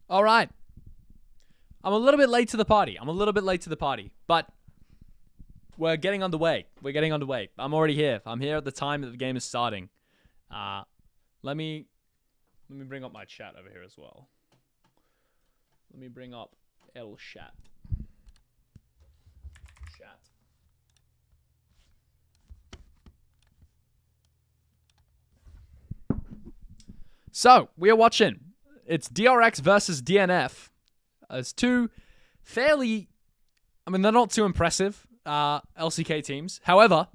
All right. I'm a little bit late to the party. But we're getting underway. I'm already here. I'm here at the time that the game is starting. Let me bring up my chat over here as well. Let me bring up El Chat. So, we are watching. It's DRX versus DNF. As two fairly... they're not too impressive LCK teams. However,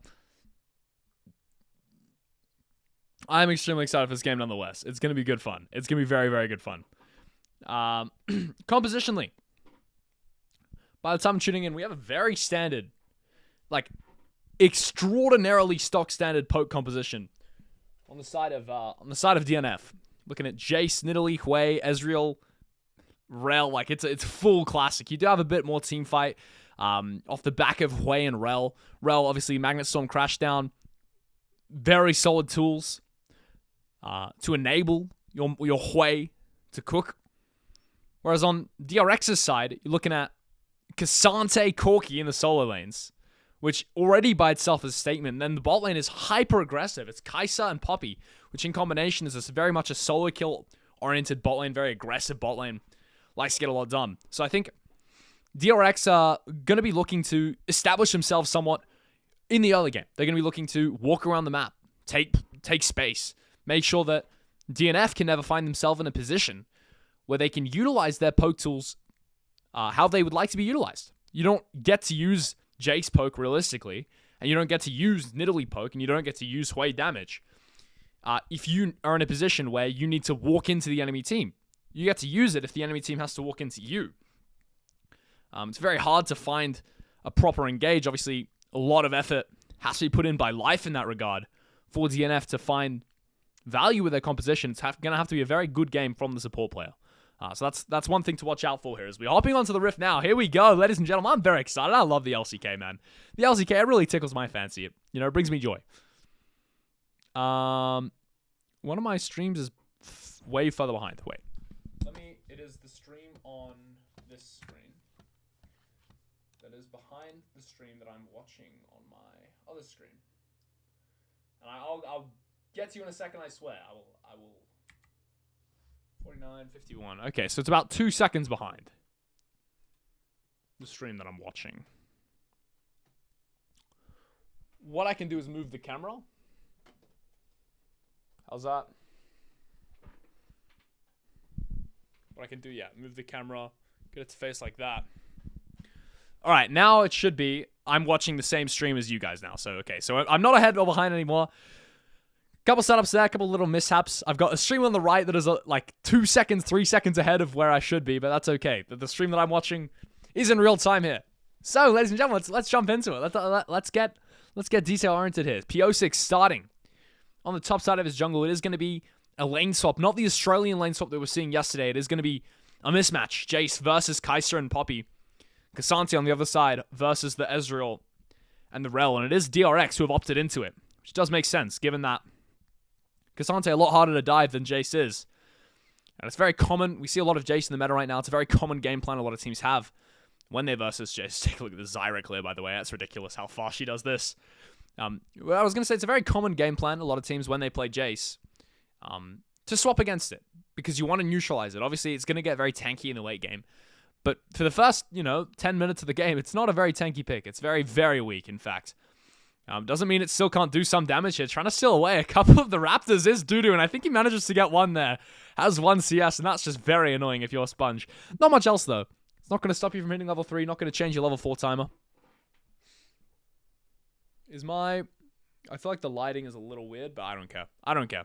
I'm extremely excited for this game nonetheless. It's going to be good fun. It's going to be very, very good fun. Compositionally, by the time I'm tuning in, we have a very standard, extraordinarily stock standard poke composition on the side of DNF. Looking at Jace, Nidalee, Hwei, Ezreal, Rel, it's full classic. You do have a bit more team fight off the back of Hwei and Rel. Rel, obviously, Magnet Storm, Crashdown, very solid tools to enable your Hwei to cook. Whereas on DRX's side, you're looking at Cassante, Corki in the solo lanes, which already by itself is a statement. And then the bot lane is hyper aggressive. It's Kai'Sa and Poppy, which in combination is very much a solo kill oriented bot lane, very aggressive bot lane, likes to get a lot done. So I think DRX are going to be looking to establish themselves somewhat in the early game. They're going to be looking to walk around the map, take space, make sure that DNF can never find themselves in a position where they can utilize their poke tools how they would like to be utilized. You don't get to use Jace poke realistically, and you don't get to use Nidalee poke, and you don't get to use Hwei damage. If you are in a position where you need to walk into the enemy team, you get to use it if the enemy team has to walk into you. It's very hard to find a proper engage. Obviously, a lot of effort has to be put in by Life in that regard for DNF to find value with their composition. It's going to have to be a very good game from the support player. So that's one thing to watch out for here. As we're hopping onto the Rift now. Here we go, ladies and gentlemen. I'm very excited. I love the LCK, man. The LCK, it really tickles my fancy. It brings me joy. One of my streams is way further behind. Wait. It is the stream on this screen that is behind the stream that I'm watching on my other screen. And I'll get to you in a second, I swear. I will. 49:51. Okay, so it's about 2 seconds behind the stream that I'm watching. What I can do is move the camera. How's that? What I can do, move the camera, get it to face like that. All right, now it should be, I'm watching the same stream as you guys now. So, okay, so I'm not ahead or behind anymore. Couple setups there, couple little mishaps. I've got a stream on the right that is 2 seconds, 3 seconds ahead of where I should be, but that's okay. The stream that I'm watching is in real time here. So, ladies and gentlemen, let's jump into it. Let's get detail oriented here. PO6 starting on the top side of his jungle. It is going to be a lane swap, not the Australian lane swap that we were seeing yesterday. It is going to be a mismatch. Jace versus Kai'Sa and Poppy. Cassante on the other side versus the Ezreal and the Rel. And it is DRX who have opted into it, which does make sense given that Cassante a lot harder to dive than Jace is. And it's very common. We see a lot of Jace in the meta right now. It's a very common game plan a lot of teams have when they versus Jace. Take a look at the Zyra clear, by the way. That's ridiculous how fast she does this. I was going to say it's a very common game plan a lot of teams when they play Jace to swap against it because you want to neutralize it. Obviously, it's going to get very tanky in the late game. But for the first, 10 minutes of the game, it's not a very tanky pick. It's very, very weak, in fact. Doesn't mean it still can't do some damage here. Trying to steal away a couple of the Raptors is doo-doo, and I think he manages to get one there. Has one CS, and that's just very annoying if you're a Sponge. Not much else, though. It's not going to stop you from hitting level 3, not going to change your level 4 timer. I feel like the lighting is a little weird, but I don't care.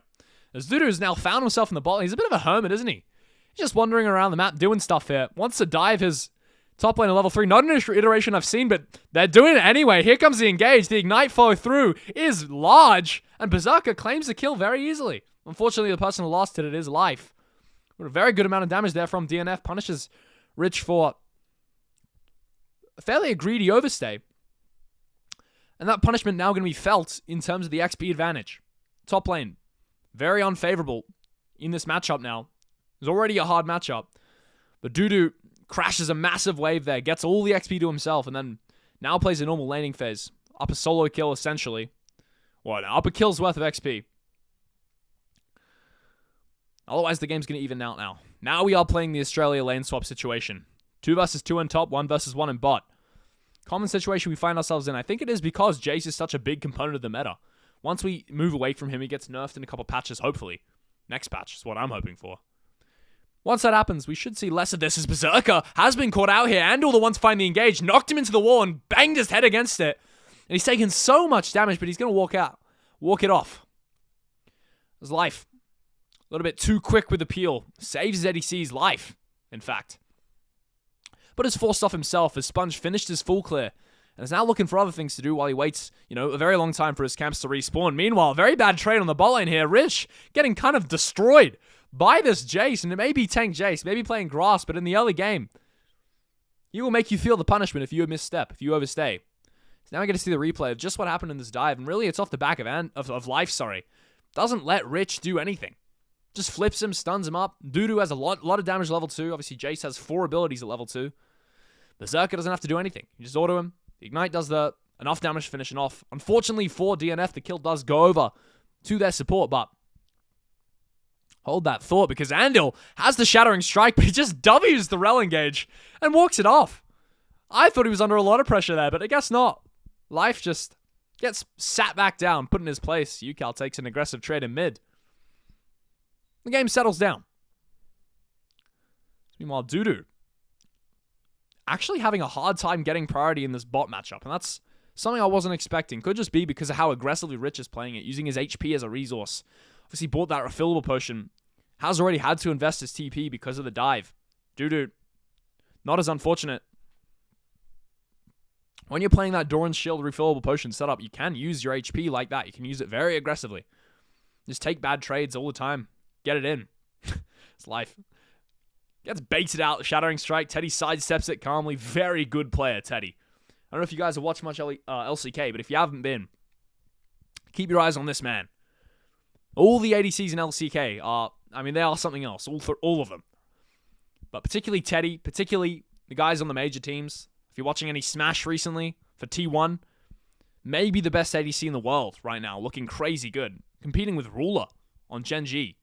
As doo-doo has now found himself in the bottom. He's a bit of a hermit, isn't he? He's just wandering around the map doing stuff here. Wants to dive his top lane at level 3. Not an iteration I've seen, but they're doing it anyway. Here comes the engage. The ignite follow through is large, and Berserker claims the kill very easily. Unfortunately, the person who lost it is Life. But a very good amount of damage there from DNF. Punishes Rich for a fairly greedy overstay. And that punishment now going to be felt in terms of the XP advantage. Top lane, very unfavorable in this matchup now. It's already a hard matchup. But Dudu crashes a massive wave there, gets all the XP to himself, and then now plays a normal laning phase. Up a solo kill, essentially. What? Up a kill's worth of XP. Otherwise, the game's going to even out now. Now we are playing the Australia lane swap situation. 2 versus 2 in top, 1 versus 1 in bot. Common situation we find ourselves in. I think it is because Jace is such a big component of the meta. Once we move away from him, he gets nerfed in a couple patches, hopefully. Next patch is what I'm hoping for. Once that happens, we should see less of this as Berserker has been caught out here. Andal, the one to find the engage, knocked him into the wall and banged his head against it. And he's taken so much damage, but he's going to walk out. Walk it off. His life. A little bit too quick with the peel. Saves his ADC's life, in fact. But is forced off himself as Sponge finished his full clear. And is now looking for other things to do while he waits, a very long time for his camps to respawn. Meanwhile, very bad trade on the bot lane here. Rich getting kind of destroyed by this Jace. And it may be tank Jace, maybe playing grass, but in the early game, he will make you feel the punishment if you misstep, if you overstay. So now we get to see the replay of just what happened in this dive. And really, it's off the back of life. Doesn't let Rich do anything. Just flips him, stuns him up. Dudu has a lot of damage at level 2. Obviously, Jace has 4 abilities at level 2. Berserker doesn't have to do anything. You just auto him. The Ignite does enough damage to finish him off. Unfortunately for DNF, the kill does go over to their support, but hold that thought because Andal has the Shattering Strike, but he just W's the Rel engage and walks it off. I thought he was under a lot of pressure there, but I guess not. Life just gets sat back down, put in his place. Ucal takes an aggressive trade in mid. The game settles down. Meanwhile, Dudu actually having a hard time getting priority in this bot matchup, and that's something I wasn't expecting. Could just be because of how aggressively Rich is playing it, using his HP as a resource. Obviously bought that refillable potion. Has already had to invest his TP because of the dive. Dudu, not as unfortunate. When you're playing that Doran's Shield refillable potion setup, you can use your HP like that. You can use it very aggressively. Just take bad trades all the time. Get it in. It's life. Gets baited out. Shattering Strike. Teddy sidesteps it calmly. Very good player, Teddy. I don't know if you guys have watched much LCK, but if you haven't been, keep your eyes on this man. All the ADCs in LCK are, they are something else. All of them. But particularly Teddy, particularly the guys on the major teams. If you're watching any Smash recently for T1, maybe the best ADC in the world right now. Looking crazy good. Competing with Ruler on Gen G.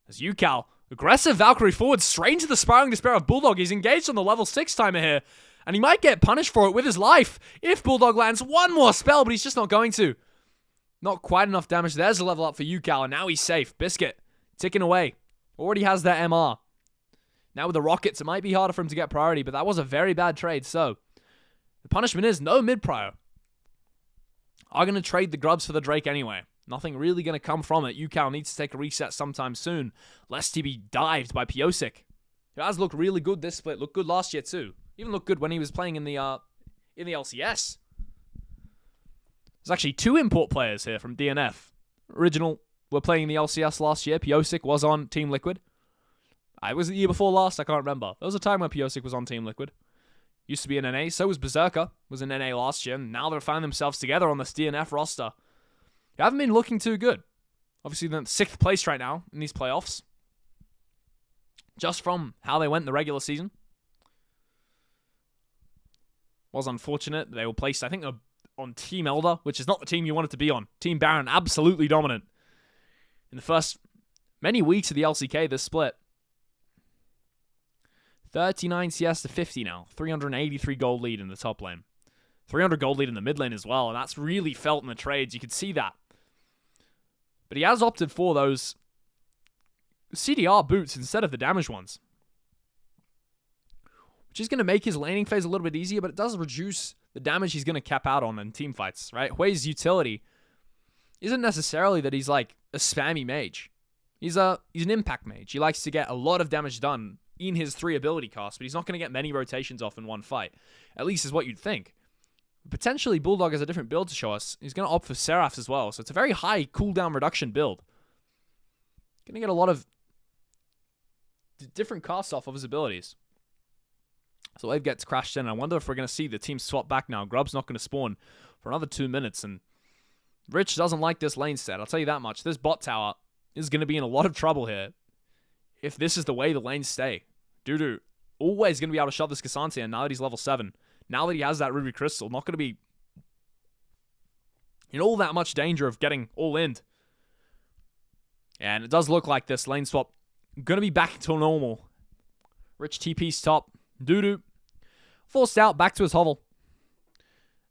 As Ucal, aggressive Valkyrie forward, straight into the Spiraling Despair of Bulldog. He's engaged on the level 6 timer here, and he might get punished for it with his life if Bulldog lands one more spell, but he's just not going to. Not quite enough damage. There's a level up for Ucal, and now he's safe. Biscuit, ticking away. Already has that MR. Now with the rockets, it might be harder for him to get priority, but that was a very bad trade, so the punishment is no mid-prio. Are going to trade the grubs for the Drake anyway. Nothing really going to come from it. Ucal needs to take a reset sometime soon, lest he be dived by Piosik. Who has looked really good this split. Looked good last year too. Even looked good when he was playing in the LCS. There's actually 2 import players here from DNF. Original were playing in the LCS last year. Piosik was on Team Liquid. I was the year before last. I can't remember. There was a time when Piosik was on Team Liquid. Used to be in NA. So was Berserker. Was in NA last year. And now they're finding themselves together on this DNF roster. They haven't been looking too good. Obviously, they're in 6th place right now in these playoffs. Just from how they went in the regular season. Was unfortunate. They were placed, I think, on Team Elder, which is not the team you wanted to be on. Team Baron, absolutely dominant. In the first many weeks of the LCK, this split. 39 CS to 50 now. 383 gold lead in the top lane. 300 gold lead in the mid lane as well, and that's really felt in the trades. You could see that. But he has opted for those CDR boots instead of the damaged ones. Which is going to make his laning phase a little bit easier, but it does reduce the damage he's going to cap out on in team fights, right? Hui's utility isn't necessarily that he's like a spammy mage. He's an impact mage. He likes to get a lot of damage done in his 3 ability costs, but he's not going to get many rotations off in one fight. At least is what you'd think. Potentially, Bulldog has a different build to show us. He's going to opt for Seraphs as well, so it's a very high cooldown reduction build. Going to get a lot of different costs off of his abilities. So wave gets crashed in. I wonder if we're going to see the team swap back now. Grub's not going to spawn for another 2 minutes, and Rich doesn't like this lane set. I'll tell you that much. This bot tower is going to be in a lot of trouble here if this is the way the lanes stay. Dudu always going to be able to shove this Cassante in now that he's level 7. Now that he has that Ruby Crystal, not going to be in all that much danger of getting all in. And it does look like this lane swap going to be back to normal. Rich TP's top. Dudu forced out back to his hovel.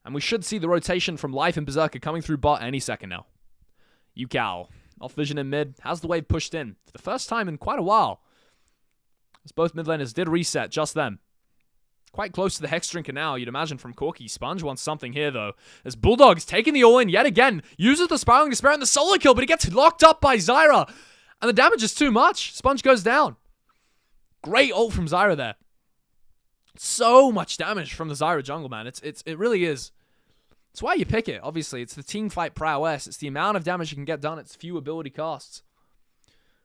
And we should see the rotation from Life and Berserker coming through bot any second now. Yukao off vision in mid. Has the wave pushed in for the first time in quite a while. As both mid laners did reset just then. Quite close to the Hex Drinker now, you'd imagine from Corki. Sponge wants something here, though. As Bulldog's taking the all-in yet again. Uses the Spiraling Despair and the solo kill, but he gets locked up by Zyra. And the damage is too much. Sponge goes down. Great ult from Zyra there. So much damage from the Zyra jungle, man. It really is. It's why you pick it, obviously. It's the team fight prowess. It's the amount of damage you can get done. It's few ability costs.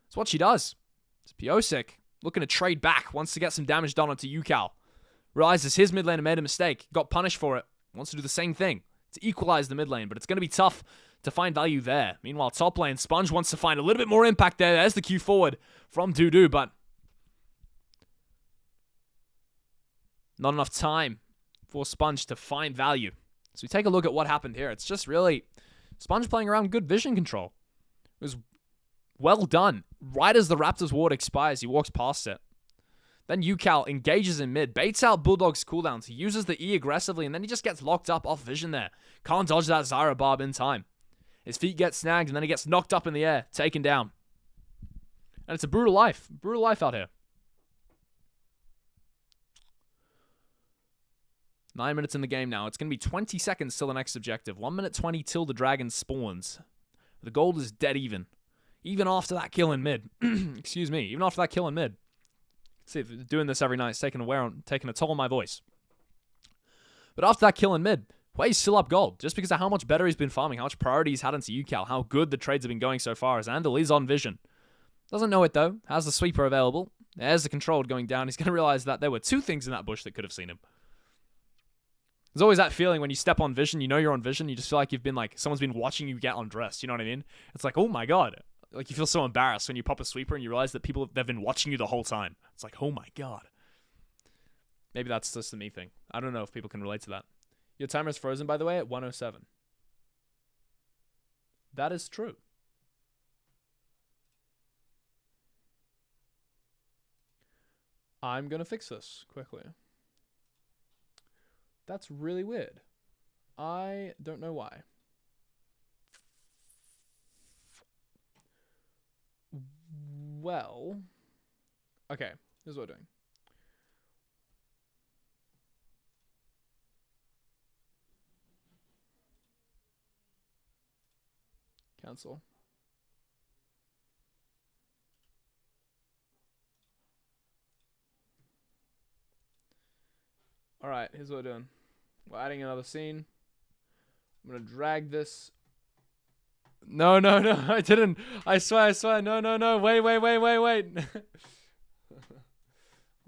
It's what she does. It's Piosik looking to trade back. Wants to get some damage done onto Yukao. Realizes his mid laner made a mistake. Got punished for it. Wants to do the same thing to equalize the mid lane, but it's going to be tough to find value there. Meanwhile, top lane, Sponge wants to find a little bit more impact there. There's the Q forward from Dudu, but not enough time for Sponge to find value. So we take a look at what happened here. It's just really Sponge playing around good vision control. It was well done. Right as the Raptor's ward expires, he walks past it. Then Yukao engages in mid, baits out Bulldog's cooldowns. He uses the E aggressively, and then he just gets locked up off vision there. Can't dodge that Zyra barb in time. His feet get snagged, and then he gets knocked up in the air, taken down. And it's a brutal life. Brutal life out here. 9 minutes in the game now. It's going to be 20 seconds till the next objective. 1 minute 20 till the dragon spawns. The gold is dead even. Even after that kill in mid. Excuse me. Even after that kill in mid. See, doing this every night is taking a toll on my voice. But after that kill in mid, Hui's still up gold. Just because of how much better he's been farming, how much priority he's had into Yukao, how good the trades have been going so far. As Andal is on vision. Doesn't know it though. Has the sweeper available. There's the controlled going down. He's going to realize that there were two things in that bush that could have seen him. There's always that feeling when you step on vision, you know you're on vision, you just feel like you've been someone's been watching you get undressed, you know what I mean? It's like, oh my god. Like, you feel so embarrassed when you pop a sweeper and you realize that they've been watching you the whole time. It's like, oh my god. Maybe that's just a me thing. I don't know if people can relate to that. Your timer is frozen, by the way, at 107. That is true. I'm gonna fix this quickly. That's really weird. I don't know why. Well, okay, here's what we're doing. Cancel. All right, here's what we're doing. We're adding another scene. I'm going to drag this. No, I didn't. I swear. No. Wait. I'm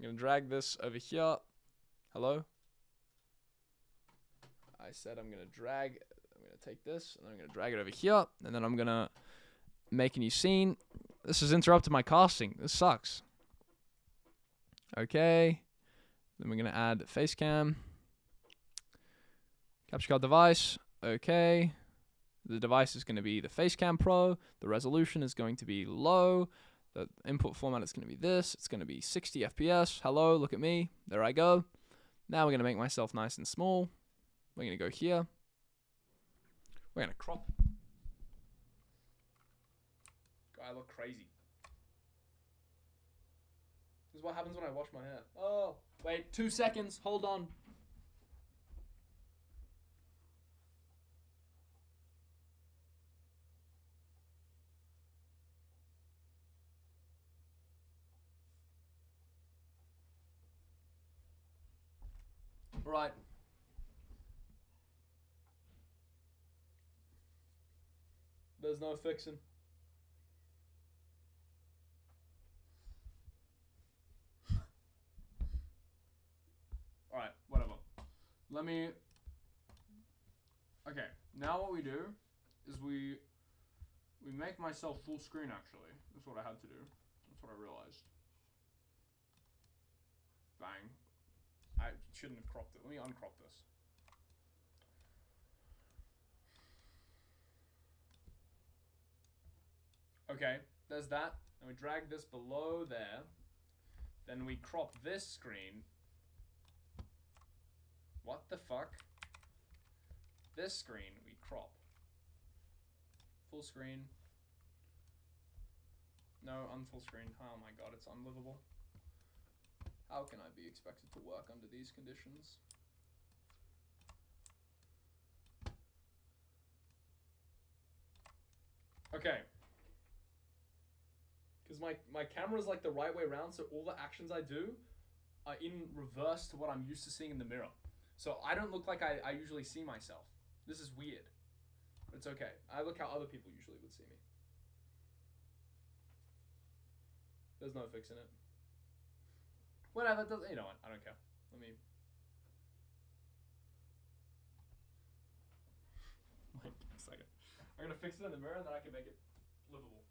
going to drag this over here. Hello? I said I'm going to take this, and then I'm going to drag it over here, and then I'm going to make a new scene. This has interrupted my casting. This sucks. Okay. Then we're going to add face cam. Capture card device. Okay. The device is going to be the Facecam Pro. The resolution is going to be low. The input format is going to be this. It's going to be 60 FPS. Hello, look at me. There I go. Now we're going to make myself nice and small. We're going to go here. We're going to crop. God, I look crazy. This is what happens when I wash my hair. Oh, wait, 2 seconds. Hold on. Right. There's no fixing. Alright, whatever. Let me... Okay, now what we do is we make myself full screen, actually. That's what I had to do. That's what I realized. Bang. I shouldn't have cropped it. Let me uncrop this. Okay, there's that. And we drag this below there. Then we crop this screen. What the fuck? This screen we crop. Full screen. No, unfull screen. Oh my god, it's unlivable. How can I be expected to work under these conditions? Okay. Because my camera's like the right way around, so all the actions I do are in reverse to what I'm used to seeing in the mirror. So I don't look like I usually see myself. This is weird. But it's okay. I look how other people usually would see me. There's no fixing it. Whatever, you know what, I don't care. Let me... Wait a second. I'm gonna fix it in the mirror and then I can make it livable.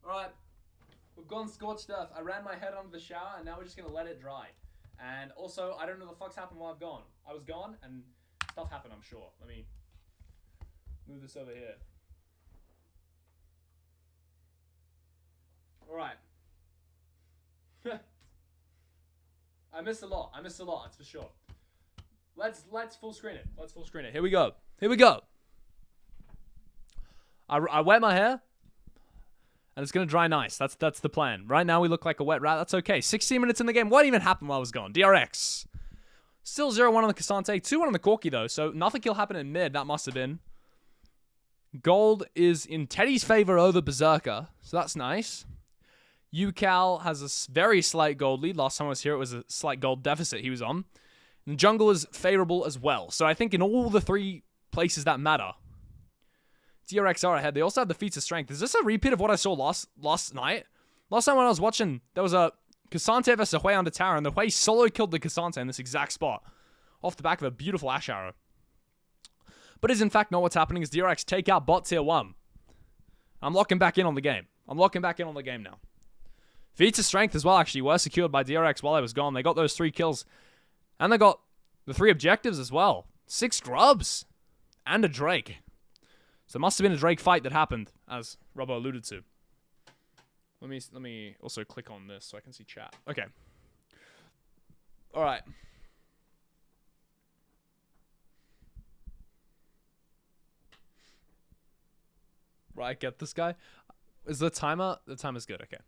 Alright, we've gone scorched earth. I ran my head under the shower and now we're just gonna let it dry. And also, I don't know the fuck's happened while I've gone. I was gone and stuff happened, I'm sure. Let me move this over here. Alright. I missed a lot. That's for sure. Let's full screen it. Let's full screen it. Here we go. I wet my hair. And it's going to dry nice. That's the plan. Right now we look like a wet rat. That's okay. 16 minutes in the game. What even happened while I was gone? DRX. Still 0-1 on the Cassante. 2-1 on the Corki, though. So nothing will happen in mid. That must have been. Gold is in Teddy's favor over Berserker. So that's nice. UCal has a very slight gold lead. Last time I was here, it was a slight gold deficit he was on. And Jungle is favorable as well. So I think in all the three places that matter, DRX are ahead. They also have the feats of strength. Is this a repeat of what I saw last night? Last time when I was watching, there was a Cassante versus Hui under tower, and the Hui solo killed the Cassante in this exact spot, off the back of a beautiful Ash Arrow. But is in fact not what's happening, is DRX take out bot tier 1. I'm locking back in on the game. Now. Feats of strength as well, actually, were secured by DRX while I was gone. They got those 3 kills. And they got the 3 objectives as well. 6 grubs. And a Drake. So it must have been a Drake fight that happened, as Robbo alluded to. Let me also click on this so I can see chat. Okay. Alright. Right, get this guy. Is the timer? The timer's good, okay.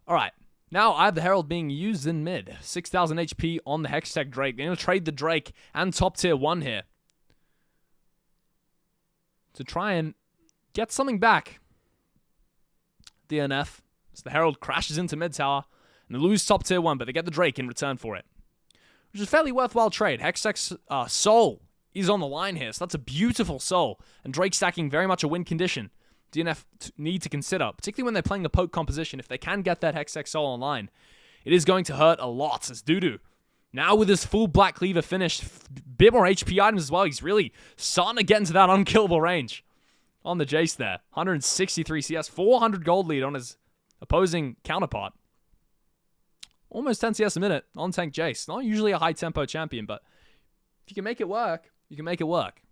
Alright. Now I have the Herald being used in mid. 6,000 HP on the Hextech Drake. They're going to trade the Drake and top tier 1 here to try and get something back. DNF. So the Herald crashes into mid tower and they lose top tier 1, but they get the Drake in return for it, which is a fairly worthwhile trade. Hextech's soul is on the line here, so that's a beautiful soul. And Drake stacking very much a win condition. DNF need to consider, particularly when they're playing the poke composition. If they can get that Hextech soul online, it is going to hurt a lot. As Dudu, now with his full Black Cleaver finished, bit more HP items as well, he's really starting to get into that unkillable range. On the Jace there, 163 CS, 400 gold lead on his opposing counterpart. Almost 10 CS a minute on tank Jace. Not usually a high tempo champion, but if you can make it work, you can make it work.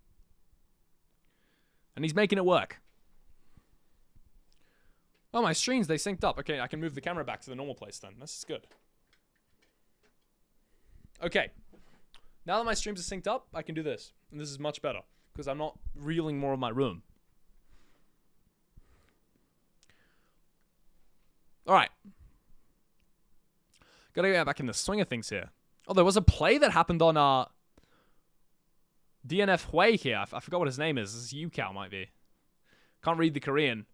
And he's making it work. Oh, my streams, they synced up. Okay, I can move the camera back to the normal place then. This is good. Okay. Now that my streams are synced up, I can do this. And this is much better, because I'm not reeling more of my room. Alright. Gotta get back in the swing of things here. Oh, there was a play that happened on DNF Hui here. I forgot what his name is. This is Yukao, might be. Can't read the Korean.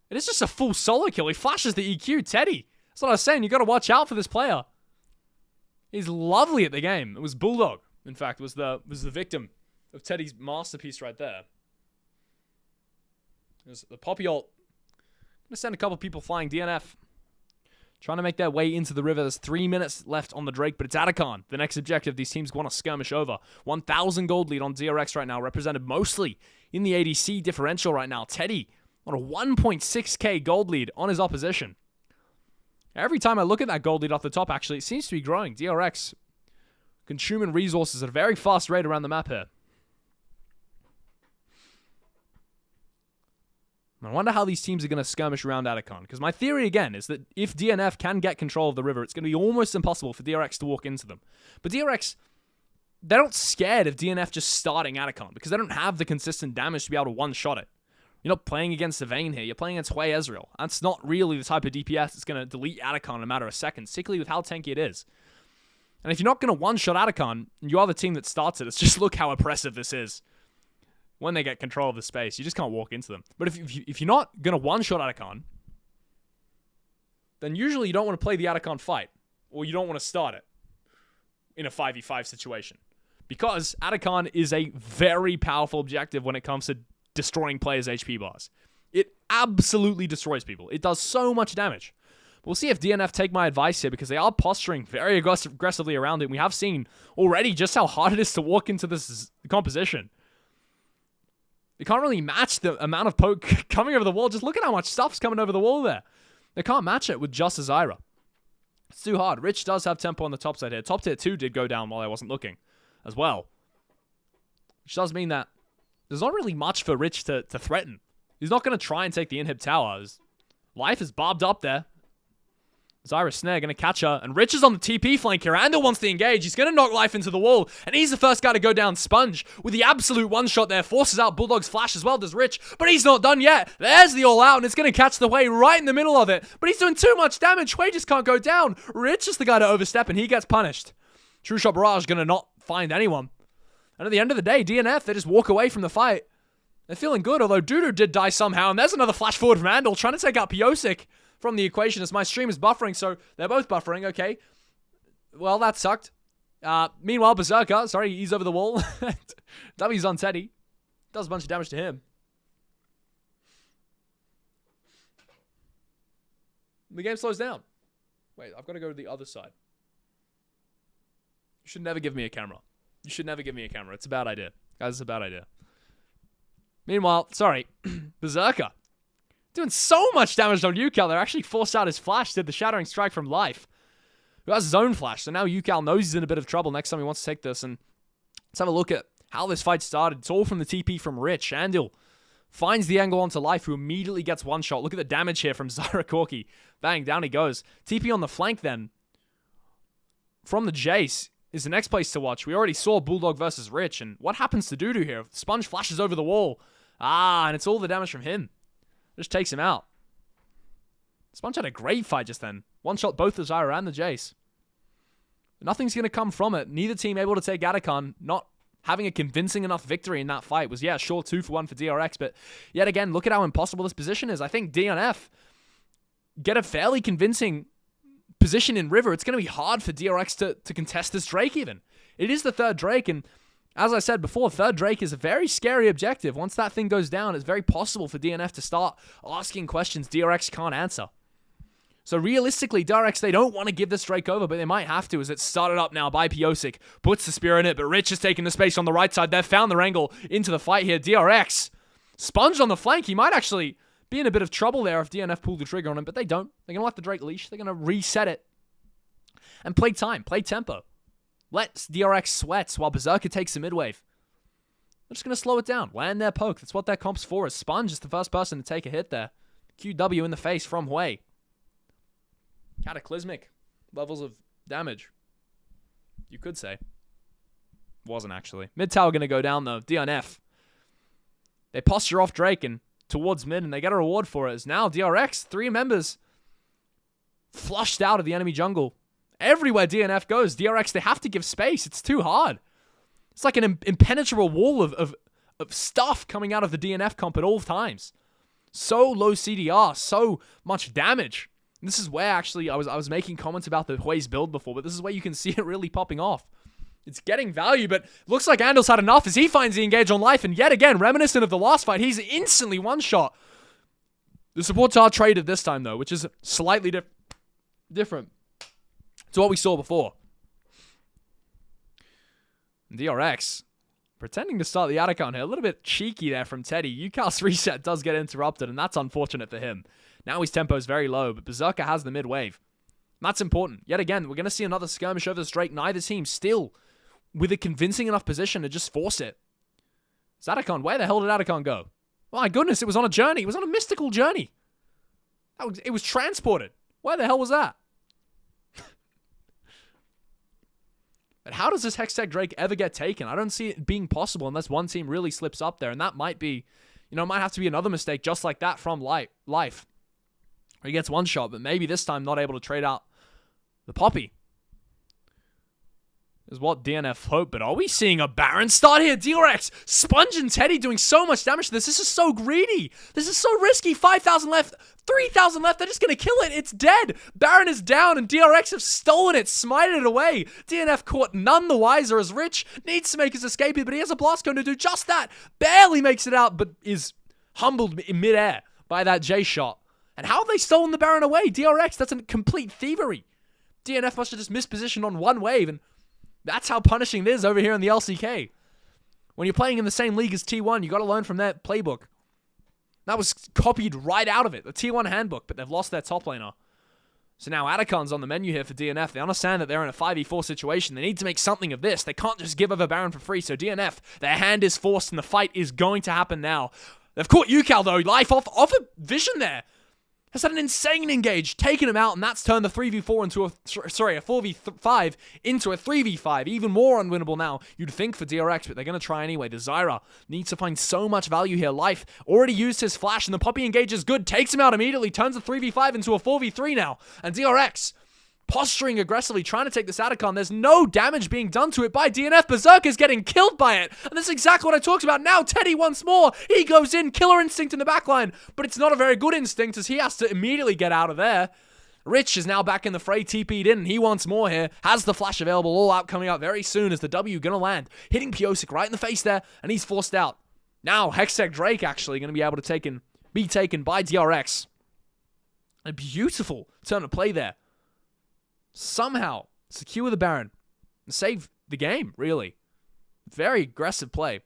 It is just a full solo kill. He flashes the EQ. Teddy. That's what I was saying. You got to watch out for this player. He's lovely at the game. It was Bulldog, in fact, was the victim of Teddy's masterpiece right there. There's the Poppy ult. Gonna send a couple people flying. DNF trying to make their way into the river. There's 3 minutes left on the Drake, but it's Atacon. The next objective these teams want to skirmish over. 1,000 gold lead on DRX right now, represented mostly in the ADC differential right now. Teddy on a 1.6k gold lead on his opposition. Every time I look at that gold lead off the top, actually, it seems to be growing. DRX consuming resources at a very fast rate around the map here. I wonder how these teams are going to skirmish around Atacon, because my theory, again, is that if DNF can get control of the river, it's going to be almost impossible for DRX to walk into them. But DRX, they're not scared of DNF just starting Atacon, because they don't have the consistent damage to be able to one-shot it. You're not playing against Sylvain here. You're playing against Hui Ezreal. That's not really the type of DPS that's going to delete Atacon in a matter of seconds, particularly with how tanky it is. And if you're not going to one-shot Atacon, and you are the team that starts it, it's just look how oppressive this is. When they get control of the space, you just can't walk into them. But if you're not going to one-shot Atacon, then usually you don't want to play the Atacon fight, or you don't want to start it in a 5v5 situation. Because Atacon is a very powerful objective when it comes to destroying players' HP bars. It absolutely destroys people. It does so much damage. But we'll see if DNF take my advice here, because they are posturing very aggressively around it. We have seen already just how hard it is to walk into this composition. They can't really match the amount of poke coming over the wall. Just look at how much stuff's coming over the wall there. They can't match it with just a Zyra. It's too hard. Rich does have tempo on the top side here. Top tier 2 did go down while I wasn't looking as well. Which does mean that there's not really much for Rich to threaten. He's not going to try and take the inhib tower. His life is barbed up there. Zyra Snare going to catch her. And Rich is on the TP flank here. Andal wants to engage. He's going to knock life into the wall. And he's the first guy to go down. Sponge with the absolute one-shot there. Forces out Bulldog's flash as well, does Rich. But he's not done yet. There's the all-out. And it's going to catch the Hui right in the middle of it. But he's doing too much damage. Hui just can't go down. Rich is the guy to overstep. And he gets punished. True Shot Barrage going to not find anyone. And at the end of the day, DNF, they just walk away from the fight. They're feeling good. Although Dudu did die somehow. And there's another flash forward from Andal. Trying to take out Piosik from the equation as my stream is buffering, so they're both buffering, okay. Well, that sucked. Meanwhile, Berserker, sorry, he's over the wall. W's on Teddy. Does a bunch of damage to him. The game slows down. Wait, I've got to go to the other side. You should never give me a camera. You should never give me a camera. It's a bad idea. Guys, it's a bad idea. Meanwhile, sorry, Berserker. Doing so much damage on Yukal. They're actually forced out his flash. Did the Shattering Strike from Life. Who has his own flash. So now Yukal knows he's in a bit of trouble next time he wants to take this. And let's have a look at how this fight started. It's all from the TP from Rich. Andil finds the angle onto Life, who immediately gets one shot. Look at the damage here from Zyra Corki. Bang, down he goes. TP on the flank then. From the Jace is the next place to watch. We already saw Bulldog versus Rich. And what happens to Dudu here? Sponge flashes over the wall. And it's all the damage from him. Just takes him out. Sponge had a great fight just then. One-shot both the Zyra and the Jace. Nothing's going to come from it. Neither team able to take Atacon. Not having a convincing enough victory in that fight was, yeah, sure, 2-for-1 for DRX. But yet again, look at how impossible this position is. I think DNF get a fairly convincing position in River. It's going to be hard for DRX to contest this Drake even. It is the third Drake, and as I said before, third Drake is a very scary objective. Once that thing goes down, it's very possible for DNF to start asking questions DRX can't answer. So realistically, DRX, they don't want to give this Drake over, but they might have to, as it's started up now by Piosik. Puts the spear in it, but Rich has taken the space on the right side. They've found the angle into the fight here. DRX, Sponge on the flank. He might actually be in a bit of trouble there if DNF pulled the trigger on him, but they don't. They're going to let the Drake leash. They're going to reset it and play time, play tempo. Let DRX sweat while Berserker takes the mid-wave. They're just going to slow it down. Land their poke. That's what their comp's for. Is Sponge is the first person to take a hit there. QW in the face from Hui. Cataclysmic levels of damage, you could say. Wasn't actually. Mid tower going to go down though. DNF. They posture off Drake and towards mid, and they get a reward for it. As now DRX, 3 members flushed out of the enemy jungle. Everywhere DNF goes, DRX, they have to give space. It's too hard. It's like an impenetrable wall of stuff coming out of the DNF comp at all times. So low CDR, so much damage. And this is where actually I was making comments about the Hui's build before, but this is where you can see it really popping off. It's getting value, but looks like Andel's had enough as he finds the engage on life, and yet again, reminiscent of the last fight, he's instantly one-shot. The supports are traded this time, though, which is slightly different to what we saw before. DRX pretending to start the Atacon here. A little bit cheeky there from Teddy. UCal's reset does get interrupted, and that's unfortunate for him. Now his tempo is very low, but Berserker has the mid-wave. That's important. Yet again, we're going to see another skirmish over the Drake. Neither team still with a convincing enough position to just force it. Atacon, where the hell did Atacon go? My goodness, it was on a journey. It was on a mystical journey. It was transported. Where the hell was that? But how does this Hextech Drake ever get taken? I don't see it being possible unless one team really slips up there. And that might be, it might have to be another mistake just like that from Life. Where he gets one shot, but maybe this time not able to trade out the Poppy. Is what DNF hope, but are we seeing a Baron start here? DRX, Sponge and Teddy doing so much damage to this. This is so greedy. This is so risky. 5,000 left, 3,000 left. They're just going to kill it. It's dead. Baron is down, and DRX have stolen it, smited it away. DNF caught none the wiser as Rich needs to make his escape here, but he has a blast cone to do just that. Barely makes it out, but is humbled in midair by that J shot. And how have they stolen the Baron away? DRX, that's a complete thievery. DNF must have just mispositioned on one wave, and that's how punishing it is over here in the LCK. When you're playing in the same league as T1, you got to learn from that playbook. That was copied right out of it, the T1 handbook, but they've lost their top laner. So now Atacon's on the menu here for DNF. They understand that they're in a 5v4 situation. They need to make something of this. They can't just give over Baron for free. So DNF, their hand is forced, and the fight is going to happen now. They've caught UCal, though. Life off a vision there. Has had an insane engage, taken him out, and that's turned the 3v4 into a 4v5 into a 3v5. Even more unwinnable now, you'd think, for DRX, but they're going to try anyway. The Zyra needs to find so much value here. Life already used his flash, and the Poppy engage is good, takes him out immediately, turns the 3v5 into a 4v3 now. And DRX posturing aggressively, trying to take this Atacon. There's no damage being done to it by DNF. Berserker's getting killed by it. And that's exactly what I talked about. Now Teddy once more. He goes in, killer instinct in the backline. But it's not a very good instinct as he has to immediately get out of there. Rich is now back in the fray, TP'd in, and he wants more here. Has the flash available, all out coming out very soon as the W gonna land. Hitting Piosik right in the face there, and he's forced out. Now Hextech Drake actually gonna be able to be taken by DRX. A beautiful turn of play there. Somehow secure the Baron and save the game, really. Very aggressive play.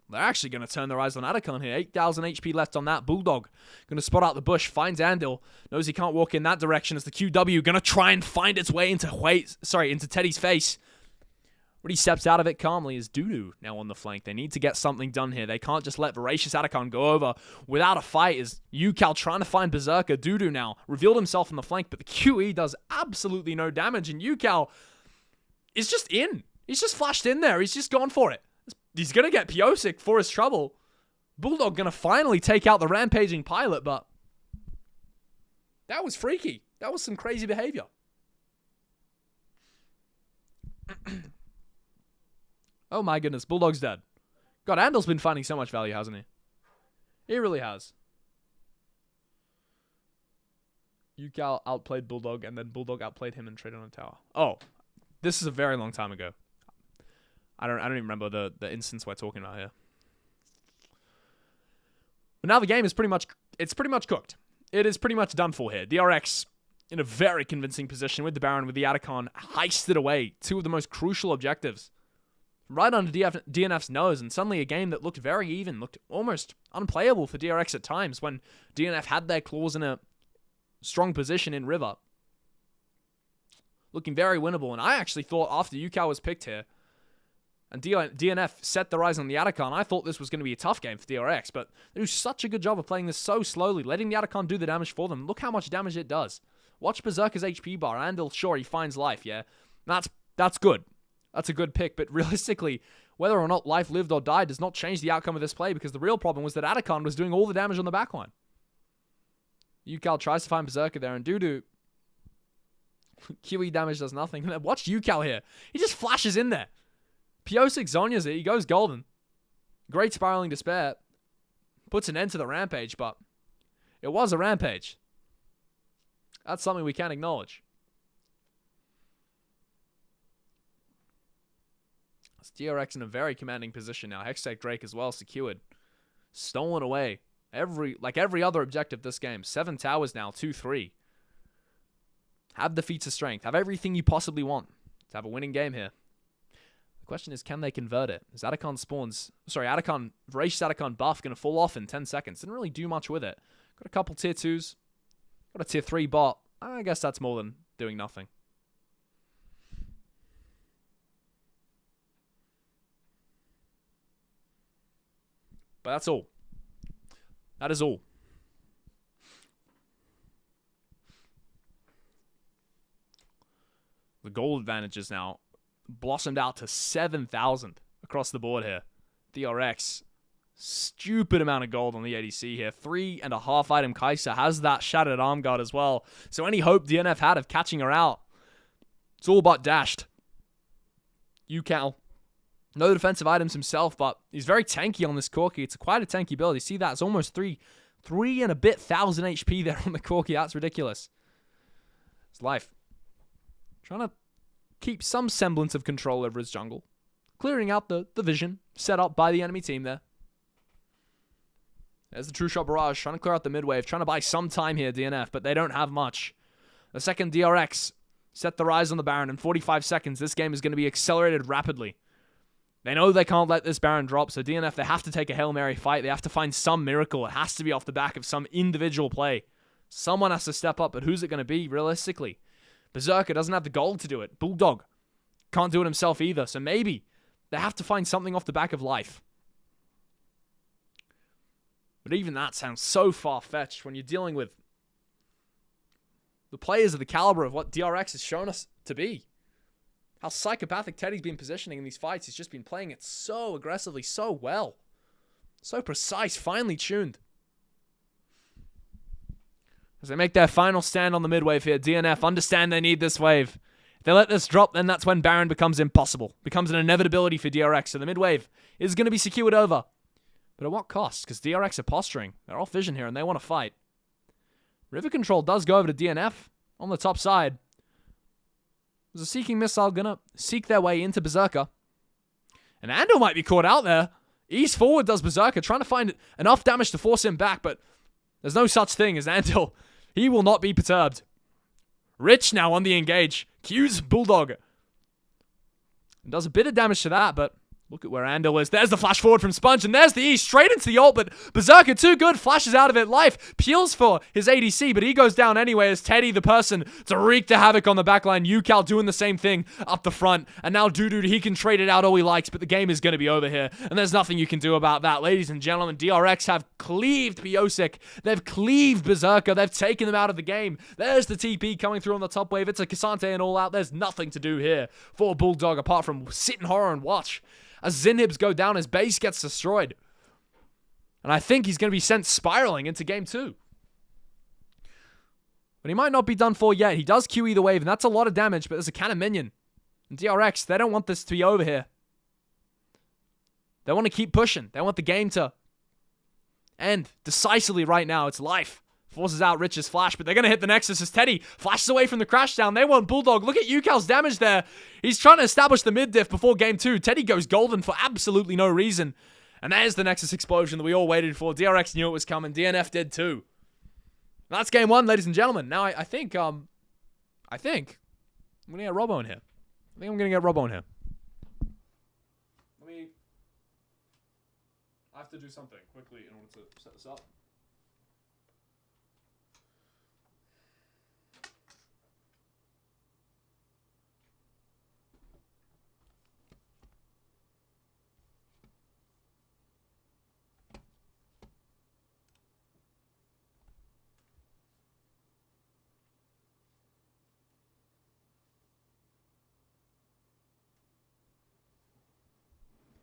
They're actually going to turn their eyes on Atacon here. 8,000 HP left on that. Bulldog going to spot out the bush. Finds Andil. Knows he can't walk in that direction as the QW going to try and find its way into Teddy's face. But he steps out of it calmly as Doodoo now on the flank. They need to get something done here. They can't just let Voracious Atacon go over without a fight as UCal trying to find Berserker. Doodoo now revealed himself on the flank, but the QE does absolutely no damage, and UCal is just in. He's just flashed in there. He's just gone for it. He's going to get Piosik for his trouble. Bulldog going to finally take out the rampaging pilot, but That was freaky. That was some crazy behavior. Oh my goodness, Bulldog's dead. God, Andel's been finding so much value, hasn't he? He really has. Yukal outplayed Bulldog, and then Bulldog outplayed him and traded on a tower. Oh, this is a very long time ago. I don't even remember the instance we're talking about here. But now the game is pretty much cooked. It is pretty much done for here. DRX in a very convincing position with the Baron, with the Atacon heisted away two of the most crucial objectives. Right under DNF's nose, and suddenly a game that looked very even, looked almost unplayable for DRX at times when DNF had their claws in a strong position in River. Looking very winnable, and I actually thought after Yukao was picked here, and DNF set the rise on the Atacon, I thought this was going to be a tough game for DRX, but they do such a good job of playing this so slowly, letting the Atacon do the damage for them. Look how much damage it does. Watch Berserker's HP bar. Andal, sure, he finds life, yeah? That's good. That's a good pick, but realistically, whether or not life lived or died does not change the outcome of this play, because the real problem was that Atacon was doing all the damage on the backline. Yukal tries to find Berserker there, and Dudu QE damage does nothing. Watch Yukal here. He just flashes in there. Piosik Zonya's it. He goes golden. Great Spiraling Despair. Puts an end to the rampage, but it was a rampage. That's something we can acknowledge. It's DRX in a very commanding position now. Hextech Drake as well secured. Stolen away. Like every other objective this game. 7 towers now, 2-3. Have the feats of strength. Have everything you possibly want to have a winning game here. The question is, can they convert it? Is Atacon Voracious Atacon buff going to fall off in 10 seconds? Didn't really do much with it. Got a couple tier 2s. Got a tier 3 bot. I guess that's more than doing nothing. But that's all. That is all. The gold advantages now blossomed out to 7,000 across the board here. DRX, stupid amount of gold on the ADC here. 3.5 item Kai'Sa has that shattered arm guard as well. So any hope DNF had of catching her out, it's all but dashed. Yukao, no defensive items himself, but he's very tanky on this Corki. It's quite a tanky build. You see that? It's almost 3 and a bit thousand HP there on the Corki. That's ridiculous. It's life. Trying to keep some semblance of control over his jungle. Clearing out the vision set up by the enemy team there. There's the True Shot Barrage. Trying to clear out the mid wave. Trying to buy some time here, DNF, but they don't have much. The second DRX set the rise on the Baron in 45 seconds. This game is going to be accelerated rapidly. They know they can't let this Baron drop, so DNF, they have to take a Hail Mary fight. They have to find some miracle. It has to be off the back of some individual play. Someone has to step up, but who's it going to be, realistically? Berserker doesn't have the gold to do it. Bulldog can't do it himself either, so maybe they have to find something off the back of life. But even that sounds so far-fetched when you're dealing with the players of the caliber of what DRX has shown us to be. How psychopathic Teddy's been positioning in these fights. He's just been playing it so aggressively, so well. So precise, finely tuned. As they make their final stand on the mid-wave here, DNF understand they need this wave. If they let this drop, then that's when Baron becomes impossible. Becomes an inevitability for DRX. So the mid-wave is going to be secured over. But at what cost? Because DRX are posturing. They're off vision here and they want to fight. River Control does go over to DNF on the top side. There's a Seeking Missile gonna seek their way into Berserker. And Andal might be caught out there. Ease forward does Berserker, trying to find enough damage to force him back, but there's no such thing as Andal. He will not be perturbed. Rich now on the engage. Q's Bulldog. Does a bit of damage to that, but look at where Andal is. There's the flash forward from Sponge, and there's the E straight into the ult, but Berserker too good, flashes out of it. Life peels for his ADC, but he goes down anyway as Teddy, the person to wreak the havoc on the backline. Yukal doing the same thing up the front, and now Dudu, he can trade it out all he likes, but the game is going to be over here, and there's nothing you can do about that. Ladies and gentlemen, DRX have cleaved Piosik. They've cleaved Berserker. They've taken them out of the game. There's the TP coming through on the top wave. It's a Cassante and all out. There's nothing to do here for Bulldog apart from sit in horror and watch. As Zinhibs go down, his base gets destroyed. And I think he's going to be sent spiraling into game 2. But he might not be done for yet. He does QE the wave, and that's a lot of damage, but there's a cannon minion. And DRX, they don't want this to be over here. They want to keep pushing. They want the game to end decisively right now. It's life. Forces out Rich's flash, but they're going to hit the Nexus as Teddy flashes away from the crash down. They want Bulldog. Look at Yukal's damage there. He's trying to establish the mid diff before game 2. Teddy goes golden for absolutely no reason. And there's the Nexus explosion that we all waited for. DRX knew it was coming. DNF did too. That's game 1, ladies and gentlemen. Now, I think I'm going to get Robo in here. I have to do something quickly in order to set this up.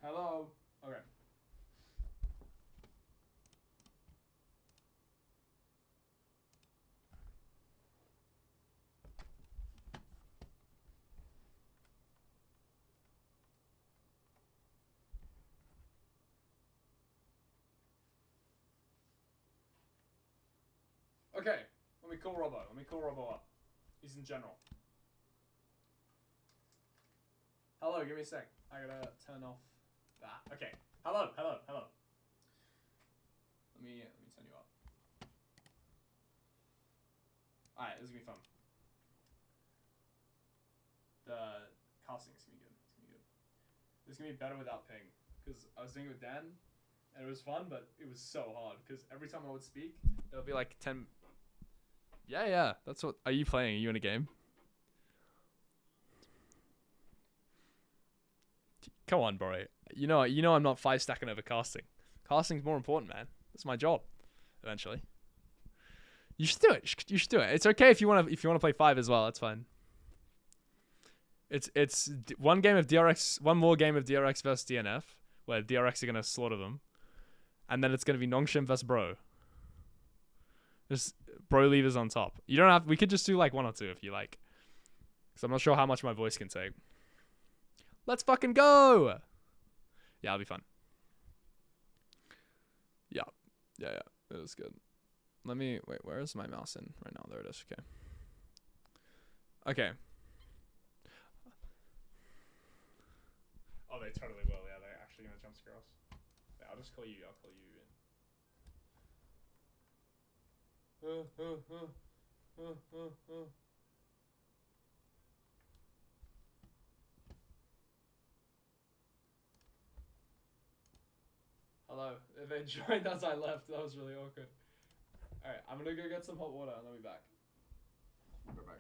Hello? Okay. Okay, let me call Robo. Up. He's in general. Hello, give me a sec. I gotta turn off that. Okay. Hello. Let me turn you up. Alright, this is gonna be fun. The casting is gonna be good. It's gonna be better without ping. Because I was doing it with Dan, and it was fun, but it was so hard. Because every time I would speak, there would be like 10... Yeah, that's what... Are you playing? Are you in a game? Come on, bro. You know I'm not 5-stacking over casting. Casting's more important, man. That's my job. Eventually. You should do it. It's okay if you want to play 5 as well. That's fine. It's one more game of DRX versus DNF, where DRX are gonna slaughter them, and then it's gonna be Nongshim versus Bro. Just Bro levers on top. You don't have. We could just do like 1 or 2 if you like, because I'm not sure how much my voice can take. Let's fucking go! Yeah, it'll be fun. Yeah. It was good. Let me... Wait, where is my mouse in right now? There it is. Okay. Oh, they totally will. Yeah, they're actually going to jump scare us. Yeah, I'll just call you. in. Hello. They joined as I left. That was really awkward. Alright, I'm gonna go get some hot water and I'll be back. We're back.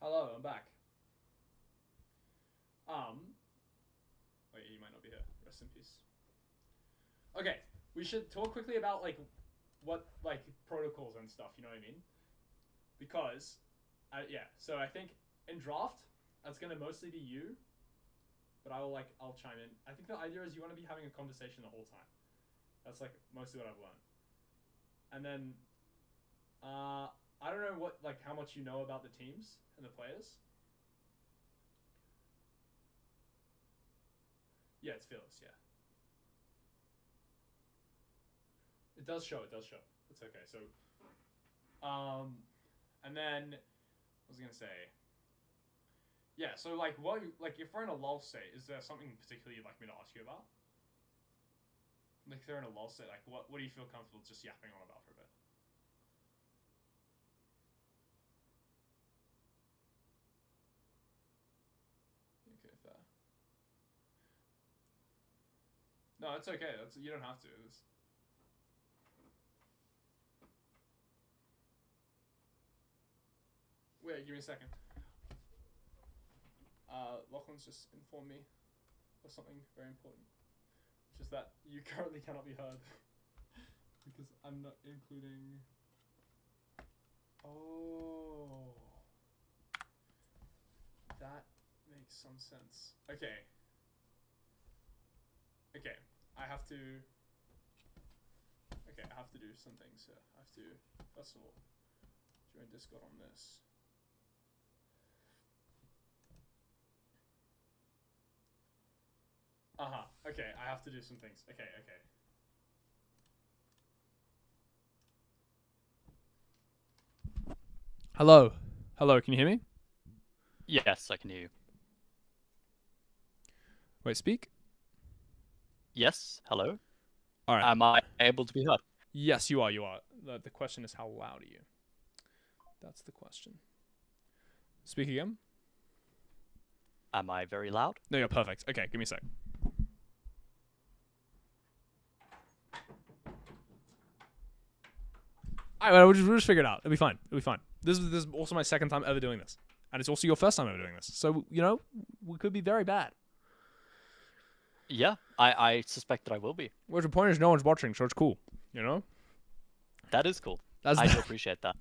Hello, I'm back. Wait, you might not be here. Rest in peace. Okay, we should talk quickly about like what like protocols and stuff. You know what I mean? Because, yeah. So I think in draft, that's gonna mostly be you, but I'll chime in. I think the idea is you want to be having a conversation the whole time. That's like mostly what I've learned. And then, I don't know how much you know about the teams and the players. Yeah, it's fearless. Yeah, it does show. It does show. It's okay. So, and then I was gonna say, yeah. So like, if we're in a lull state, is there something particularly you'd like me to ask you about? Like, if they're in a lull state, like, what do you feel comfortable just yapping on about for a bit? Okay, fair. No, it's okay. You don't have to. Wait, give me a second. Lachlan's just informed me of something very important, which is that you currently cannot be heard because I'm not including. Oh, that makes some sense. Okay. Okay, I have to. Okay, I have to do some things here. I have to, first of all, join Discord on this. Okay, I have to do some things. Okay. Hello. Hello, can you hear me? Yes, I can hear you. Wait, speak? Yes, hello. All right. Am I able to be heard? Yes, you are. The question is, how loud are you? That's the question. Speak again? Am I very loud? No, you're perfect. Okay, give me a sec. Alright, we'll just figure it out. It'll be fine. This is also my second time ever doing this. And it's also your first time ever doing this. So, we could be very bad. Yeah, I suspect that I will be. Well, the point is no one's watching, so it's cool. That is cool. I do appreciate that.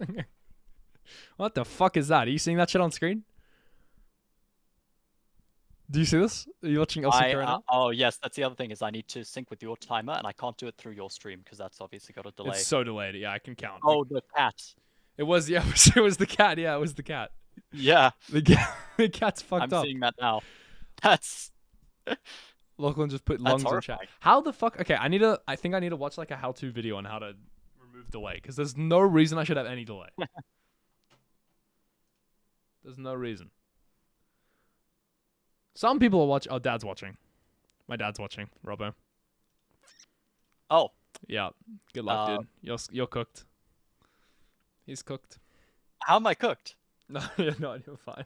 What the fuck is that? Are you seeing that shit on screen? Do you see this? Are you watching LCK right now? Oh, yes, that's the other thing is I need to sync with your timer, and I can't do it through your stream because that's obviously got a delay. It's so delayed. Yeah, I can count. Oh, the cat. It was, yeah, it was the cat. Yeah, it was the cat. Yeah. The cat's fucked up. I'm seeing that now. That's... Lachlan just put lungs in chat. How the fuck? Okay, I think I need to watch like a how-to video on how to remove delay because there's no reason I should have any delay. There's no reason. Some people are watching. Oh, Dad's watching. My dad's watching. Robbo. Oh. Yeah. Good luck, dude. You're cooked. He's cooked. How am I cooked? No, you're fine.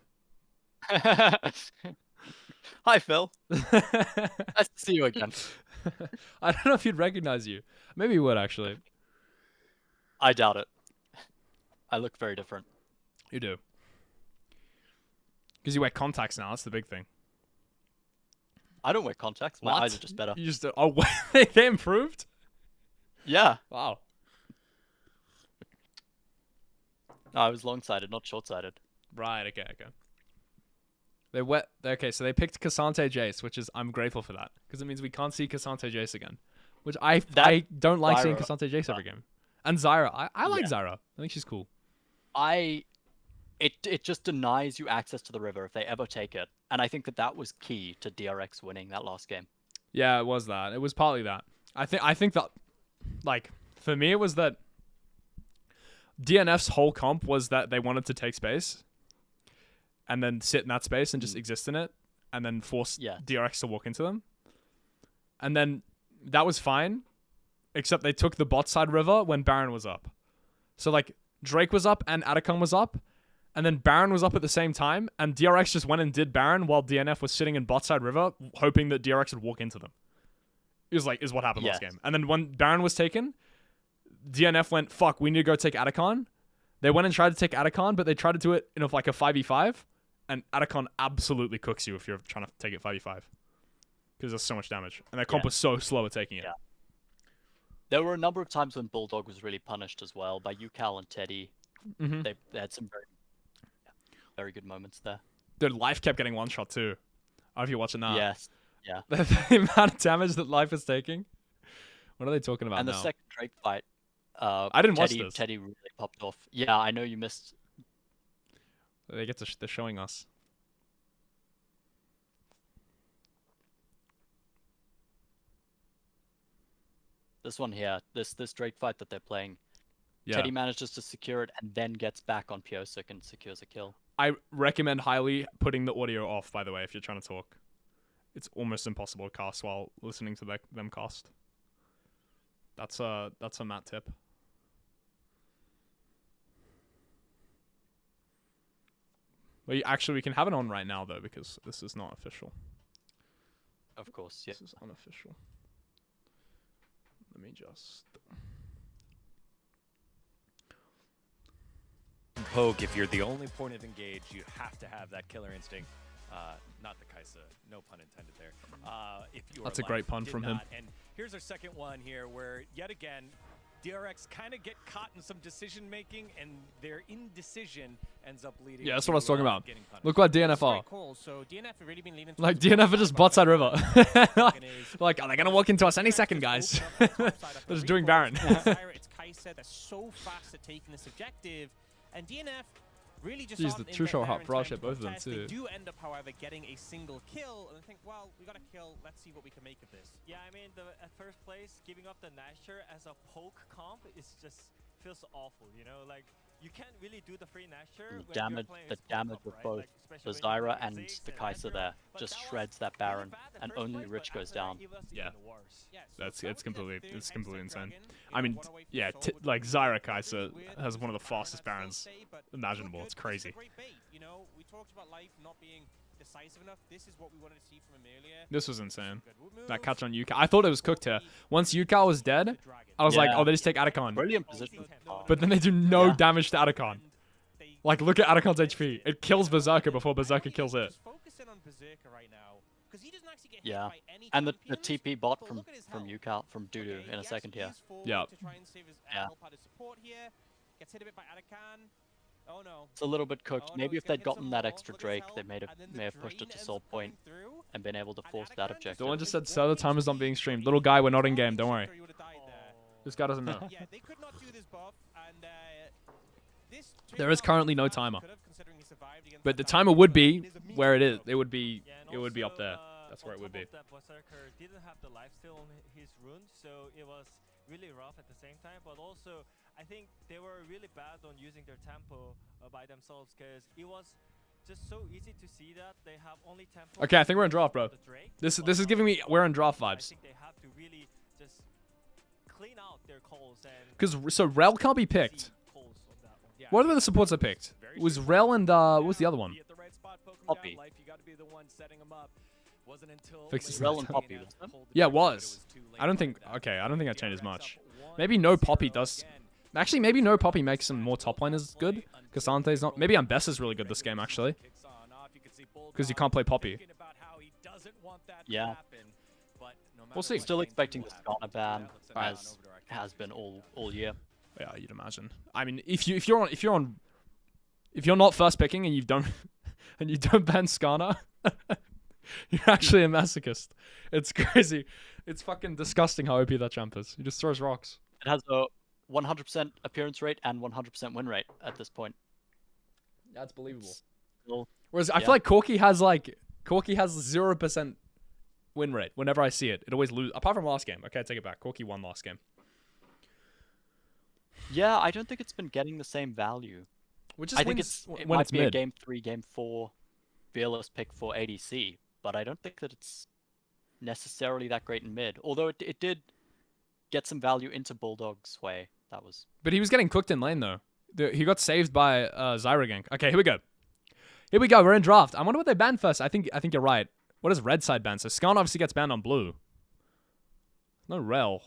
Hi, Phil. Nice to see you again. I don't know if he'd recognize you. Maybe he would, actually. I doubt it. I look very different. You do. Because you wear contacts now. That's the big thing. I don't wear contacts. My eyes are just better. You just oh, they improved? Yeah. Wow. No, I was long-sighted, not short-sighted. Right, okay. So they picked Cassante Jace, which is, I'm grateful for that. Because it means we can't see Cassante Jace again. Which I don't like seeing Cassante Jace every game. And Zyra. I like Zyra. I think she's cool. It just denies you access to the river if they ever take it. And I think that was key to DRX winning that last game. Yeah, it was that. It was partly that. I think that, like, for me, it was that DNF's whole comp was that they wanted to take space and then sit in that space and just exist in it and then force DRX to walk into them. And then that was fine, except they took the bot side river when Baron was up. So, like, Drake was up and Atacon was up, and then Baron was up at the same time, and DRX just went and did Baron while DNF was sitting in bot side river, hoping that DRX would walk into them. Is what happened last game. And then when Baron was taken, DNF went, fuck, we need to go take Atacon. They went and tried to take Atacon, but they tried to do it in like a 5v5, and Atacon absolutely cooks you if you're trying to take it 5v5. Because there's so much damage. And their comp was so slow at taking it. Yeah. There were a number of times when Bulldog was really punished as well by Ucal and Teddy. Mm-hmm. They had some very good moments there. Their life kept getting one shot too. I don't know if you're watching that. Yes. Yeah. The amount of damage that life is taking. What are they talking about And the now? second Drake fight, I didn't watch this. Teddy really popped off. Yeah, I know you missed. They get to they're showing us. This one here, this Drake fight that they're playing. Yeah. Teddy manages to secure it and then gets back on Piosik and secures a kill. I recommend highly putting the audio off, by the way, if you're trying to talk. It's almost impossible to cast while listening to them cast. That's a Matt tip. Well, we can have it on right now, though, because this is not official. Of course, yeah. This is unofficial. Let me just... Poke, if you're the only point of engage, you have to have that killer instinct. Not the Kaisa, no pun intended there. If you That's a great pun from him. And here's our second one here, where yet again, DRX kind of get caught in some decision making, and their indecision ends up leading. Yeah, that's what I was talking about. Getting punished. Look what DNF are. So DNF have really been leaning Like, DNF are just bot side river. Like, are they gonna walk into us any second, guys? They're just doing Baron. It's Kaisa. They're so fast at taking this objective, and DNF really just Jeez, aren't the in true there shot in hot time brush to at both of them, contest. too. They do end up, however, getting a single kill, and I think, well, we got a kill. Let's see what we can make of this. Yeah, I mean, at first place, giving up the Nasher as a poke comp is just feels awful, you know? Like, you can't really do the free Nasher when you're playing The as poke damage comp, with right? both Like, the especially when you're Zyra playing and Ziggs the and Kaisa Ezreal. there But just that was shreds that really Baron, bad at and first only place, Rich but goes after down. that, it was Yeah. even worse. Yeah, so It's completely insane. Dragon, I mean, one away from yeah, Soul would like be Zyra really Kaisa weird. has one of the Baron fastest I'd still Barons say, but imaginable. good. It's This is a crazy. great bait. You know, we talked about life not being decisive enough. This is what we wanted to see from Amelia. This was insane. Good That moves. catch on Yuka. I thought it was cooked here. Once Yuka was dead, I was like, Yeah. oh, they just take Atacon. Brilliant position. But then they do no Yeah. damage to Atacon. Like, look at Atacon's HP. It kills Berserker before Berserker kills it. Just focus in on Berserker right now, 'cause he doesn't actually get hit Yeah. by any And the champions, TP bot but from look at his from health. Ucal from Dudu Okay, in a he second actually here. is forward Yeah. to try and save his Yeah. help out his support here. Gets hit a bit by Atakan. Oh no. It's a little bit cooked. Oh, no, Maybe he's if gonna they'd hit some gotten that more. extra Look at his Drake, health, they and then the may have pushed it drain to ends Soul up coming Point through. and been able to And force that Atakan just objective. Someone just said, one "Sir, the time is not being streamed." Little guy, we're not in game. Don't worry. He would've died there. This guy doesn't know. Yeah, they could not do this buff, and this There is currently no timer. could've, considering he survived against But the that timer Valkyrie, would but be it is a meat where it is. buff. It would be. Yeah, and It would be up also, there. That's where it on would top be. of that, Berserker didn't have the lifesteal on his runes, so it was really rough at the same time. But also, I think they were really bad on using their tempo by themselves, because it was just so easy to see that they have only tempo. Okay, I think we're in draft, bro. the Drake, This but is giving me we're in draft I vibes. think they have to really just clean out their calls and Because so Rel can't be picked. see calls on that one. Yeah, What are the supports I picked? It was Rel and what was the other one? Be at the right spot, poke 'em Poppy. down. Life, you got to be the one setting 'em up. Wasn't until Fix this later Rel and in Poppy, DNF wasn't it? pulled the Yeah, it trigger, but was. too late I don't for think. that. Okay, I don't think that changes DRX much. up 1 Maybe no Poppy 0 does. again. Actually, maybe no Poppy makes some more top laners good. Casante's not. Maybe Ambessa's really good this game actually. Kicks on off. You can see Because you Bulldog can't play Poppy. thinking about how he doesn't want that to Yeah. happen, but no matter see. what Still Kane expecting will the happen. Skarner ban, Yeah, let's send it on as over to our has been captain. all year. Yeah, you'd imagine. I mean, if you're not first picking and you don't ban Skarner, you're actually a masochist. It's crazy. It's fucking disgusting how OP that champ is. He just throws rocks. It has a 100% appearance rate and 100% win rate at this point. That's believable. Still, Whereas I Yeah. feel like Corki has 0% win rate. Whenever I see it, it always lose. Apart from last game. Okay, I take it back. Corki won last game. yeah, I don't think it's been getting the same value. Which I is think it it when might it's be a mid. game 3, game 4 fearless pick for ADC, but I don't think that it's necessarily that great in mid. Although it did get some value into Bulldog's way. That was But he was getting cooked in lane though. He got saved by Zyra gank. Okay, here we go. Here we go. We're in draft. I wonder what they banned first. I think you're right. What does red side ban? So Skarn obviously gets banned on blue. No Rel.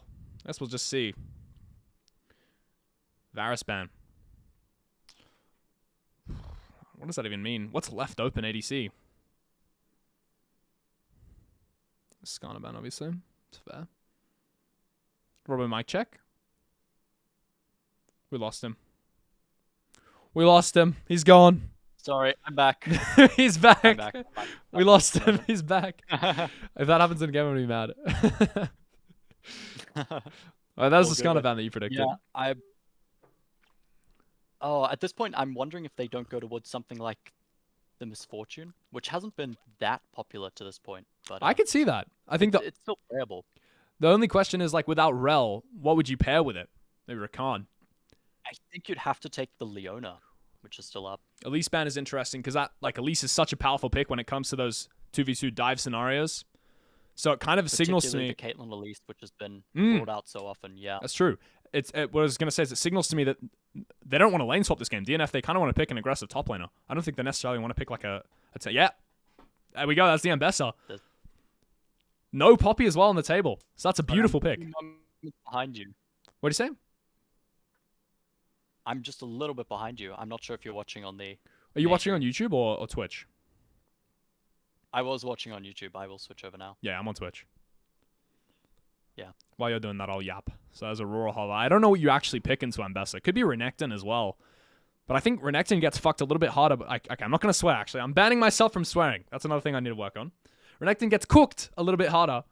Guess we'll just see. Varus ban. What does that even mean? What's left open ADC? Skarnaban, obviously. It's fair. Robin mic check. We lost him. We lost him. He's gone. Sorry, I'm back. He's back. I'm back. We lost him. He's back. If that happens in game, I'm gonna be mad. Oh, that was the Skarnaban that you predicted. Yeah, Oh, at this point, I'm wondering if they don't go towards something like the Misfortune, which hasn't been that popular to this point. But I could see that. I think it's still playable. the only question is, like, without Rel, what would you pair with it? Maybe Rakan. I think you'd have to take the Leona, which is still up. Elise ban is interesting because that, like, Elise is such a powerful pick when it comes to those 2v2 dive scenarios. So it kind of signals to me. The Caitlyn Elise, which has been brought out so often. Yeah, That's true. What I was going to say is it signals to me that they don't want to lane swap this game. DNF, they kind of want to pick an aggressive top laner. I don't think they necessarily want to pick like yeah. There we go. That's the Ambessa. No Poppy as well on the table. So that's a beautiful pick. Behind you. What do you say? I'm just a little bit behind you. I'm not sure if you're watching on the... Are you watching on YouTube or Twitch? I was watching on YouTube. I will switch over now. Yeah, I'm on Twitch. Yeah. While you're doing that, I'll yap. So as Aurora Holla. I don't know what you actually pick into Ambessa. Could be Renekton as well. But I think Renekton gets fucked a little bit harder. But okay, I'm not going to swear, actually. I'm banning myself from swearing. That's another thing I need to work on. Renekton gets cooked a little bit harder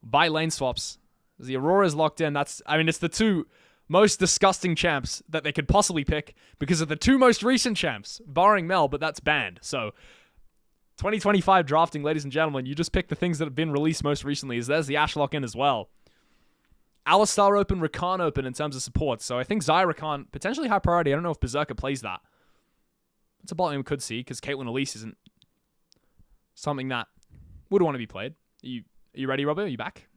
by lane swaps. The Aurora is locked in. It's the two most disgusting champs that they could possibly pick because of the two most recent champs, barring Mel, but that's banned. So 2025 drafting, ladies and gentlemen, you just pick the things that have been released most recently. There's the Ashe lock in as well. Alistar open, Rakan open in terms of support. So I think Xayah Rakan, potentially high priority. I don't know if Berserker plays that. It's a bot lane we could see because Caitlyn Elise isn't something that would want to be played. Are you ready, Robert? Are you back?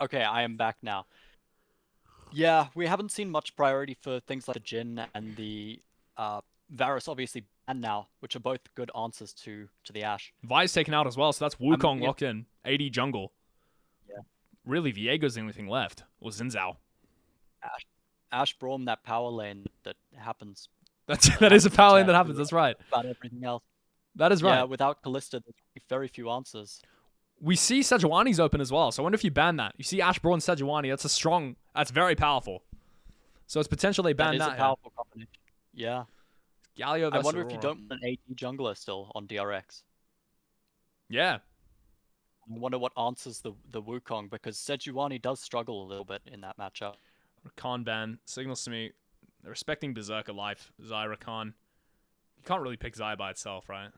Okay, I am back now. Yeah, we haven't seen much priority for things like the Jhin and the Varus, obviously, and now, which are both good answers to the Ashe. Vi's taken out as well, so that's Wukong locked in. AD jungle. Yeah. Really, Viego's the only thing left. Or Xin Zhao. Ashe Braum, that power lane that happens. That is a power lane that happens, that's right. About everything else. That is right. Yeah, without Kalista, there's very few answers. We see Sejuani's open as well, so I wonder if you ban that. You see Ashe Braum Sejuani, that's very powerful. So it's potential they ban that. That is a powerful combination. Yeah. Galio versus I wonder Aurora. if you don't want an AD jungler still on DRX. Yeah. I wonder what answers the Wukong, because Sejuani does struggle a little bit in that matchup. Rakan ban signals to me they're respecting Berserker life. Xayah Rakan. You can't really pick Xayah by itself, right?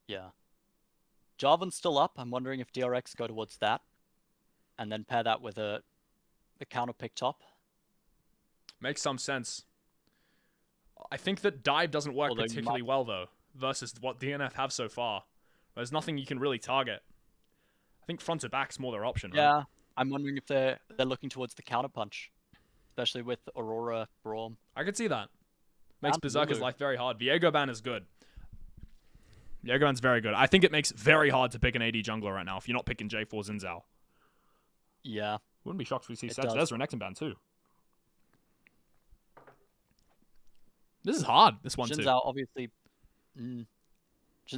Yeah. Jarvan's still up. I'm wondering if DRX go towards that. And then pair that with the counter pick top. Makes some sense. I think that dive doesn't work particularly well, though, versus what DNF have so far. There's nothing you can really target. I think front to back's more their option, right? Yeah. I'm wondering if they're looking towards the counter punch. Especially with Aurora, Braum. I could see that. Makes And Berserker's Lulu. life very hard. Viego ban is good. Viego ban's very good. I think it makes very hard to pick an AD jungler right now if you're not picking J4 Xin Zhao. Yeah. Wouldn't be shocked if we see It Sedge. does. There's Renekton ban too. This is hard, this one too. Xin Zhao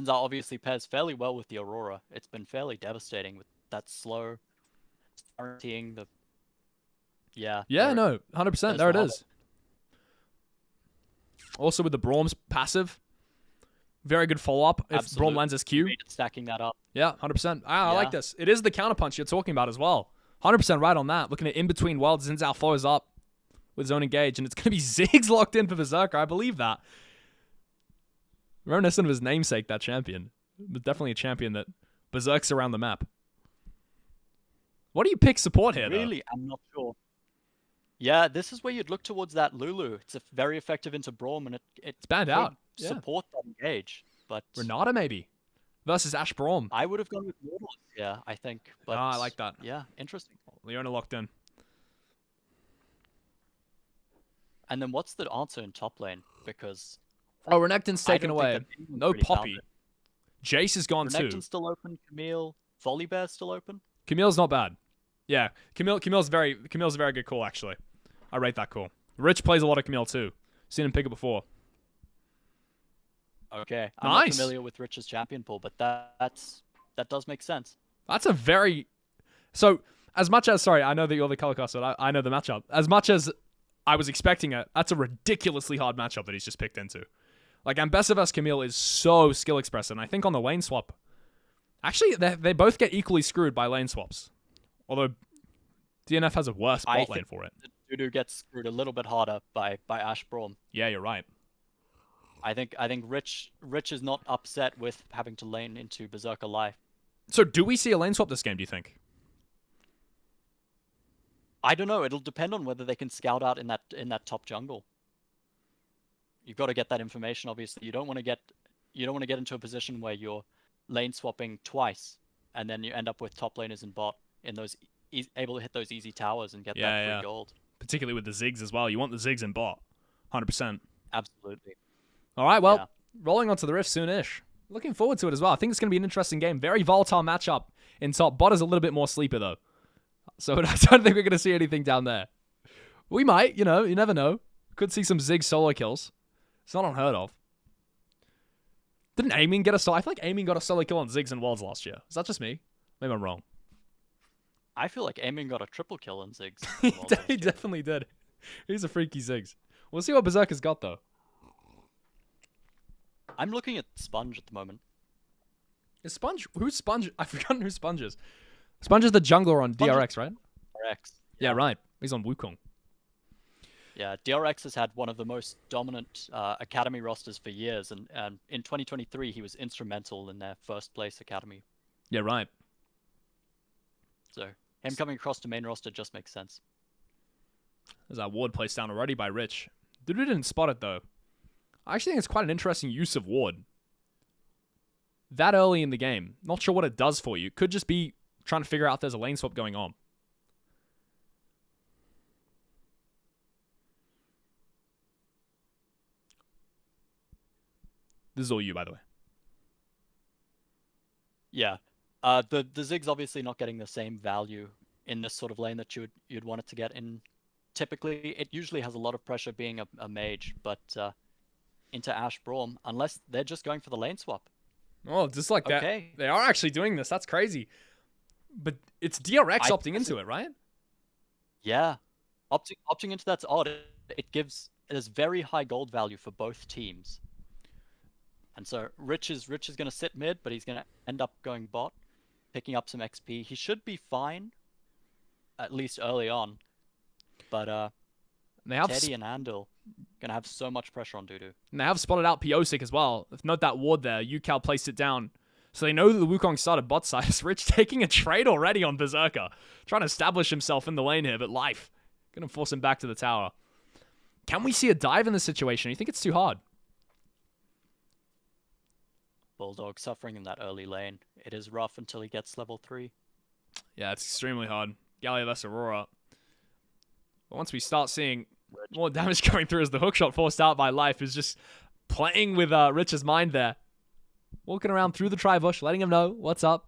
obviously pairs fairly well with the Aurora. It's been fairly devastating with that slow guaranteeing the... Yeah. Yeah, no, 100%. There it the is. Also with the Braum's passive. Very good follow-up if Absolute. Braum lands his Q. Great at stacking that up. Yeah, 100%. I like Yeah. this. It is the counterpunch you're talking about as well. 100% right on that. Looking at in-between worlds, Xin Zhao follows up with zone engage, and it's going to be Ziggs locked in for Berserker. I believe that. Reminiscent of his namesake, that champion. But definitely a champion that berserks around the map. What do you pick support here, though? Really, I'm not sure. Yeah, this is where you'd look towards that Lulu. It's very effective into Braum, and It's banned out. Yeah. Support that engage, but Renata, maybe. Versus Ashe Braum. I would have gone with Nautilus. Yeah, I think. But I like that. Yeah, interesting. Leona locked in. And then what's the answer in top lane? Because Oh, Renekton's I taken don't think away. that anyone's No really found Poppy. it. Jace is gone too. Renekton's still open. Camille, Volibear's still open. Camille's not bad. Yeah, Camille's a very good call, actually. I rate that call. Rich plays a lot of Camille too. Seen him pick it before. Okay, I'm not Nice. familiar with Rich's champion pool, but that does make sense. That's a very... So, as much as... Sorry, I know that you're the color caster. I know the matchup. As much as I was expecting it, that's a ridiculously hard matchup that he's just picked into. Like, Ambessa vs. Camille is so skill expressive, and I think on the lane swap... Actually, they both get equally screwed by lane swaps. Although, DNF has a worse bot lane for it. Dudu gets screwed a little bit harder by Ash Braum. Yeah, you're right. I think Rich is not upset with having to lane into Berserker Life. So, do we see a lane swap this game, do you think? I don't know. It'll depend on whether they can scout out in that top jungle. You've got to get that information. Obviously, you don't want to get into a position where you're lane swapping twice, and then you end up with top laners and bot in those able to hit those easy towers and get that free gold. Particularly with the Ziggs as well. You want the Ziggs in bot, 100%. Absolutely. All right, well, rolling on to the Rift soon-ish. Looking forward to it as well. I think it's going to be an interesting game. Very volatile matchup in top. Bot is a little bit more sleeper, though. So I don't think we're going to see anything down there. We might, you never know. Could see some Ziggs solo kills. It's not unheard of. Didn't Aiming get a solo? I feel like Aiming got a solo kill on Ziggs and Worlds last year. Is that just me? Maybe I'm wrong. I feel like Aiming got a triple kill in Ziggs. He definitely did. He's a freaky Ziggs. We'll see what Berserker's got, though. I'm looking at Sponge at the moment. Is Sponge... Who's Sponge? I've forgotten who Sponge is. Sponge is the jungler on DRX, right? DRX. Yeah, right. He's on Wukong. Yeah, DRX has had one of the most dominant Academy rosters for years, and in 2023 he was instrumental in their first place Academy. Yeah, right. So him coming across to main roster just makes sense. There's that ward placed down already by Rich. Dudu didn't spot it, though. I actually think it's quite an interesting use of ward. That early in the game. Not sure what it does for you. Could just be trying to figure out if there's a lane swap going on. This is all you, by the way. Yeah. The Ziggs obviously not getting the same value in this sort of lane that you'd want it to get in. Typically, it usually has a lot of pressure being a mage, but into Ash Braum, unless they're just going for the lane swap. Oh, just like that. They are actually doing this. That's crazy. But it's DRX opting into it, right? Yeah. Opting into that's odd. It is very high gold value for both teams. And so Rich is going to sit mid, but he's going to end up going bot, picking up some XP. He should be fine, at least early on. But Teddy and Andal going to have so much pressure on Dudu. And they have spotted out Piosik as well. Note that ward there. Yucal placed it down. So they know that the Wukong started bot side. Is Rich taking a trade already on Berserker? Trying to establish himself in the lane here, but life. Going to force him back to the tower. Can we see a dive in this situation? You think it's too hard? Bulldog suffering in that early lane. It is rough until he gets level 3. Yeah, it's extremely hard. Gallia vs Aurora. But once we start seeing more damage coming through as the hookshot forced out by Life is just playing with Rich's mind there. Walking around through the tri-bush, letting him know what's up.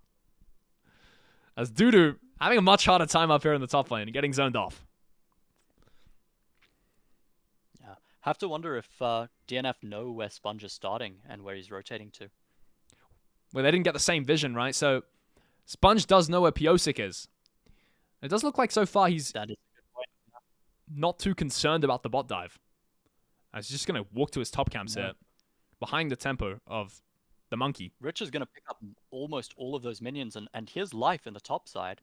As Dudu having a much harder time up here in the top lane, getting zoned off. Yeah, have to wonder if DNF know where Sponge is starting and where he's rotating to. Well, they didn't get the same vision, right? So Sponge does know where Piosik is. It does look like so far he's not too concerned about the bot dive. He's just going to walk to his top camps here, behind the tempo of the monkey. Rich is going to pick up almost all of those minions, and here's Life in the top side,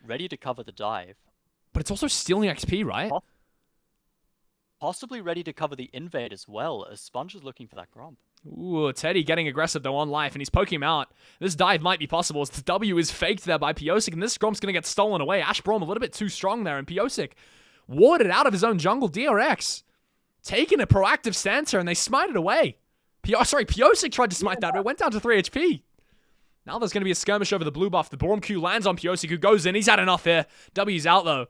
ready to cover the dive. But it's also stealing XP, right? Possibly ready to cover the invade as well, as Sponge is looking for that Gromp. Ooh, Teddy getting aggressive though on Life, and he's poking him out. This dive might be possible as the W is faked there by Piosik, and this Gromp's going to get stolen away. Ash Braum a little bit too strong there, and Piosik warded out of his own jungle. DRX taking a proactive stance here, and they smite it away. Piosik tried to smite that, but it went down to 3 HP. Now there's going to be a skirmish over the blue buff. The Borm Q lands on Piosik, who goes in. He's had enough here. W's out, though,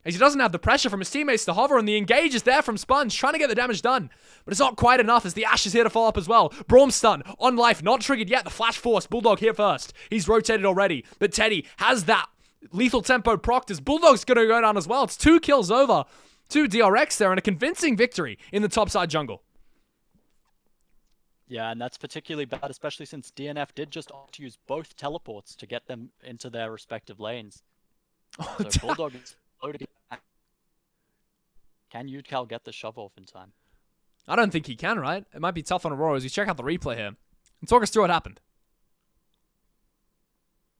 as he doesn't have the pressure from his teammates to hover, and the engage is there from Sponge, trying to get the damage done. But it's not quite enough, as the Ash is here to follow up as well. Braum stun on Life, not triggered yet. The Flash Force, Bulldog here first. He's rotated already, but Teddy has that lethal tempo procced, as Bulldog's going to go down as well. It's 2 kills over. to DRX there and a convincing victory in the topside jungle. Yeah, and that's particularly bad, especially since DNF did just opt to use both teleports to get them into their respective lanes. So Bulldog is loaded. Can Ucal get the shove off in time? I don't think he can, right? It might be tough on Aurora as you check out the replay here. And talk us through what happened.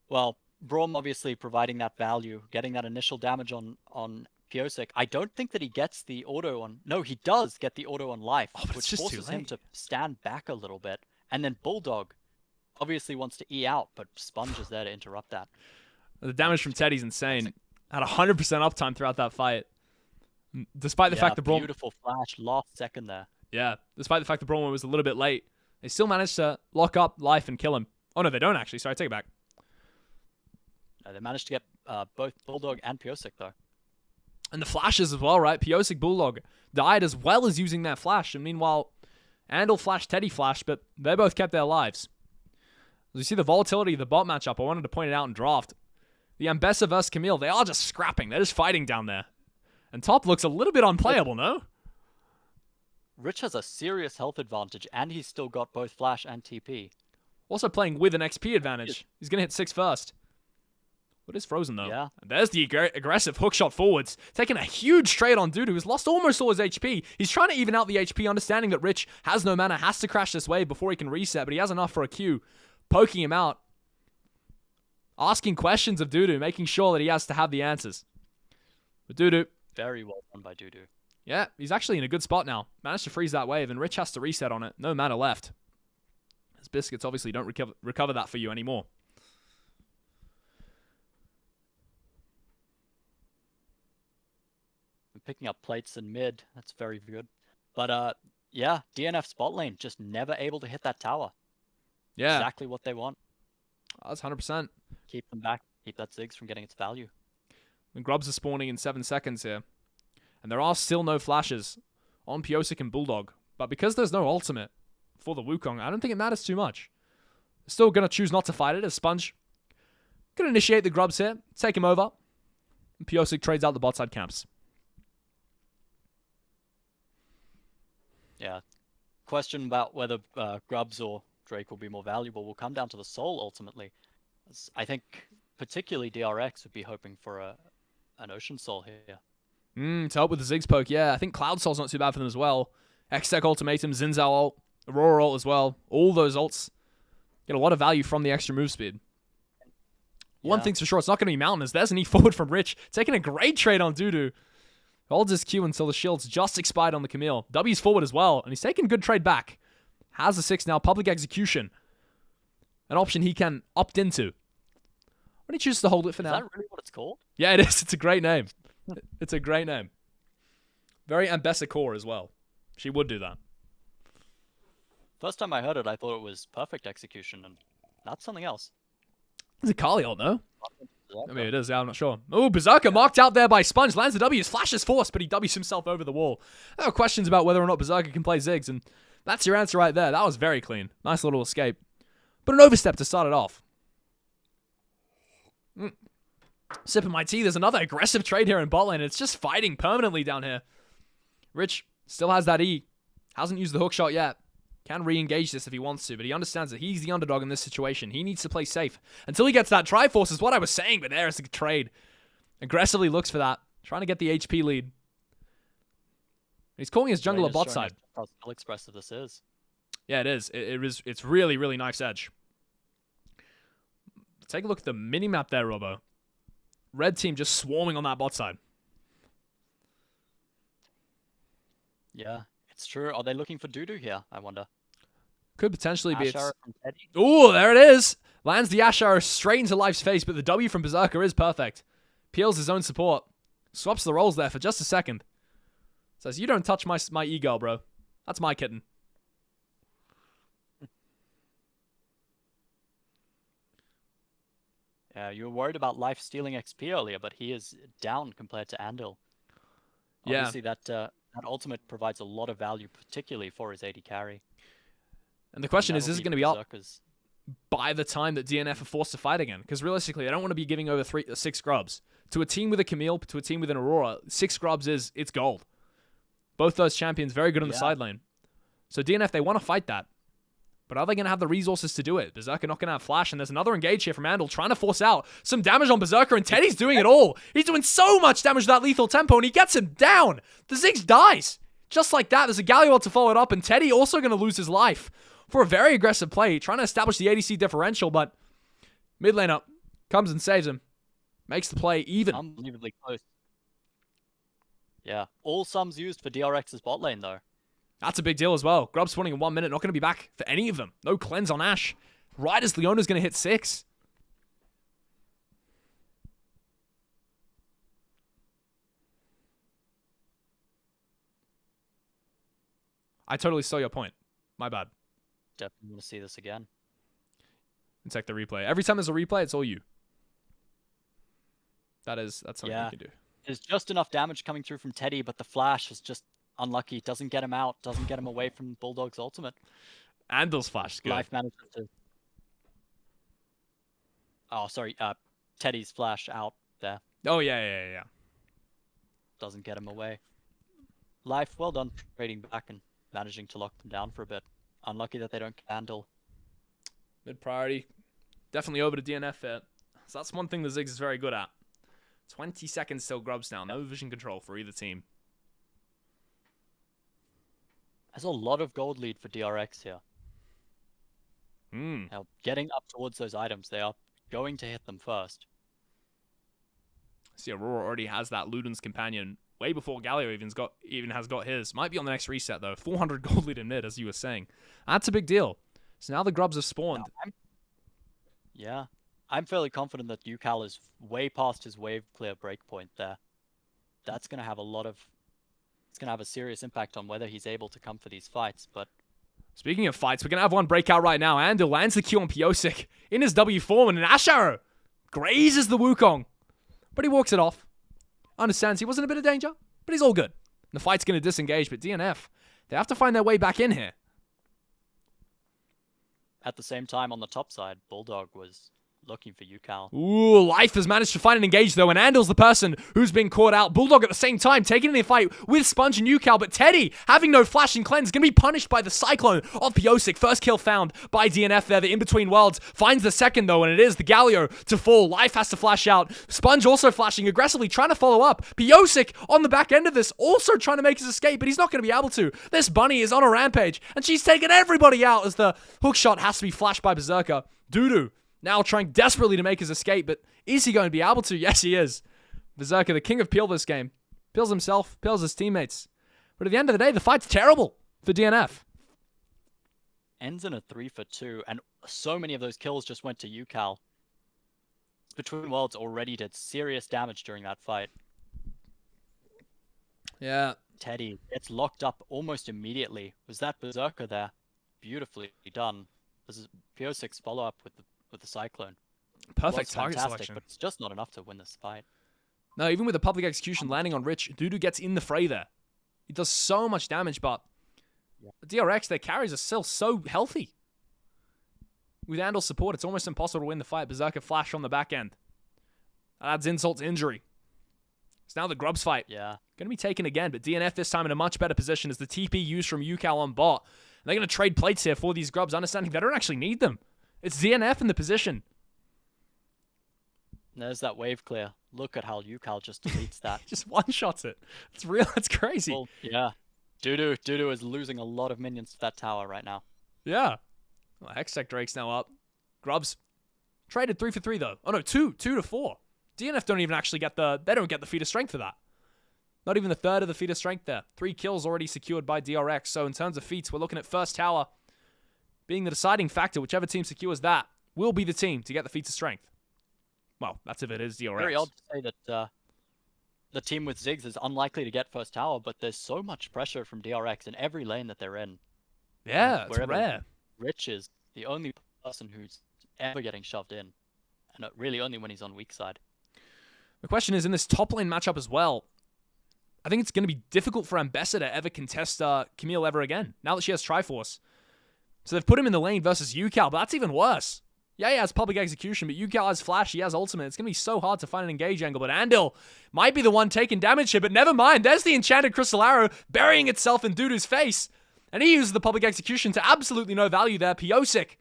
Well, Braum obviously providing that value, getting that initial damage on Piosik. I don't think that he gets the auto on... No, he does get the auto on life, but it's which just too forces him late. to stand back a little bit. And then Bulldog obviously wants to E out, but Sponge is there to interrupt that. The damage from Teddy's insane. Had 100% uptime throughout that fight. Despite the fact that Braum... Beautiful flash, last second there. Yeah, despite the fact that Braum was a little bit late, they still managed to lock up life and kill him. Oh, no, they don't actually. Sorry, take it back. They managed to get both Bulldog and Piosik, though. And the flashes as well, right? Piosik Bulldog died as well as using that flash. And meanwhile, Andal flashed, Teddy flashed, but they both kept their lives. As you see the volatility of the bot matchup, I wanted to point it out in draft. The Ambessa versus Camille, they are just scrapping. They're just fighting down there. And top looks a little bit unplayable, no? Rich has a serious health advantage, and he's still got both flash and TP. Also playing with an XP advantage. He's going to hit 6 first. What is frozen, though? Yeah. And there's the aggressive hookshot forwards. Taking a huge trade on Dudu, who's lost almost all his HP. He's trying to even out the HP, understanding that Rich has no mana, has to crash this wave before he can reset, but he has enough for a Q. Poking him out. Asking questions of Dudu, making sure that he has to have the answers. But Dudu... Very well done by Dudu. Yeah, he's actually in a good spot now. Managed to freeze that wave, and Rich has to reset on it. No mana left. His biscuits obviously don't recover that for you anymore. Picking up plates in mid. That's very good. But yeah, DNF spot lane just never able to hit that tower. Yeah. Exactly what they want. That's 100%. Keep them back. Keep that Ziggs from getting its value. And Grubs are spawning in 7 seconds here. And there are still no flashes on Piosik and Bulldog. But because there's no ultimate for the Wukong, I don't think it matters too much. They're still going to choose not to fight it as Sponge. Going to initiate the Grubs here. Take him over. And Piosik trades out the bot side camps. Yeah. Question about whether Grubs or Drake will be more valuable will come down to the soul ultimately. I think particularly DRX would be hoping for an Ocean Soul here. To help with the Ziggs poke, yeah. I think Cloud Soul's not too bad for them as well. X-Tech Ultimatum, Xin Zhao ult, Aurora ult as well. All those ults get a lot of value from the extra move speed. Yeah. One thing's for sure, it's not going to be Mountainous. There's an E forward from Rich, taking a great trade on Dudu. Holds his Q until the shield's just expired on the Camille. W's forward as well, and he's taking good trade back. Has a 6 now, Public Execution. An option he can opt into. When he chooses to hold it for now. Is that really what it's called? Yeah, it is. It's a great name. It's a great name. Very Ambessa core as well. She would do that. First time I heard it, I thought it was Perfect Execution, and that's something else. It's a Kali ult, no? I mean, it is. Yeah, I'm not sure. Oh, Berserker marked out there by Sponge. Lands the W's, flashes force, but he W's himself over the wall. There are questions about whether or not Berserker can play Ziggs, and that's your answer right there. That was very clean. Nice little escape. But an overstep to start it off. Sipping my tea. There's another aggressive trade here in bot lane. It's just fighting permanently down here. Rich still has that E. Hasn't used the hook shot yet. Can re-engage this if he wants to, but he understands that he's the underdog in this situation. He needs to play safe until he gets that Triforce is what I was saying, but there's the trade. Aggressively looks for that. Trying to get the HP lead. He's calling his jungler bot side. How skill expressive this is. Yeah, it is. It's really, really nice edge. Take a look at the mini-map there, Robo. Red team just swarming on that bot side. Yeah, it's true. Are they looking for Dudu here, I wonder? Could potentially be. Asher from Teddy. Ooh, there it is. Lands the Ash Arrow straight into Life's face, but the W from Berserker is perfect. Peels his own support. Swaps the roles there for just a second. Says, you don't touch my ego, bro. That's my kitten. Yeah, you were worried about Life stealing XP earlier, but he is down compared to Andal. Yeah. Obviously, that ultimate provides a lot of value, particularly for his AD carry. And the question is it going to be up Berserkers. by the time that DNF are forced to fight again? Because realistically, they don't want to be giving over 6 grubs To a team with a Camille, to a team with an Aurora, 6 Grubs it's gold. Both those champions very good on the side lane. So DNF, they want to fight that. But are they going to have the resources to do it? Berserker not going to have flash, and there's another engage here from Andal trying to force out some damage on Berserker, and Teddy's doing it all. He's doing so much damage with that lethal tempo, and he gets him down. The Ziggs dies. Just like that, there's a Galliard to follow it up, and Teddy also going to lose his life for a very aggressive play, trying to establish the ADC differential, but mid lane up, comes and saves him. Makes the play even. Unbelievably close. Yeah, all sums used for DRX's bot lane, though. That's a big deal as well. Grub spawning in 1 minute, not going to be back for any of them. No cleanse on Ashe. Right as Leona's going to hit 6. I totally saw your point. My bad. Definitely want to see this again. And check the replay. Every time there's a replay, it's all you. That's something you can do. There's just enough damage coming through from Teddy, but the flash is just unlucky. Doesn't get him out. Doesn't get him away from Bulldog's ultimate. Andal's flash is good. Life manages to... Oh, sorry. Teddy's flash out there. Oh, yeah. Doesn't get him away. Life, well done trading back and managing to lock them down for a bit. Unlucky that they don't handle. Mid priority. Definitely over to DNF here. So that's one thing the Ziggs is very good at. 20 seconds till Grubs down. No vision control for either team. There's a lot of gold lead for DRX here. Hmm. Now, getting up towards those items, they are going to hit them first. See, Aurora already has that Luden's companion way before Galio even has got his. Might be on the next reset, though. 400 gold lead in mid, as you were saying. That's a big deal. So now the Grubs have spawned. I'm fairly confident that UCal is way past his wave clear breakpoint there. That's going to have it's going to have a serious impact on whether he's able to come for these fights, but... Speaking of fights, we're going to have one breakout right now. Andal lands the Q on Piosik in his W form, and an Ash Arrow grazes the Wukong. But he walks it off. Understands he wasn't a bit of danger, but he's all good. The fight's going to disengage, but DNF, they have to find their way back in here. At the same time, on the top side, Bulldog was looking for UCal. Ooh, Life has managed to find an engage, though, and Andal's the person who's been caught out. Bulldog at the same time taking in the fight with Sponge and UCal, but Teddy, having no flash and cleanse, going to be punished by the Cyclone of Piosik. First kill found by DNF there, the in-between worlds. Finds the second, though, and it is the Galio to fall. Life has to flash out. Sponge also flashing aggressively, trying to follow up. Piosik on the back end of this, also trying to make his escape, but he's not going to be able to. This bunny is on a rampage, and she's taking everybody out as the hook shot has to be flashed by Berserker. Doodoo now trying desperately to make his escape, but is he going to be able to? Yes, he is. Berserker, the king of peel this game. Peels himself, peels his teammates. But at the end of the day, the fight's terrible for DNF. Ends in a 3 for 2, and so many of those kills just went to UCal. Between Worlds already did serious damage during that fight. Yeah. Teddy gets locked up almost immediately. Was that Berserker there? Beautifully done. This is Pio6's follow-up with the Cyclone. Perfect target selection. But it's just not enough to win this fight. No, even with the public execution landing on Rich, Doodoo gets in the fray there. He does so much damage, but DRX, their carries are still so healthy. With Andal's support, it's almost impossible to win the fight. Berserker flash on the back end. That adds insult to injury. It's now the Grubs fight. Yeah. Going to be taken again, but DNF this time in a much better position as the TP used from UCal on bot. And they're going to trade plates here for these Grubs, understanding they don't actually need them. It's DNF in the position. There's that wave clear. Look at how UCal just deletes that. Just one-shots it. It's real. It's crazy. Well, yeah. Doodoo is losing a lot of minions to that tower right now. Yeah. Well, Hextech Drake's now up. Grubs traded 3 for 3 though. Oh no, 2 to 4. DNF don't even actually get they don't get the feat of strength for that. Not even the third of the feat of strength there. 3 kills already secured by DRX. So in terms of feats, we're looking at first tower being the deciding factor. Whichever team secures that will be the team to get the feats of strength. Well, that's if it is DRX. Very odd to say that the team with Ziggs is unlikely to get first tower, but there's so much pressure from DRX in every lane that they're in. Yeah, it's rare. Rich is the only person who's ever getting shoved in, and really only when he's on weak side. The question is, in this top lane matchup as well, I think it's going to be difficult for Ambessa to ever contest Camille ever again, now that she has Triforce. So they've put him in the lane versus UCal, but that's even worse. Yeah, he has public execution, but Yukal has flash, he has ultimate. It's going to be so hard to find an engage angle, but Andil might be the one taking damage here, but never mind. There's the enchanted crystal arrow burying itself in Dudu's face, and he uses the public execution to absolutely no value there. Pyosik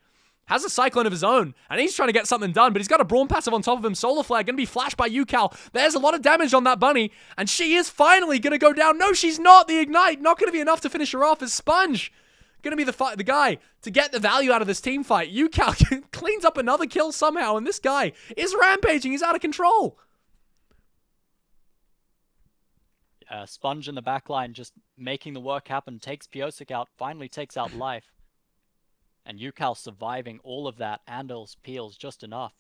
has a Cyclone of his own, and he's trying to get something done, but he's got a Brawn passive on top of him. Solar Flare going to be flashed by Yukal. There's a lot of damage on that bunny, and she is finally going to go down. No, she's not. The Ignite not going to be enough to finish her off as Sponge going to be the guy to get the value out of this team fight. Yukal cleans up another kill somehow, and this guy is rampaging. He's out of control. Sponge in the backline just making the work happen, takes Pyosik out, finally takes out Life. And Yukal surviving all of that. Andil's peels just enough.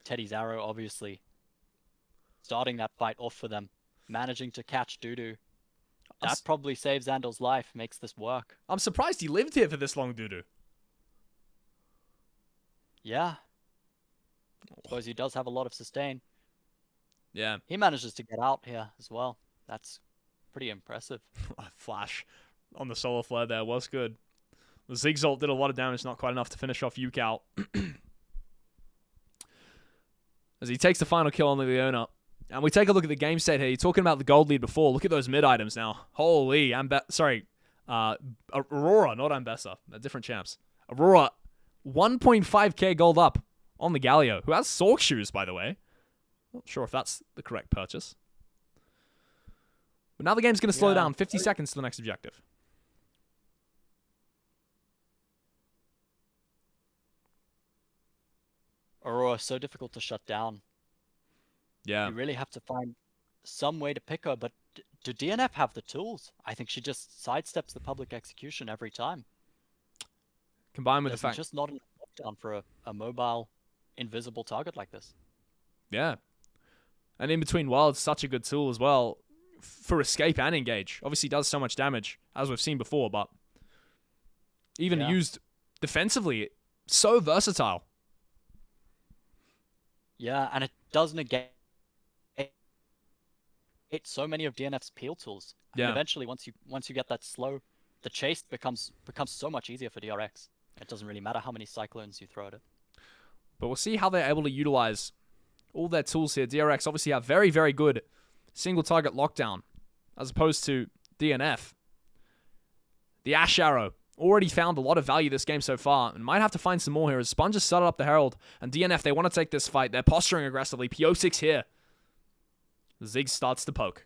Teddy's arrow, obviously, starting that fight off for them. Managing to catch Dudu. That probably saves Andil's life, makes this work. I'm surprised he lived here for this long, Dudu. Yeah. Suppose he does have a lot of sustain. Yeah. He manages to get out here as well. That's pretty impressive. Flash on the Solar Flare there was good. The Zigzolt did a lot of damage, not quite enough to finish off Yukal. As he takes the final kill on the Leona. And we take a look at the game set here. You're talking about the gold lead before. Look at those mid items now. Holy, Aurora, not Ambessa. They're different champs. Aurora, 1.5k gold up on the Galio, who has Sork shoes, by the way. Not sure if that's the correct purchase. But now the game's going to slow down. 50 seconds to the next objective. Aurora, so difficult to shut down. Yeah. You really have to find some way to pick her, but do DNF have the tools? I think she just sidesteps the public execution every time. Combined with the fact... just not enough lockdown for a mobile, invisible target like this. Yeah. And in between worlds, such a good tool as well for escape and engage. Obviously does so much damage, as we've seen before, but even used defensively, so versatile. Yeah, and it does negate so many of DNF's peel tools. Yeah. And eventually, once you get that slow, the chase becomes so much easier for DRX. It doesn't really matter how many cyclones you throw at it. But we'll see how they're able to utilize all their tools here. DRX obviously have very, very good single target lockdown, as opposed to DNF. The Ash Arrow already found a lot of value this game so far, and might have to find some more here as Sponge has started up the Herald, and DNF, they want to take this fight. They're posturing aggressively. Pyosix here. Zig starts to poke.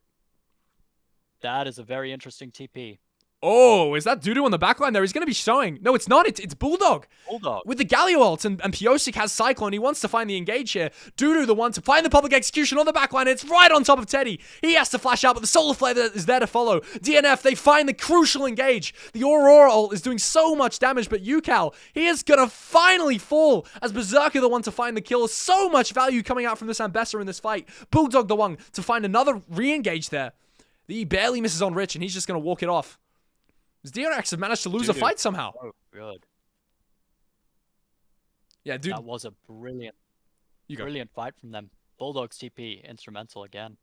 That is a very interesting TP. Oh, is that Dudu on the backline there? He's going to be showing. No, it's not. It's Bulldog. Bulldog. With the Galio ult, and Pyosik has Cyclone. He wants to find the engage here. Dudu, the one to find the public execution on the backline. It's right on top of Teddy. He has to flash out, but the Solar Flare is there to follow. DNF, they find the crucial engage. The Aurora ult is doing so much damage, but Yukal, he is going to finally fall as Berserker, the one to find the kill. So much value coming out from this Ambessa in this fight. Bulldog, the one to find another re-engage there. He barely misses on Rich, and he's just going to walk it off. DRX have managed to lose a fight somehow. Oh, good. Yeah, dude. That was a brilliant fight from them. Bulldog's TP, instrumental again.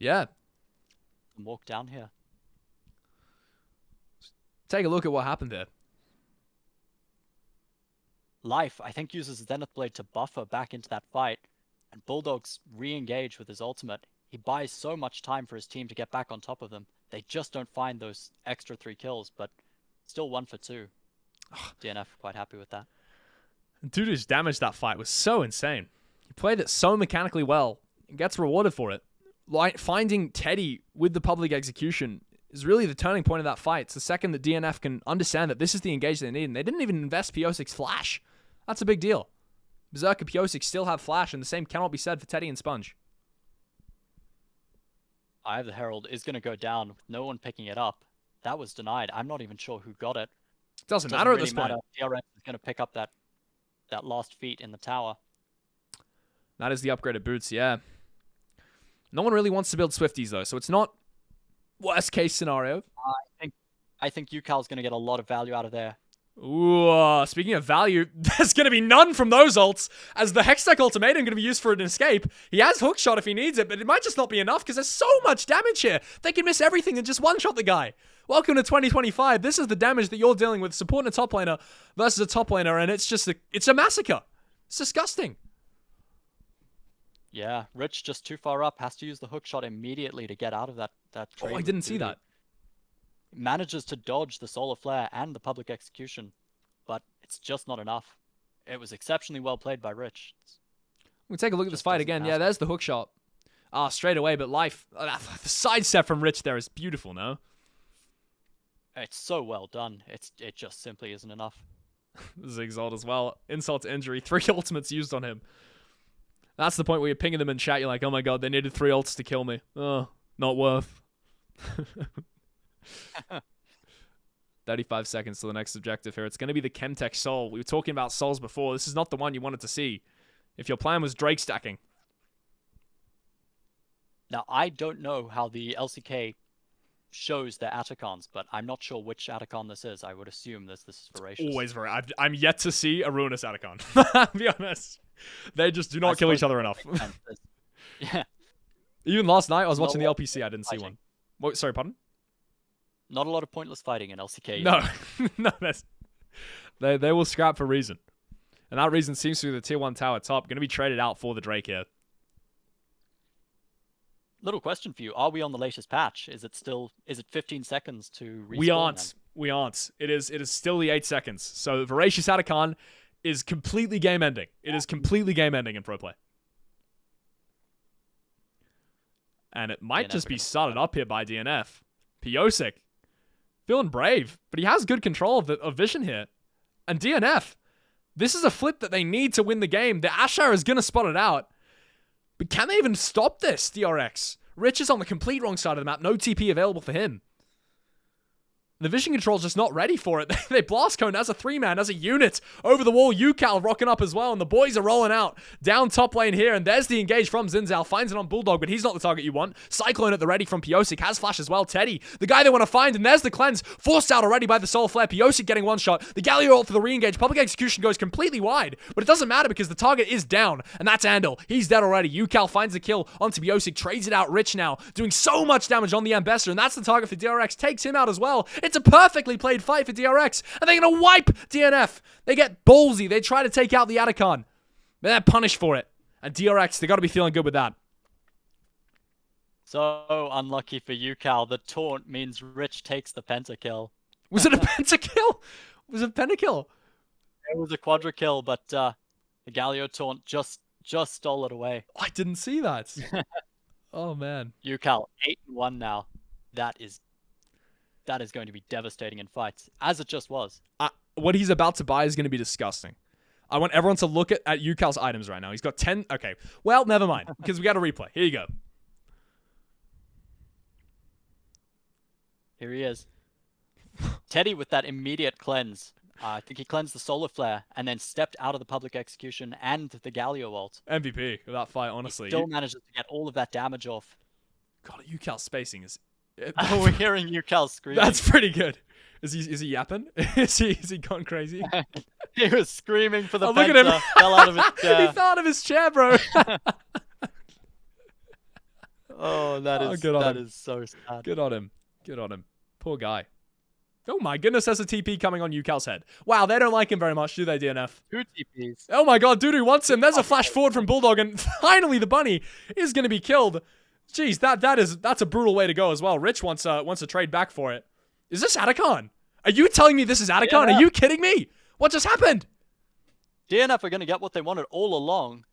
Yeah. And walk down here. Take a look at what happened there. Life, I think, uses Zenith Blade to buffer back into that fight. And Bulldog's re-engage with his ultimate. He buys so much time for his team to get back on top of them. They just don't find those extra 3 kills, but still 1 for 2. DNF quite happy with that. Dudu's damage that fight was so insane. He played it so mechanically well and gets rewarded for it. Like finding Teddy with the public execution is really the turning point of that fight. It's the second that DNF can understand that this is the engage they need, and they didn't even invest Pyosic's flash. That's a big deal. Berserker Pyosik still have flash, and the same cannot be said for Teddy and Sponge. Eye of the Herald is going to go down with no one picking it up. That was denied. I'm not even sure who got it. Doesn't matter really at this point. DRX is going to pick up that last feat in the tower. That is the upgraded boots, yeah. No one really wants to build Swifties, though, so it's not worst case scenario. I think Yukal's going to get a lot of value out of there. Ooh, speaking of value, there's going to be none from those ults, as the Hextech Ultimatum going to be used for an escape. He has Hookshot if he needs it, but it might just not be enough, because there's so much damage here. They can miss everything and just one-shot the guy. Welcome to 2025. This is the damage that you're dealing with supporting a top laner versus a top laner, and it's a massacre. It's disgusting. Yeah, Rich just too far up, has to use the hook shot immediately to get out of that trade. Oh, I with didn't see Dudu. that. Manages to dodge the solar flare and the public execution, but it's just not enough. It was exceptionally well played by Rich. We take a look at this Just fight doesn't again. pass. Yeah, there's the hook shot. Straight away, but life. The sidestep from Rich there is beautiful, no? It's so well done. It just simply isn't enough. This is Exalt as well. Insult to injury. 3 ultimates used on him. That's the point where you're pinging them in chat. You're like, oh my god, they needed 3 ults to kill me. Oh, not worth. 35 seconds to the next objective here. It's going to be the Chemtech Soul. We were talking about Souls before. This is not the one you wanted to see. If your plan was Drake stacking. Now, I don't know how the LCK shows their Atacons, but I'm not sure which Atacon this is. I would assume this is Voracious. Always very. I'm yet to see a Ruinous Atacon. I'll be honest. They just do not kill each other enough. Yeah. Even last night, I was Not watching a the lot LPC. I didn't see fighting. one. What, sorry, pardon? Not a lot of pointless fighting in LCK. No. No, they will scrap for reason. And that reason seems to be the tier 1 tower top. Going to be traded out for the Drake here. Little question for you. Are we on the latest patch? Is it 15 seconds to respawn? We aren't. We aren't. It is still the 8 seconds. So Voracious Atacon is completely game ending. It is completely game ending in pro play. And it might DNF just are be gonna started up here by DNF. Piosik. Feeling brave, but he has good control of vision here. And DNF. This is a flip that they need to win the game. The Ashar is going to spot it out. But can they even stop this, DRX? Rich is on the complete wrong side of the map. No TP available for him. The vision control's just not ready for it. They blast cone as a 3-man, as a unit. Over the wall, Yukal rocking up as well, and the boys are rolling out. Down top lane here, and there's the engage from Zinzal. Finds it on Bulldog, but he's not the target you want. Cyclone at the ready from Piosik. Has flash as well. Teddy, the guy they want to find, and there's the cleanse. Forced out already by the Soul Flare. Piosik getting one shot. The Galio ult for the re-engage. Public execution goes completely wide, but it doesn't matter because the target is down, and that's Andal. He's dead already. Yukal finds the kill onto Piosik. Trades it out Rich now, doing so much damage on the Ambassador, and that's the target for DRX. Takes him out as well. It's a perfectly played fight for DRX, and they're going to wipe DNF. They get ballsy. They try to take out the Atacon. They're punished for it. And DRX, they got to be feeling good with that. So unlucky for Yukal. The taunt means Rich takes the pentakill. Was it a pentakill? Was it a pentakill? It was a quadra kill, but the Galio taunt just stole it away. Oh, I didn't see that. Oh, man. Yukal 8-1 now. That is going to be devastating in fights, as it just was. What he's about to buy is going to be disgusting. I want everyone to look at Yukal's items right now. He's got 10. Okay. Well, never mind, because we got a replay. Here you go. Here he is. Teddy with that immediate cleanse. I think he cleansed the solar flare and then stepped out of the public execution and the Galio ult. MVP of that fight, honestly. He still manages to get all of that damage off. God, Yukal's spacing is... Oh, we're hearing Yukal screaming. That's pretty good. Is he yapping? is he gone crazy? He was screaming for the Oh, look at him. penta, fell out of his chair. He fell out of his chair, bro. Oh, that is so sad. Good on him. Good on him. Poor guy. Oh my goodness, there's a TP coming on Yukal's head. Wow, they don't like him very much, do they, DNF? 2 TPs. Oh my god, Dudu wants him. There's a flash forward from Bulldog, and finally the bunny is going to be killed. Jeez, that's a brutal way to go as well. Rich wants a trade back for it. Is this Atacon? Are you telling me this is Atacon? Yeah. Are you kidding me? What just happened? DNF are going to get what they wanted all along.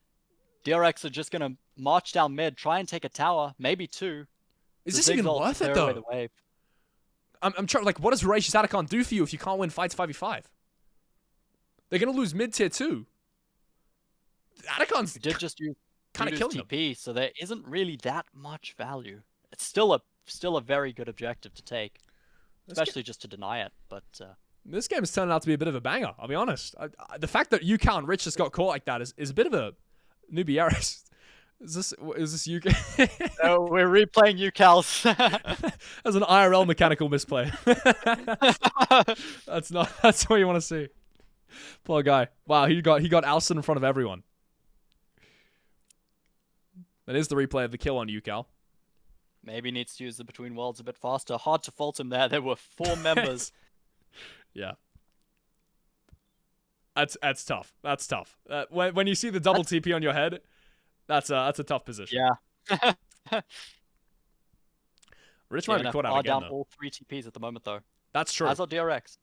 DRX are just going to march down mid, try and take a tower, maybe 2. Is The this even Zigzag worth it, clear away though? the wave. I'm trying, like, what does Voracious Atacon do for you if you can't win fights 5v5? They're going to lose mid-tier 2. Atacon's We did just use kind of Dudu's killing them. TP, so there isn't really that much value. It's still a very good objective to take, especially just to deny it. But This game is turning out to be a bit of a banger, I'll be honest. The fact that Yukal and Rich just got caught like that is a bit of a newbie error. Is this Yukal? no, we're replaying Yukal's. As an IRL mechanical misplay. That's what you want to see. Poor guy. Wow, he got ousted in front of everyone. That is the replay of the kill on Yukal. Maybe needs to use the Between Worlds a bit faster. Hard to fault him there. There were 4 members. Yeah. That's tough. That's tough. When you see the double TP on your head, that's a tough position. Yeah. Rich might be caught out are again, down though. all 3 TPs at the moment, though. That's true. As are DRX.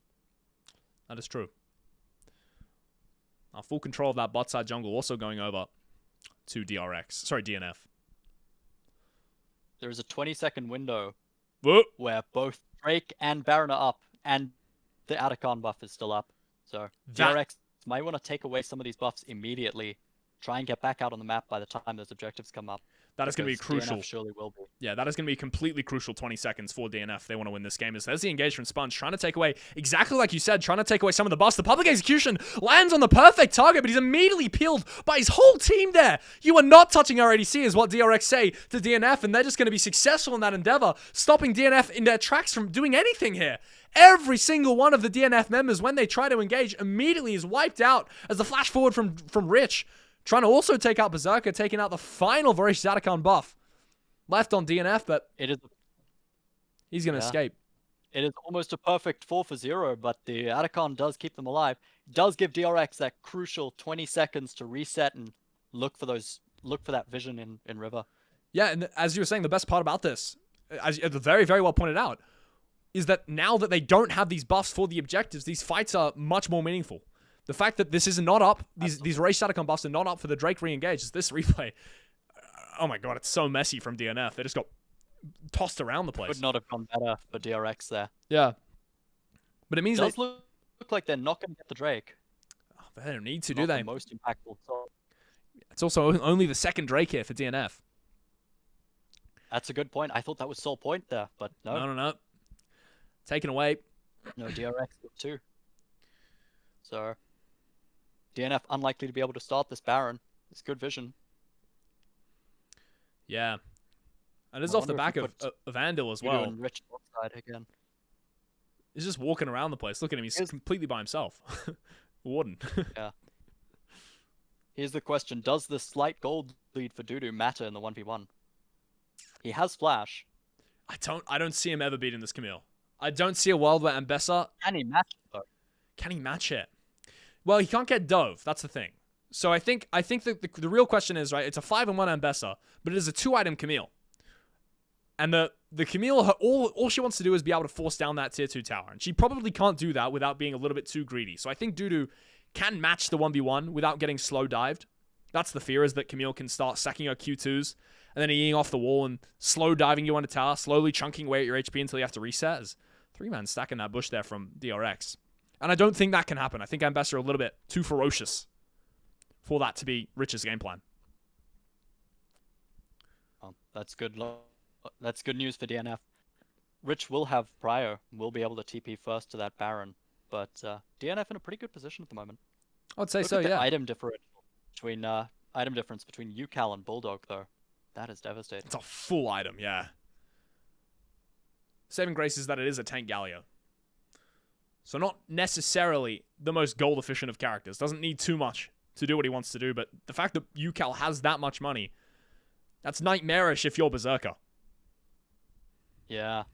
That is true. Full control of that bot side jungle also going over to DRX. Sorry, DNF. There is a 20-second window Whoa. where both Drake and Baron are up, and the Atacon buff is still up. So DRX might want to take away some of these buffs immediately. Try and get back out on the map by the time those objectives come up. That is going to be crucial. DNF surely will be. Yeah, that is going to be completely crucial 20 seconds for DNF. They want to win this game. There's the engage from Sponge, trying to take away, exactly like you said, trying to take away some of the buffs. The public execution lands on the perfect target, but he's immediately peeled by his whole team there. You are not touching our ADC is what DRX say to DNF, and they're just going to be successful in that endeavor, stopping DNF in their tracks from doing anything here. Every single one of the DNF members, when they try to engage, immediately is wiped out as the flash forward from Rich, trying to also take out Berserker, taking out the final Voracious Atacon buff. Left on DNF, but he's going to escape. It is almost a perfect 4 for 0, but the Atacon does keep them alive. Does give DRX that crucial 20 seconds to reset and look for that vision in River. Yeah, and as you were saying, the best part about this, as very, very well pointed out, is that now that they don't have these buffs for the objectives, these fights are much more meaningful. The fact that this is not up, these Race Atacon buffs are not up for the Drake re-engage, is this replay. Oh my god, it's so messy from DNF. They just got tossed around the place. Could not have gone better for DRX there. Yeah. But it means it does look like they're not going to get the Drake. Oh, they don't need to, not do they? The most impactful. It's also only the second Drake here for DNF. That's a good point. I thought that was sole point there, but no. No. Taken away. No, DRX too. So, DNF unlikely to be able to start this Baron. It's good vision. Yeah. And it's off the back of Vandal as well. And Rich outside again. He's just walking around the place. Look at him. He's completely by himself. Warden. Yeah. Here's the question. Does the slight gold lead for Dudu matter in the 1v1? He has Flash. I don't see him ever beating this Camille. I don't see a world where Ambessa... Can he match it, though? Can he match it? Well, he can't get Dove. That's the thing. So I think that the real question is, right, it's a 5-1 Ambessa, but it is a 2-item Camille. And the Camille, all she wants to do is be able to force down that tier 2 tower. And she probably can't do that without being a little bit too greedy. So I think Dudu can match the 1v1 without getting slow dived. That's the fear, is that Camille can start sacking her Q2s and then eating off the wall and slow diving you on a tower, slowly chunking away at your HP until you have to reset. As 3-man stacking that bush there from DRX. And I don't think that can happen. I think Ambessa are a little bit too ferocious for that to be Rich's game plan. Oh, that's good. That's good news for DNF. Rich will have Prio, will be able to TP first to that Baron, but DNF in a pretty good position at the moment. I'd say Look so, at the yeah. item difference between UCal and Bulldog, though. That is devastating. It's a full item, yeah. Saving grace is that it is a tank Galio. So not necessarily the most gold efficient of characters. Doesn't need too much to do what he wants to do, but the fact that UCal has that much money, that's nightmarish if you're Berserker. Yeah.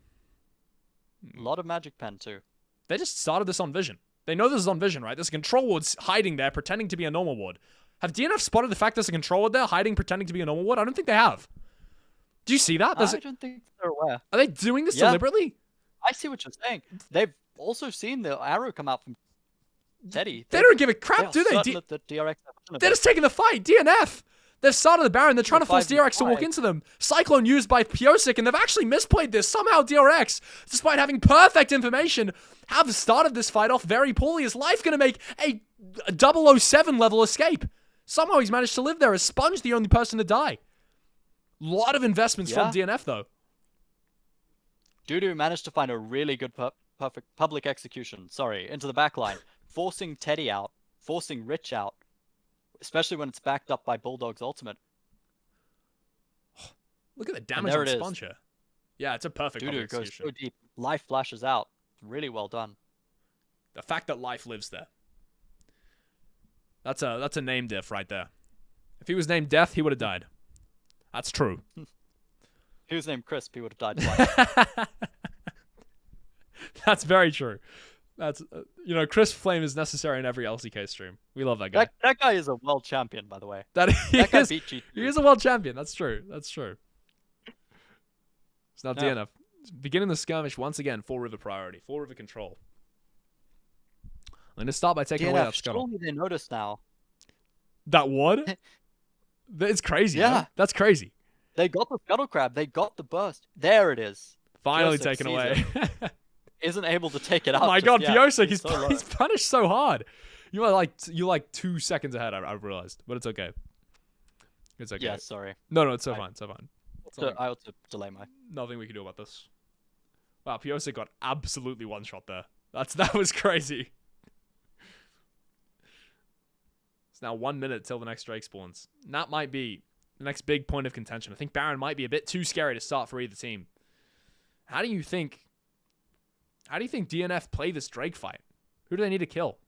A lot of Magic Pen, too. They just started this on Vision. They know this is on Vision, right? There's a control ward's hiding there, pretending to be a normal ward. Have DNF spotted the fact there's a control ward there, hiding, pretending to be a normal ward? I don't think they have. Do you see that? I don't think they're aware. Are they doing this deliberately? I see what you're saying. They've also seen the arrow come out from Teddy. They don't give a crap, do they? They're just taking the fight. DNF. They've started the Baron. They're trying to force DRX to walk into them. Cyclone used by Piosik, and they've actually misplayed this. Somehow DRX, despite having perfect information, have started this fight off very poorly. Is Life going to make a 007 level escape? Somehow he's managed to live there. Is Sponge the only person to die? Lot of investments from DNF, though. Dudu managed to find a really good perfect public execution, into the backline. Forcing Teddy out, forcing Rich out, especially when it's backed up by Bulldog's ultimate. Look at the damage on Sponge here. Yeah, it's a perfect Dudu goes so deep. Life flashes out. Really well done. The fact that Life lives there. That's a name diff right there. If he was named Death, he would have died. That's true. he was named Crisp, he would have died twice. That's very true. That's Chris Flame is necessary in every LCK stream. We love that guy. That guy is a world champion, by the way. That guy is, beat G2. he is a world champion. That's true. That's true. It's not Yeah. DNF. Beginning the skirmish once again. 4 river priority. 4 river control. I'm going to start by taking away that DNF, scuttle. surely they noticed now. That what? It's crazy. Yeah. Man. That's crazy. They got the scuttle crab. They got the burst. There it is. Finally Piosik taken sees away. Isn't able to take it Oh out. my just god, yet. Piosik, He's so low. he's punished so hard. You're like 2 seconds ahead, I realized. But it's okay. It's okay. Yeah, sorry. No, it's so fine. It's so fine. I ought to delay my. Nothing we can do about this. Wow, Piosik got absolutely one shot there. That was crazy. It's now 1 minute till the next Drake spawns. And that might be the next big point of contention. I think Baron might be a bit too scary to start for either team. How do you think DNF play this Drake fight? Who do they need to kill?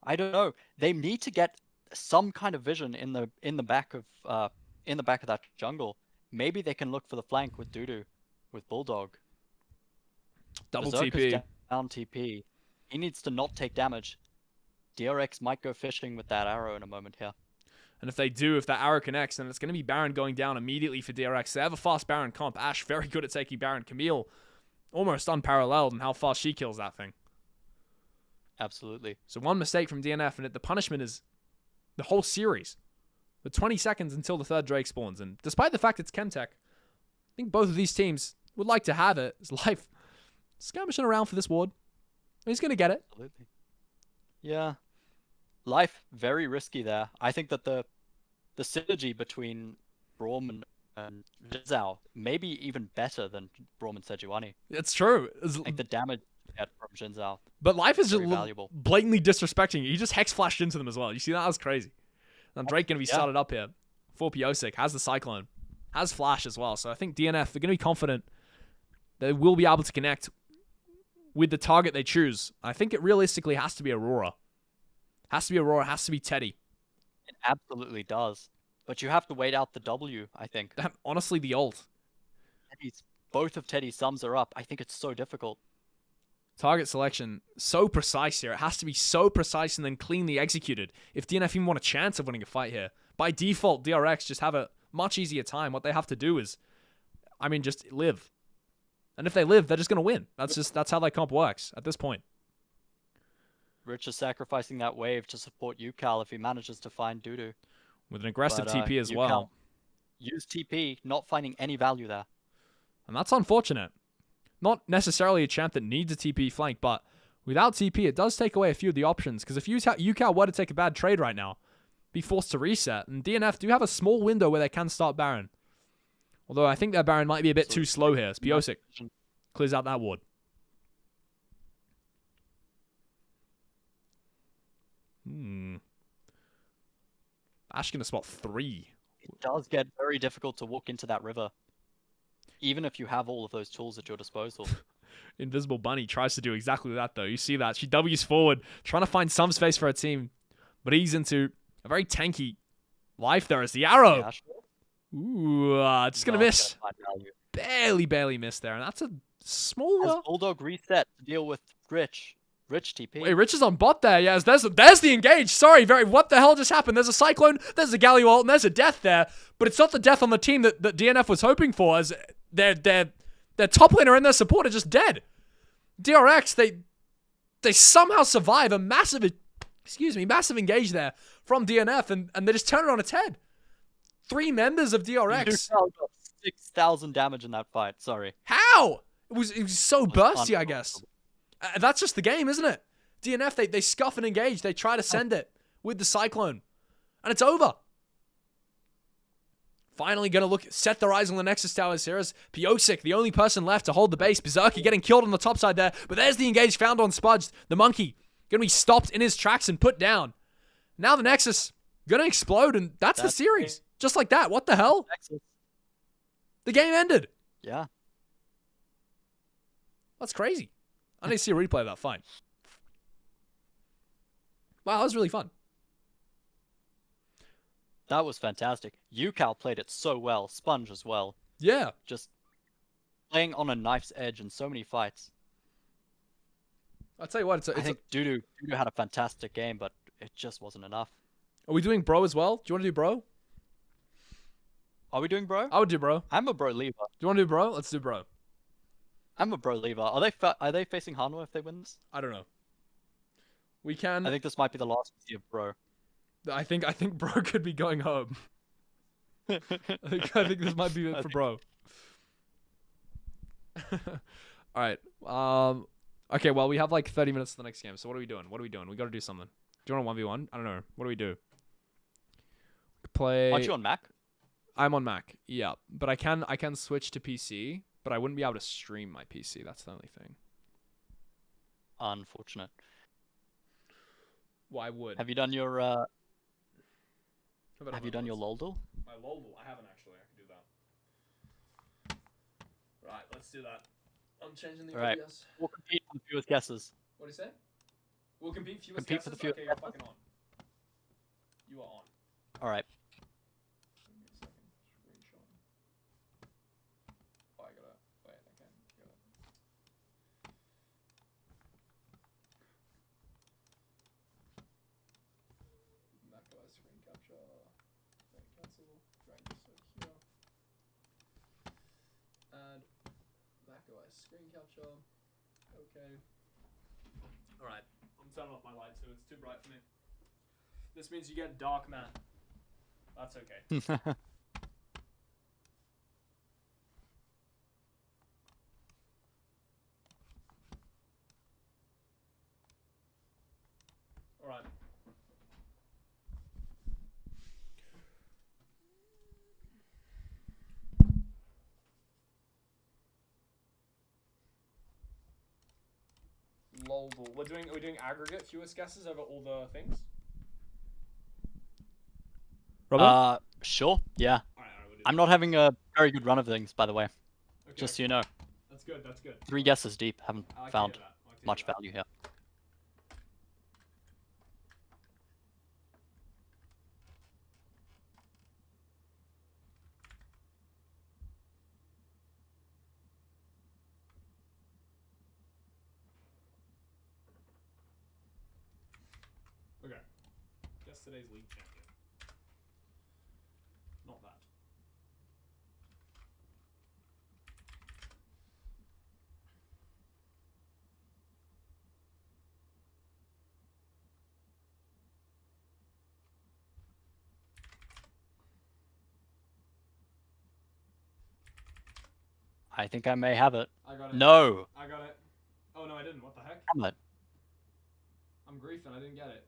I don't know. They need to get some kind of vision in the back of that jungle. Maybe they can look for the flank with Dudu, with Bulldog. Double Berserker's TP. down TP. He needs to not take damage. DRX might go fishing with that arrow in a moment here. And if that arrow connects, then it's going to be Baron going down immediately for DRX. They have a fast Baron comp. Ashe very good at taking Baron. Camille almost unparalleled in how fast she kills that thing. Absolutely. So one mistake from DNF, and the punishment is the whole series. The 20 seconds until the 3rd Drake spawns. And despite the fact it's Chemtech, I think both of these teams would like to have it. It's Life skirmishing around for this ward. He's going to get it. Absolutely. Yeah. Life, very risky there. I think that the synergy between Braum and Zhao may be even better than Braum and Sejuani. It's true. Like the damage you get from Jin Zhao. But Life is just Very valuable. blatantly disrespecting you. He just hex flashed into them as well. You see that? That was crazy. And Drake going to be Yeah. started up here for Piosik. Has the Cyclone. Has Flash as well. So I think DNF, they're going to be confident they will be able to connect with the target they choose. I think it realistically has to be Aurora. Has to be Aurora. Has to be Teddy. It absolutely does. But you have to wait out the W, I think. Honestly, the ult. Both of Teddy's sums are up. I think it's so difficult. Target selection, so precise here. It has to be so precise and then cleanly executed. If DNF even want a chance of winning a fight here. By default, DRX just have a much easier time. What they have to do is, just live. And if they live, they're just going to win. That's how that comp works at this point. Rich is sacrificing that wave to support Yukal if he manages to find Dudu. With an aggressive But, TP as Yukal well. Use TP, not finding any value there. And that's unfortunate. Not necessarily a champ that needs a TP flank, but without TP, it does take away a few of the options. Because if Yukal were to take a bad trade right now, be forced to reset. And DNF do have a small window where they can start Baron. Although I think their Baron might be a bit too slow here. Piosik clears out that ward. Ashe gonna spot 3. It does get very difficult to walk into that river. Even if you have all of those tools at your disposal. Invisible Bunny tries to do exactly that, though. You see that. She W's forward, trying to find some space for her team. But he's into a very tanky Life there as the arrow. Yeah, sure. Ooh, just going to Not miss. gonna find value. Barely missed there. And that's a small... Has Bulldog reset to deal with Rich? Rich TP. Wait, Rich is on bot there. Yes, there's the engage. Sorry, what the hell just happened? There's a Cyclone, there's a Galio ult, and there's a death there. But it's not the death on the team that DNF was hoping for, as their top laner and their support are just dead. DRX, they somehow survive a massive engage there from DNF, and they just turn it on its head. 3 members of DRX. Yukal got 6,000 damage in that fight. Sorry. How? It was so It was bursty, I guess. That's just the game, isn't it? DNF, they scuff and engage. They try to send it with the Cyclone. And it's over. Finally going to set their eyes on the Nexus Towers here as Piosik, the only person left to hold the base. Berserker getting killed on the top side there. But there's the engage found on Spudge. The monkey going to be stopped in his tracks and put down. Now the Nexus going to explode, and that's the series. Just like that. What the hell? Nexus. The game ended. Yeah. That's crazy. I need to see a replay of that fight. Wow, that was really fun. That was fantastic. UCal played it so well. Sponge as well. Yeah. Just playing on a knife's edge in so many fights. I'll tell you what, I think Dudu had a fantastic game, but it just wasn't enough. Are we doing bro as well? Do you want to do bro? Are we doing bro? I would do bro. Do I'm a bro lever. you want to do bro? Let's do bro. I'm a bro lever. Are they facing Hanwha if they win this? I don't know. We can. I think this might be the last we see of bro. I think bro could be going home. I think this might be it for bro. All right. Okay. Well, we have like 30 minutes to the next game. So what are we doing? We got to do something. Do you want a 1v1? I don't know. What do we do? Play. Aren't you on Mac? I'm on Mac. Yeah, but I can switch to PC, but I wouldn't be able to stream my PC. That's the only thing. Unfortunate. Well, I would. Have you done your Have you done your LOLDL? My LOLDL? I haven't actually. I can do that. Right, let's do that. I'm changing the Right. OBS. We'll compete for the fewest guesses. What do you say? We'll compete fewest Compete guesses? for the fewest Okay, you're guesses. fucking on. You are on. All right. Give me a second. Screenshot. Oh, I gotta. Wait, I can't. That guy's screen capture. Wait, cancel. Drag this over here. Add. That guy's screen capture. Okay. Alright. I'm turning off my light so it's too bright for me. This means you get dark matte. That's okay. Alright. LOLDL. Are we doing aggregate fewest guesses over all the things? Robert? Sure. Yeah. Alright, we'll do I'm that. not having a very good run of things, by the way. Okay. Just so you know. That's good, that's good. 3 guesses deep. Haven't I like to found hear that. I like to hear much that. value here. Okay. Guess today's league champion. Not that. I I think I may have it. got it. No. I got it. Oh no, I didn't. What the heck? Damn it. I'm griefing. I didn't get it.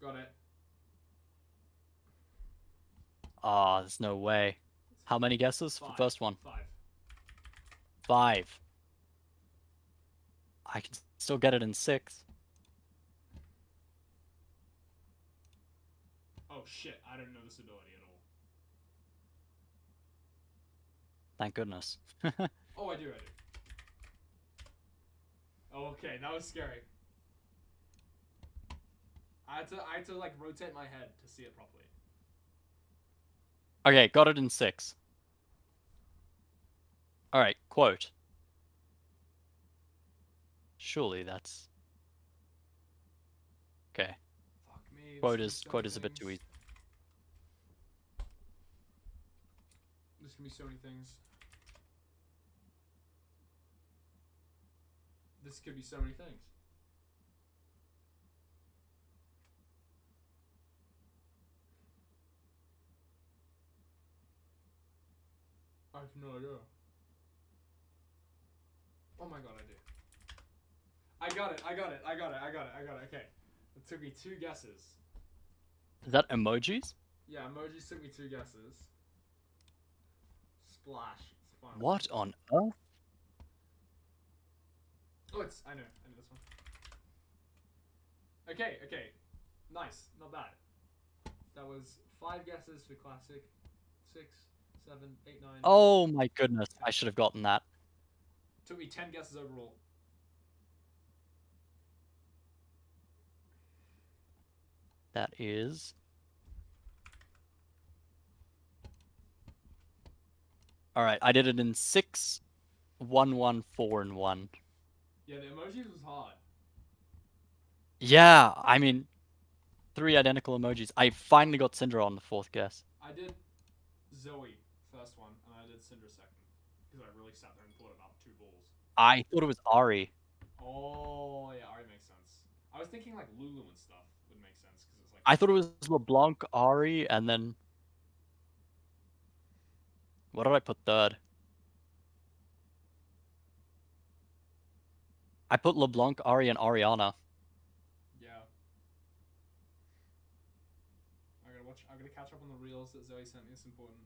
Got it. Ah, there's no way. How many guesses for the 5. first one? 5. 5. I can still get it in 6. Oh shit! I don't know this ability at all. Thank goodness. Oh, I do. Oh, okay. That was scary. I had to like rotate my head to see it properly. Okay, got it in 6. Alright, quote. Surely that's... Okay, Fuck me. quote is a bit too easy. There's gonna be so many things. This could be so many things. I have no idea. Oh my god, I do. I got it. Okay. It took me 2 guesses. Is that emojis? Yeah, emojis took me 2 guesses. Splash. It's fine. What on earth? Oh, I know this one. Okay. Nice. Not bad. That was 5 guesses for classic. 6, 7, 8, 9. Oh my goodness, I should have gotten that. Took me 10 guesses overall. That is. All right, I did it in 6, 1, 1, 4, and 1. Yeah, the emojis was hard. Yeah, I mean, 3 identical emojis. I finally got Syndra on the 4th guess. I did Zoe first one, and I did Syndra second. Because I really sat there and thought about 2 balls. I thought it was Ari. Oh, yeah, already makes sense. I was thinking like Lulu and stuff would make sense, because it's like... I thought it was LeBlanc, Ari, and then... What did I put third? I put LeBlanc, Ari, and Ariana. Yeah. I gotta catch up on the reels that Zoe sent me. It's important.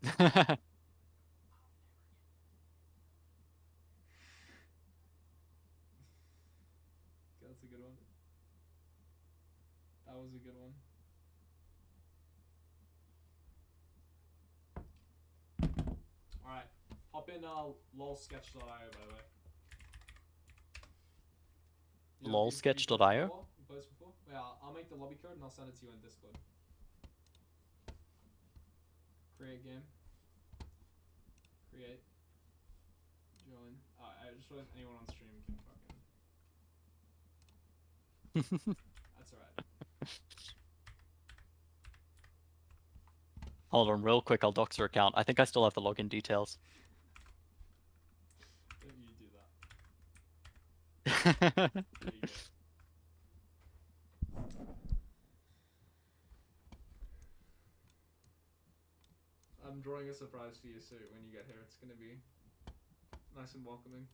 That's a good one. That was a good one. Alright. Hop in lolsketch.io, by the way. Lolsketch.io? You played this before? Yeah, I'll make the lobby code and I'll send it to you in Discord. Create game. Create. Join. I just realized anyone on stream can fucking... That's alright. Hold on, real quick, I'll dox her account. I think I still have the login details. You do that. There you go. I'm drawing a surprise for you, so when you get here, it's gonna be nice and welcoming.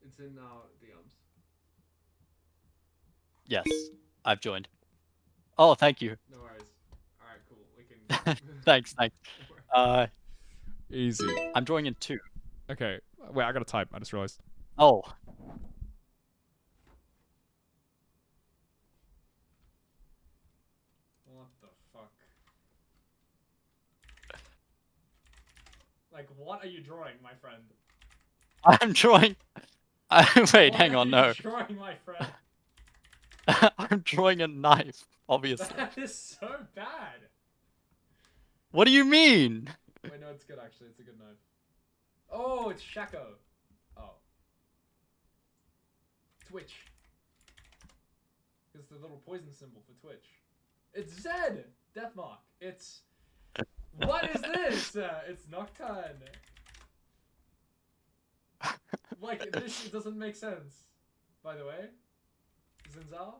It's in DMs. Yes, I've joined. Oh, thank you. No worries. Alright, cool. We can... Thanks. Easy. I'm drawing in 2. Okay. Wait, I gotta type. I just realized. Oh. What the fuck? Like, what are you drawing, my friend? I'm drawing... Wait, What hang on, are no. you drawing, my friend? I'm drawing a knife, obviously. That is so bad. What do you mean? Wait, no, it's good actually. It's a good knife. Oh, it's Shaco. Oh. Twitch. It's the little poison symbol for Twitch. It's Zed! Deathmark. It's... What is this? It's Nocturne. Like, this doesn't make sense. By the way. Zinzao?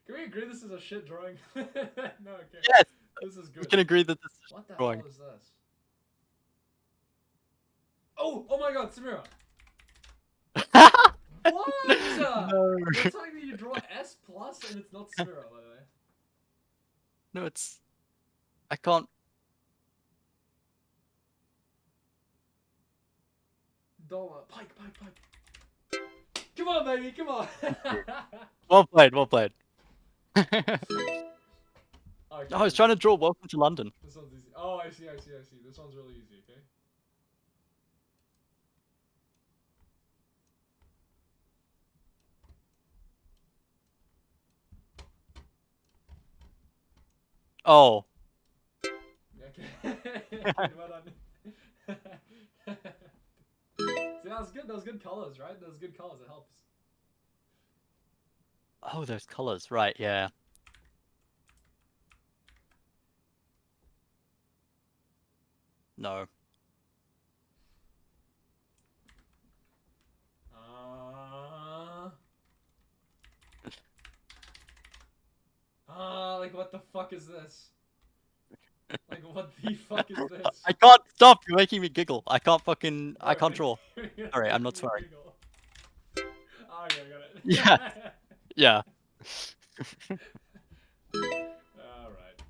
Can we agree this is a shit drawing? No, okay. Yes! This is good. We can agree that this is What the drawing. hell is this? Oh my god, Samira! What? No. You're telling me you draw S plus and it's not Samira, by the way. No, it's... I can't... Dollar. Pike. Come on, baby, come on! Well played. Okay. I was trying to draw Welcome to London. This one's easy. Oh, I see. This one's really easy, okay? Oh. Okay. Well done. See, that was good. Those good colors, right? Those good colors. It helps. Oh, those colors. Right, yeah. No. Like what the fuck is this? Like what the fuck is this? I can't stop! You're making me giggle. I can't fucking... I Bro, can't draw. you're Sorry, I'm not making me swearing. giggle. Oh, okay, I got it. Yeah. Yeah. Alright.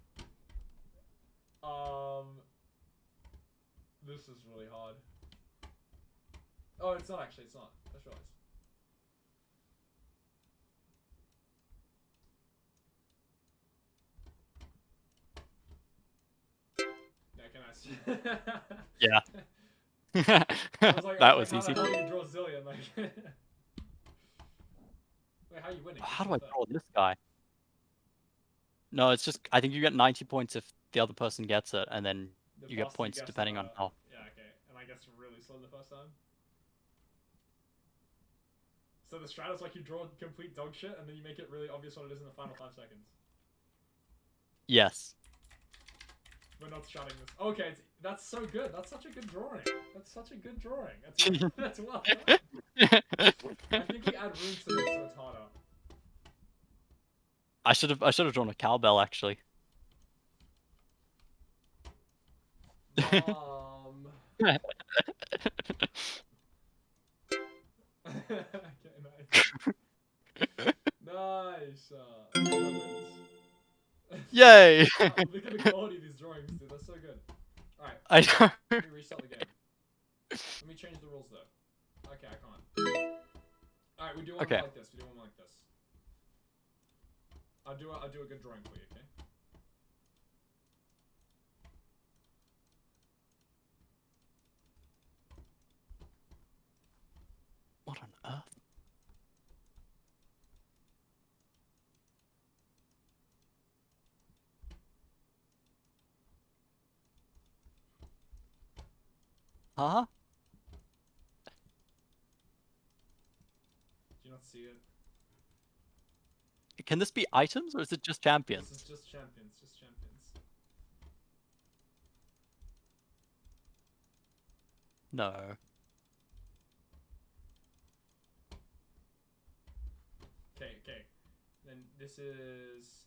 This is really hard. Oh, it's not actually, it's not. I just realized. Okay, nice. Yeah. I was like, That was how easy. the hell do you draw Zillion? Like, wait, how are you winning? How This do I is the third. draw this guy? No, it's just I think you get 90 points if the other person gets it, and then The you get faster points guess, depending on how. Yeah, okay. And I guess really slow the first time. So the strat is like you draw complete dog shit, and then you make it really obvious what it is in the final 5 seconds. Yes. We're not stratting this. Okay, that's so good. That's such a good drawing. That's such a good drawing. That's that's well done. I think we add runes to this so it's harder. I should have drawn a cowbell actually. Okay, nice. Nice. Wins. Yay! Look at the quality of these drawings, dude. That's so good. Alright, I know. let me restart the game. Let me change the rules though. Okay, I can't. Alright, we do one Okay. more like this. We do one more like this. I'll do a good drawing for you, okay? What on earth? Huh? Do you not see it? Can this be items or is it just champions? This is just champions, just champions. No. Okay, okay. Then this is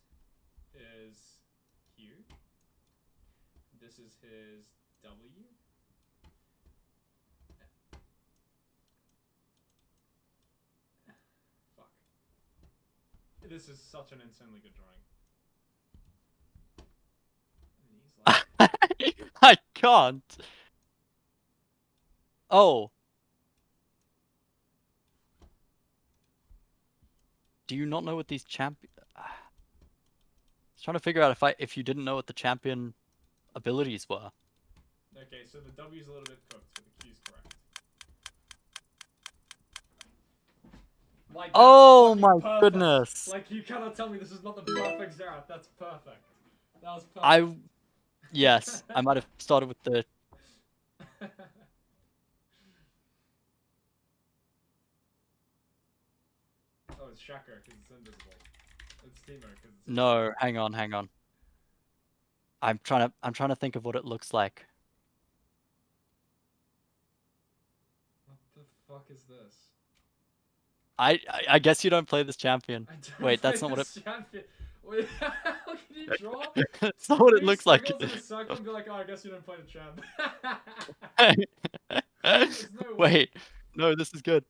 Q. This is his W. Fuck. This is such an insanely good drawing. And he's like, I can't. Oh. Do you not know what these champion? I was trying to figure out if you didn't know what the champion abilities were. okay, so the W's a little bit cooked, but the Q's correct. Like, that's Oh fucking my perfect. goodness. Like, you cannot tell me this is not the perfect Zerat. That's perfect. That was perfect. Yes, I might have started with the. Oh, it's Shacker because it's invisible. It's Teemo because it's No, hang on. I'm trying to think of what it looks like. What the fuck is this? I guess you don't play this champion. I don't Wait, that's play not what this champion. Wait, how can you draw? That's not what it 3 looks like. squiggles in a circle and be like, oh, I guess you don't play the champ. no way. Wait, no, this is good.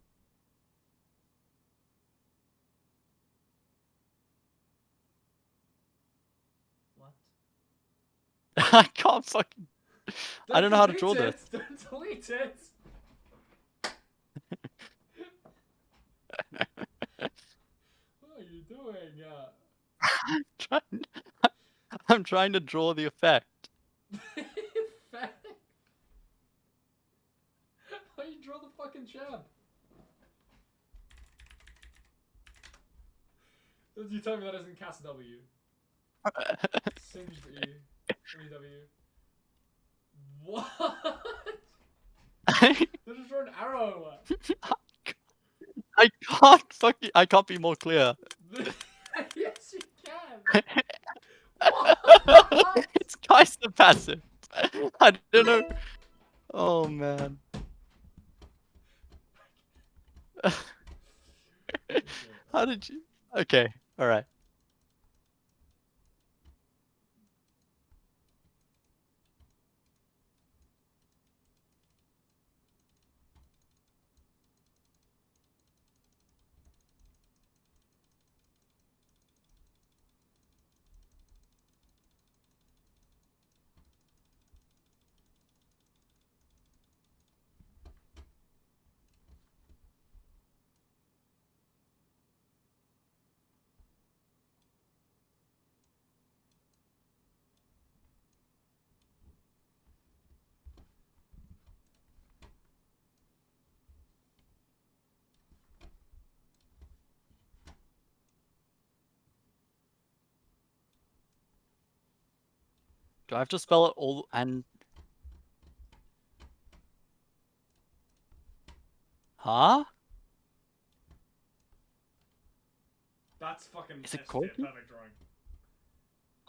What? I can't fucking. I don't know how to draw delete this. it. Don't delete it. What are you doing? I'm trying to draw the effect. Effect? How you draw the fucking champ? You tell me that isn't cast W. Singed E. W. What? They just draw an arrow. I can't be more clear. Yes, you can. What? It's kind of passive. I don't know. Oh man. How did you? Okay, all right. Do I have to spell it all and... Huh? That's fucking Is it SJ, Corky? perfect drawing.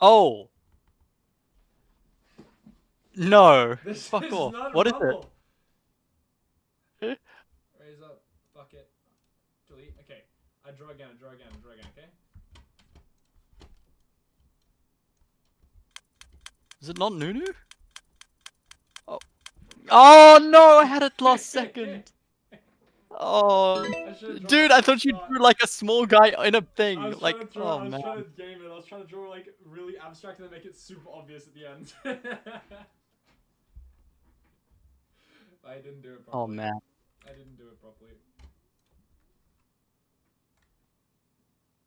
Oh! No! This Fuck is off. not What is rubble. it? Raise up, bucket, delete. Okay, I draw again, okay? Is it not Nunu? Oh. Oh no! I had it last second! Oh. I should've drawn Dude, that I at the thought you start. drew like a small guy in a I thing. was Like, trying to draw, oh I was man. trying to game it. I was trying to draw like really abstract and then make it super obvious at the end. I didn't do it properly. Oh man. I didn't do it properly.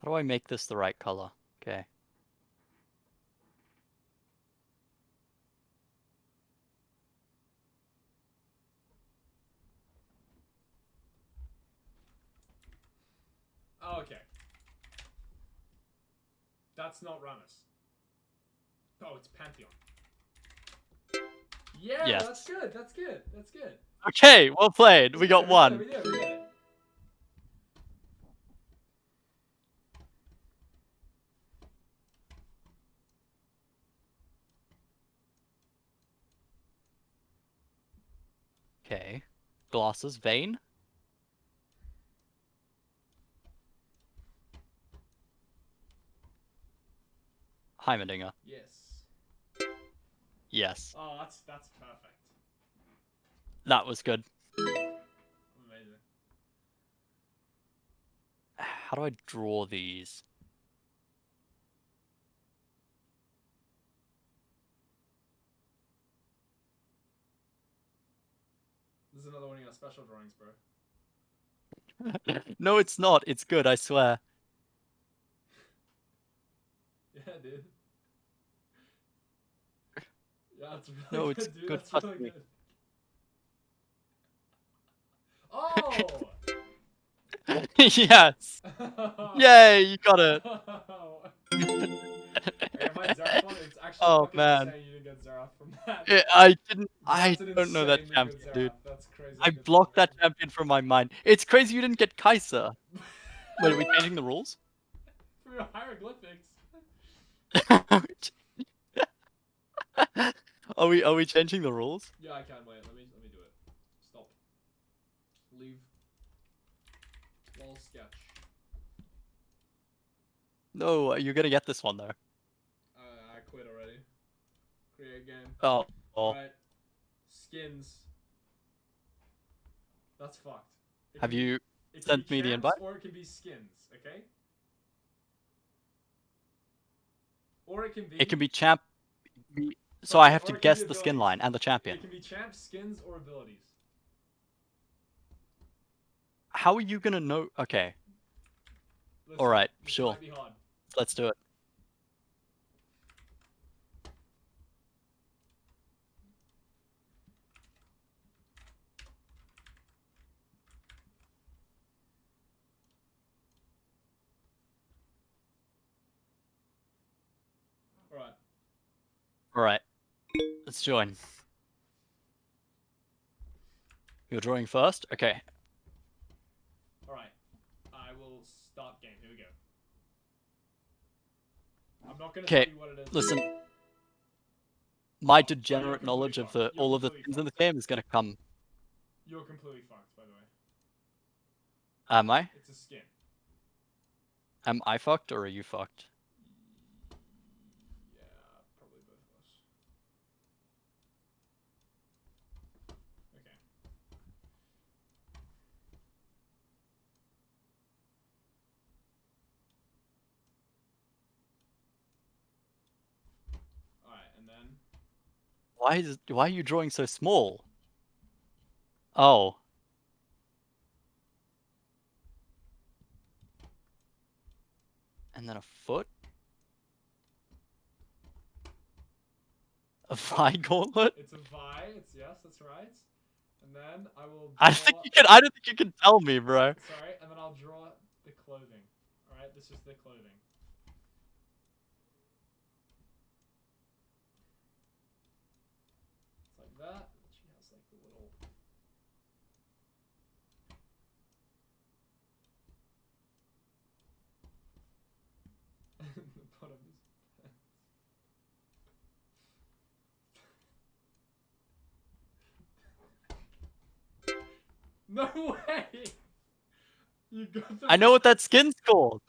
How do I make this the right color? Okay. Oh, okay. That's not Rammus. Oh, it's Pantheon. Yeah, Yes. that's good. That's good. That's good. Okay, well played. We got one. We did it. Okay. Glasses, vein. Heimerdinger. Yes. Yes. Oh, that's perfect. That was good. Amazing. How do I draw these? This is another one of your special drawings, bro. No, it's not. It's good, I swear. Yeah, dude. Yeah, it's really No, good, it's dude. good, That's trust really me. good. Oh! Yes! Yay, you got it! Okay, my Xerath one, it's actually Oh, fucking man. insane you didn't get Xerath from that. I That's an don't know that insanely champion, good dude. Xerath. That's crazy. I good blocked Xerath. that champion from my mind. It's crazy you didn't get Kaiser. Wait, are we changing the rules? For your hieroglyphics. Are we changing the rules? Yeah, I can. Wait, let me do it. Stop. Leave. Lol sketch. No, you're gonna get this one though. I quit already. Create game. Oh. Alright. Skins. That's fucked. It Have can you be, it can sent be me the champs invite? or it can be skins, okay? Or it can be. It can be champ. So Sorry, I have or to it can guess be the skin abilities. line and the champion. It can be champs, skins, or abilities. How are you gonna know? Okay, Listen, alright, this sure. might be hard. Let's do it. Alright. Alright, let's join. You're drawing first? Okay. Alright. I will start game. Here we go. I'm not gonna Okay, tell you what it is. listen. My you're degenerate completely knowledge of fucked. You're all of the completely things in the fucked. game is gonna come. You're completely fucked, by the way. Am I? It's a skin. Am I fucked or are you fucked? Yeah, probably both of us. Okay. Alright, and then... Why are you drawing so small? Oh. And then a foot? A Vi gauntlet? It's a Vi, it's yes, that's right. And then I will I don't think you can tell me, bro. Sorry, and then I'll draw the clothing. Alright, this is the clothing. that. She has like the little. The bottom is. No way! You got the. I know what that skin's called.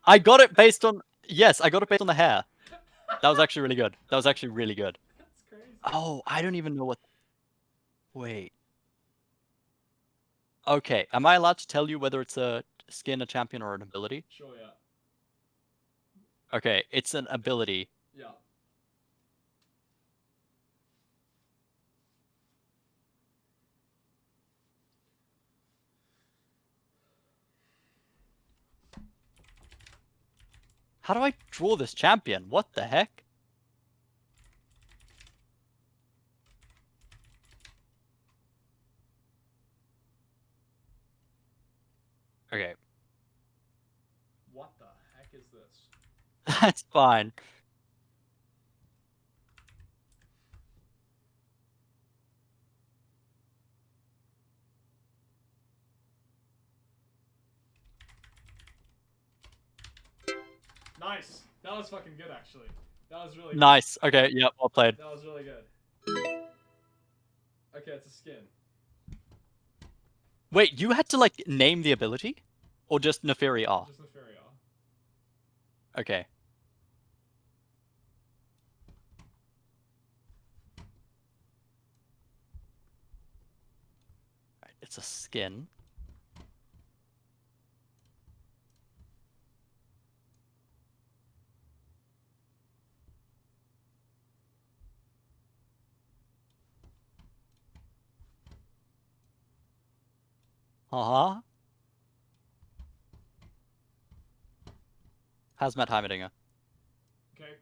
I got it based on. Yes, I got it based on the hair. That was actually really good. That was actually really good. That's crazy. Oh, I don't even know what. Wait. Okay, am I allowed to tell you whether it's a skin, a champion, or an ability? Sure, yeah. Okay, it's an ability. Yeah. How do I draw this champion? What the heck? Okay, What the heck is this? that's fine. Nice. That was fucking good, actually. That was really Nice. Okay, yeah, well played. good. That was really good. Okay, it's a skin. Wait, you had to like name the ability, or just Neferi R? Just inferior. Okay. Right, it's a skin. Uh-huh. Hazmat Heimerdinger. Okay.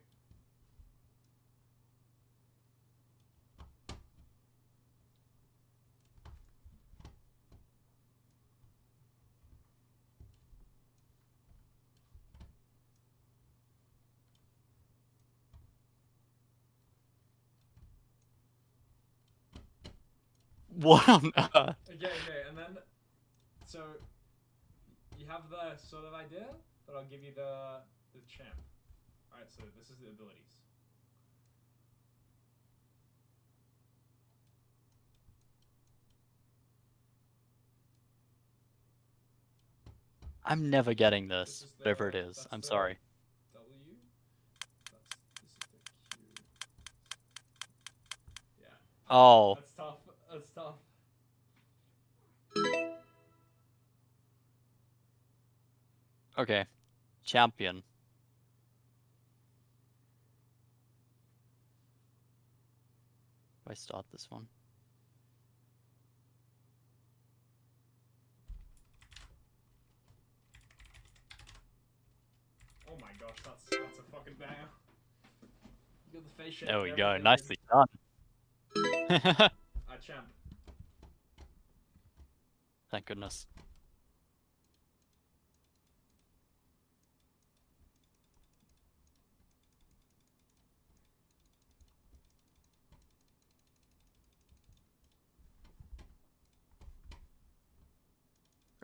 What on earth? Okay, and then, so, you have the sort of idea, but I'll give you the champ. Alright, so this is the abilities. I'm never getting This this, is whatever it the- is. that's I'm the sorry. W. This is the Q. Yeah. Oh, That's tough. That's tough. okay. Champion. Do I start this one? Oh my gosh, that's a fucking banger. You got the face shape. There and we go. everything. Nicely done. Champ. Thank goodness.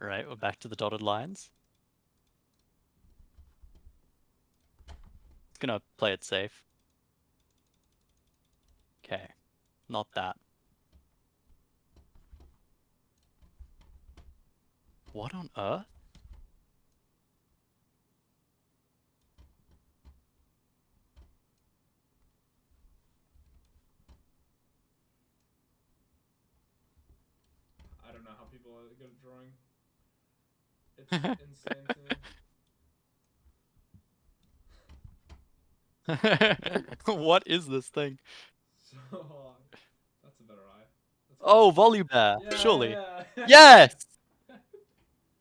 Alright, we're back to the dotted lines. It's gonna play it safe. Okay, not that. What on earth? I don't know how people are good at drawing. It's insane to me. What is this thing? So hard. That's a better eye. That's Oh, Volibear, yeah, surely. Yeah. Yes!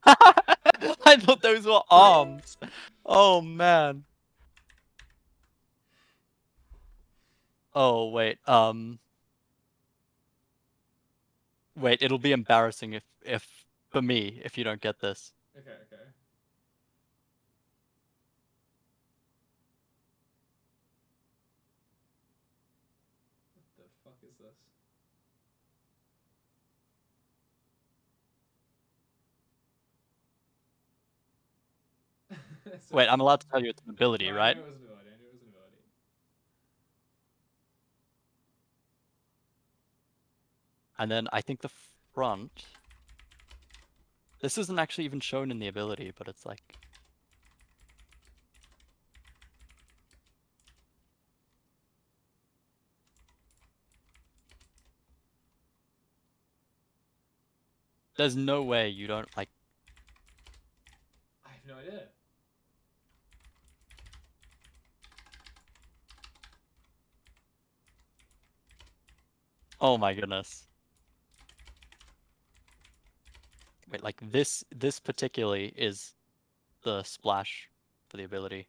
I thought those were arms. Oh man. Oh wait, wait, it'll be embarrassing if for me if you don't get this. Okay. What the fuck is this? So- Wait, I'm allowed to tell you it's an ability, No, I right? knew it was an ability. I knew it was an ability. And then I think the front. This isn't actually even shown in the ability, but it's like. There's no way you don't like. I have no idea. Oh my goodness. Wait, like this particularly is the splash for the ability.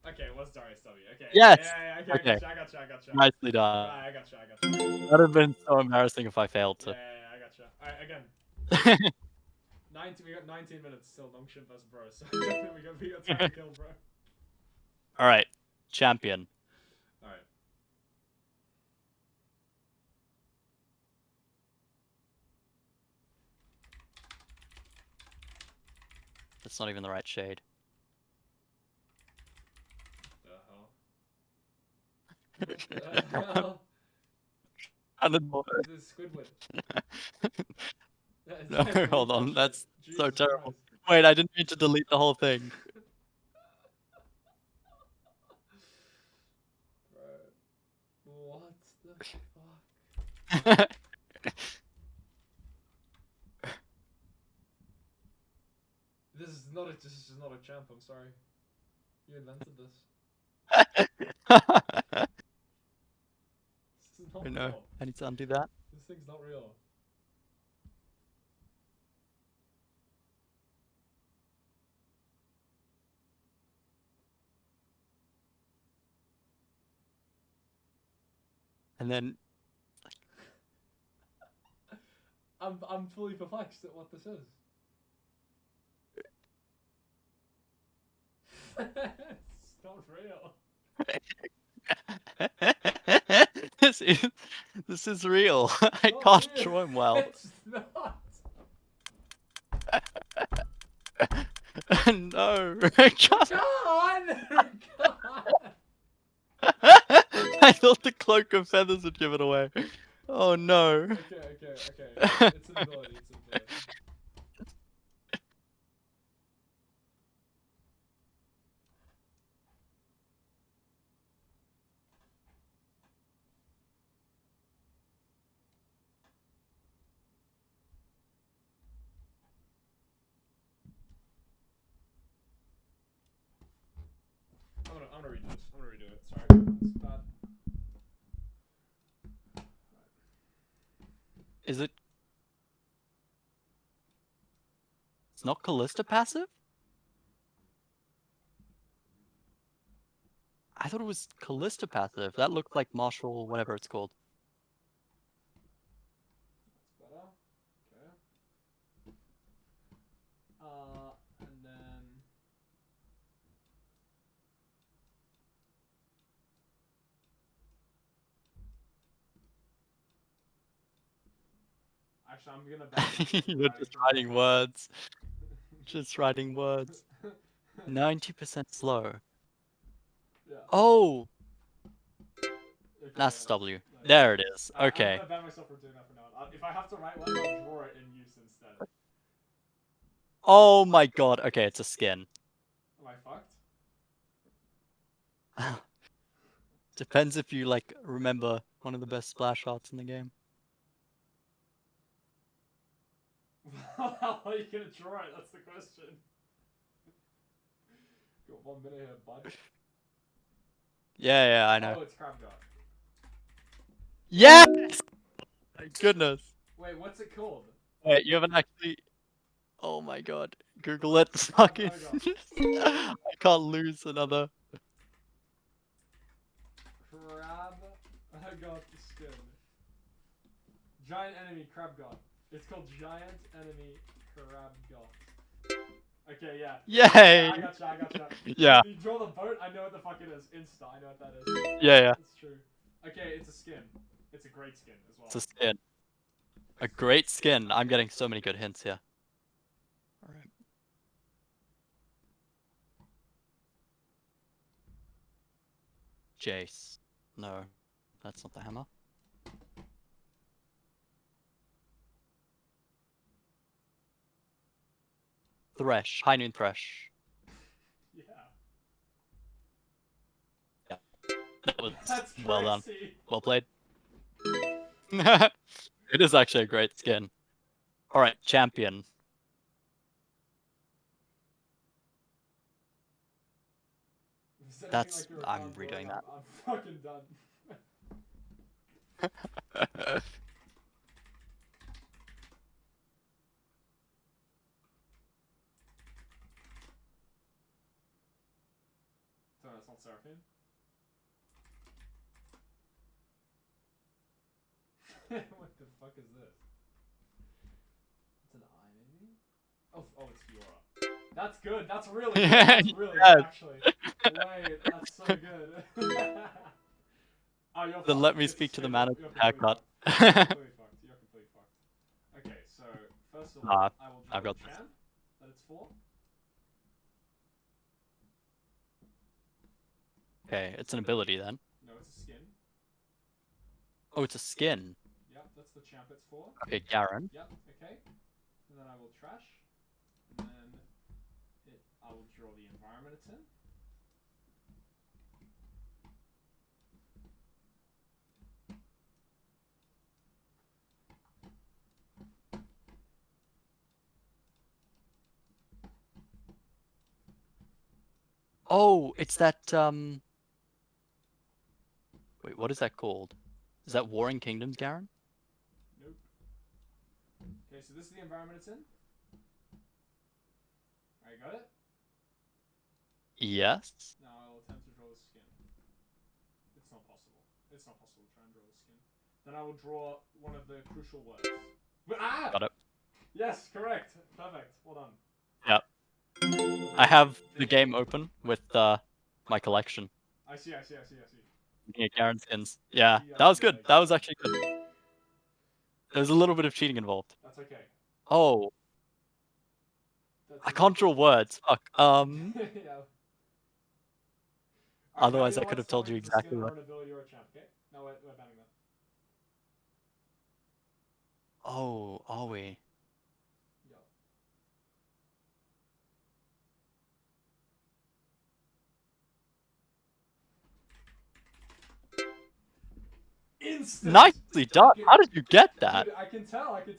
Okay, it was Darius W. Okay. Yes! Yeah, okay, Okay. I gotcha. Nicely done. I gotcha. Yeah, That'd have been so embarrassing if I failed to. I gotcha. Alright, again. 19, we got 19 minutes still, Longshin vs bro, so we got time to kill bro. Alright, champion. Alright. That's not even the right shade. What the hell? And then more. This is Squidward. No, hold on, that's so Jesus terrible. Christ. Wait, I didn't mean to delete the whole thing. Bro. What the fuck? This is not a champ, I'm sorry. You invented this. This is not I know. real. I need to undo that. This thing's not real. And then I'm fully perplexed at what this is. It's not real. this is real. I Not can't real. draw him well. It's not. No. Come on! I thought the cloak of feathers would give it away. Oh no. Okay. It's an ability. I'm gonna redo this. I'm gonna redo it. Sorry. It's bad. Is it? It's not Callista passive? I thought it was Callista passive. That looked like martial, whatever it's called. That's better. Okay. And then. Actually, I'm gonna back. You're just writing words. Just writing words. 90% slow. Yeah. Oh! Okay, That's yeah. W. There it is. I'm Okay. gonna ban myself for doing that for now. If I have to write one, I'll draw it in use instead. Oh my god. Okay, it's a skin. Am I fucked? Depends if you, like, remember one of the best splash arts in the game. How are you gonna draw it? That's the question. Got 1 minute here, bud. Yeah, I know. Oh, it's Crab God. Yes! My goodness. Wait, what's it called? Wait, you haven't actually... Oh my god. Google it. Fucking... I can't lose another... Crab God the skin. Giant enemy Crab God. It's called Giant Enemy Crab God. Okay, yeah. Yay! I gotcha. Yeah. You draw the boat, I know what the fuck it is. Insta, I know what that is. Yeah. That's true. Okay, it's a skin. It's a great skin as well. It's a skin. A great skin. I'm getting so many good hints here. Alright. Jace. No, that's not the hammer. Thresh. High Noon Thresh. Yeah. Yeah. That was That's well done. crazy. Well played. It is actually a great skin. Alright, champion. If it's anything That's- like you're I'm done, bro, redoing that. I'm fucking done. So that's not Seraphine? What the fuck is this? It's an eye, maybe? Oh, it's Fiora. That's good. That's really good. That's really Yes. good, actually. Wait, that's so good. Oh, you're Then fucked. let me It's speak to the straight man up- of you're the completely haircut. fucked. You're completely fucked. You're completely fucked. Okay, so first of all, Ah, I will draw I've got the this. champ that it's for. Okay, it's an ability then. No, it's a skin. Oh, it's a skin. Yep, that's the champ it's for. Okay, Garen. Yep, okay. And then I will trash. And then I will draw the environment it's in. Oh, it's that, Wait, what is that called? Is that Warring Kingdoms, Garen? Nope. Okay, so this is the environment it's in. Alright, got it? Yes. Now I will attempt to draw the skin. It's not possible. It's not possible to try and draw the skin. Then I will draw one of the crucial words. Ah! Got it. Yes, correct. Perfect. Well done. Yep. I have the game open with my collection. I see. Looking at Garen skins. Yeah, that was good. That was actually good. There was a little bit of cheating involved. That's okay. Oh, That's I can't draw words. Fuck. yeah. Otherwise I could have told you exactly what. An ability or a champ, okay? No, we're banning that. Oh, are we? Yo. Instant! Nicely done. How did you get that? Dude, I can tell. You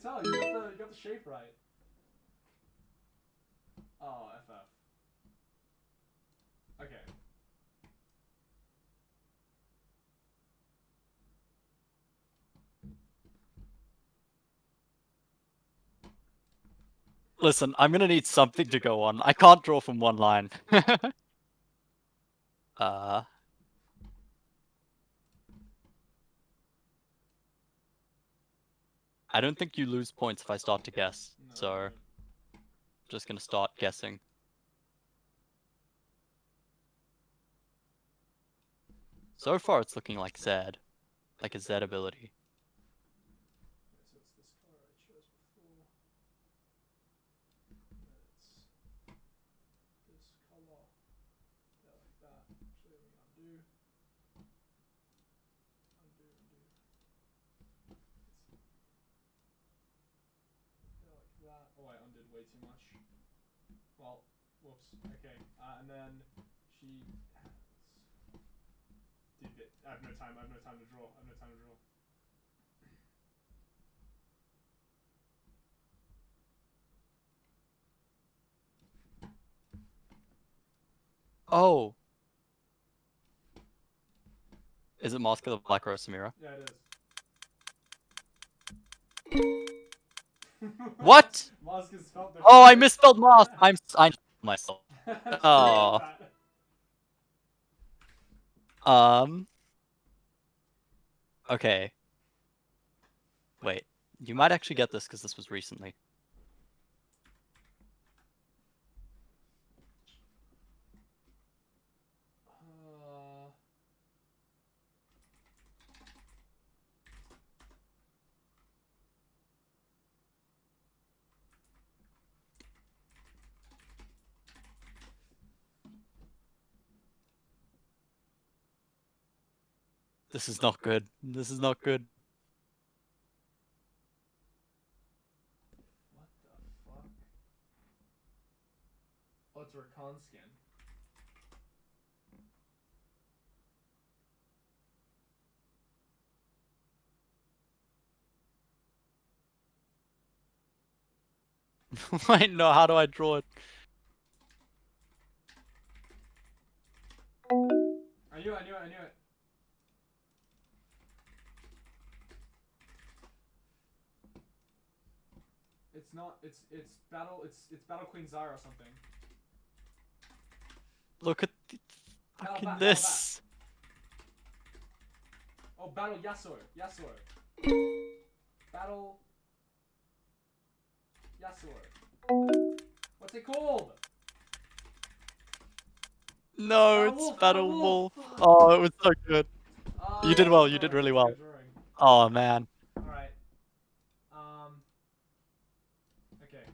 got the shape right. Oh, FF. Okay. Listen, I'm gonna need something to go on. I can't draw from one line. I don't think you lose points if I start to guess. No, So, no. just gonna start guessing. So far, it's looking like Zed. Like a Zed ability. So it's this color I chose before. And it's this color. There, like that. Actually, let me undo. Undo. There, like that. Oh, I undid way too much. Well, whoops. Okay. And then she has. Dude, I have no time. I have no time to draw. Oh! Is it Mask of the Black Rose Samira? Yeah, it is. What? Mask is spelled differently. Oh, I misspelled Mask! I myself. Oh. Okay. Wait. You might actually get this because this was recently. This is not good. This is not good. What the fuck? Oh, it's a Rakan skin. Wait, no, how do I draw it? I knew it. It's not. It's battle. It's Battle Queen Zyra or something. Look at Battle fucking Bat, this. Oh, Battle Yasuo. Battle Yasuo. What's it called? No, Battle it's Wolf, Battle Battle Wolf. Wolf. Oh, it was so good. You did that's well. good You did drawing, really that's well. good drawing. Oh man. All right. Okay.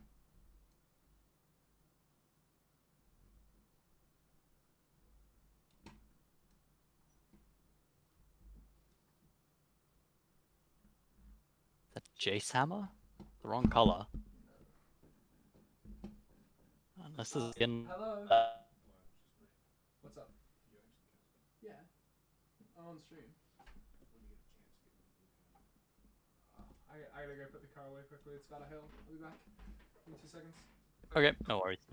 That Jace hammer? The wrong color. This is in. Hello. What's up? Yeah. I'm on stream. I gotta go put the car away quickly. It's about a hill. I'll be back. Give me 2 seconds. Okay, no worries.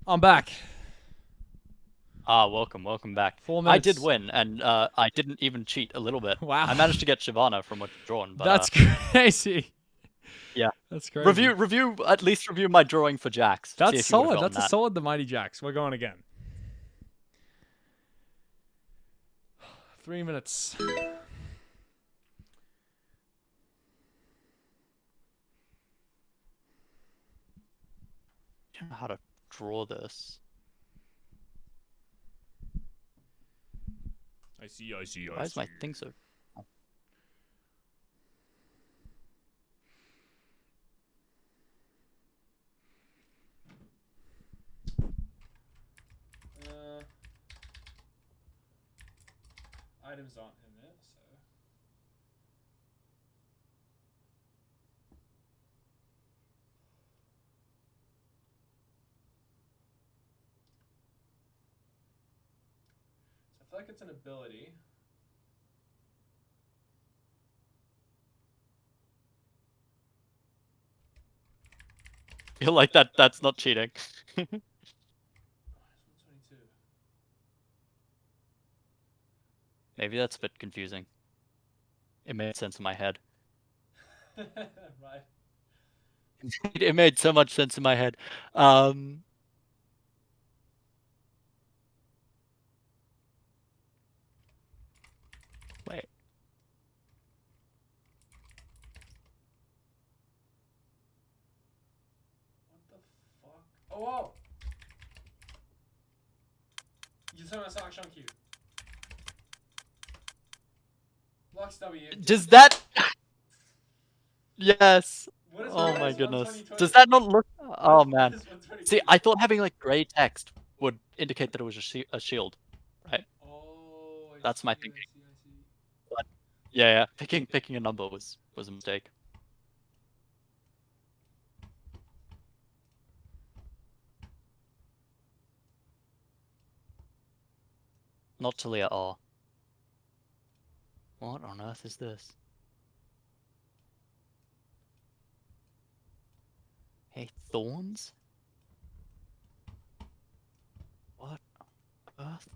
I'm back. Ah, welcome back. 4 I did minutes. win, and I didn't even cheat a little bit. Wow. I managed to get Shyvana from withdrawn, but That's crazy. yeah. That's crazy. At least review my drawing for Jax. See That's if you would've solid. gotten That's a that. solid, the Mighty Jax. We're going again. 3 minutes. I don't know how to draw this. I see. Why is my thing so... Items aren't in it, so. I feel like it's an ability. I feel like that's not cheating. It's 122. Maybe that's a bit confusing. It made sense in my head. Right. It made so much sense in my head. Wait. What the fuck? Oh, whoa! You turn my Sonic Shun Q. Lux W. Does that... Yes. What is Oh what my is goodness. 120? Does that not look... Oh What man. is 122? See, I thought having like gray text would indicate that it was a shield, right? Oh, I That's my see, thinking. I see. Yeah. Picking a number was a mistake. Not Talia R. What on earth is this? Hey, thorns? What on earth?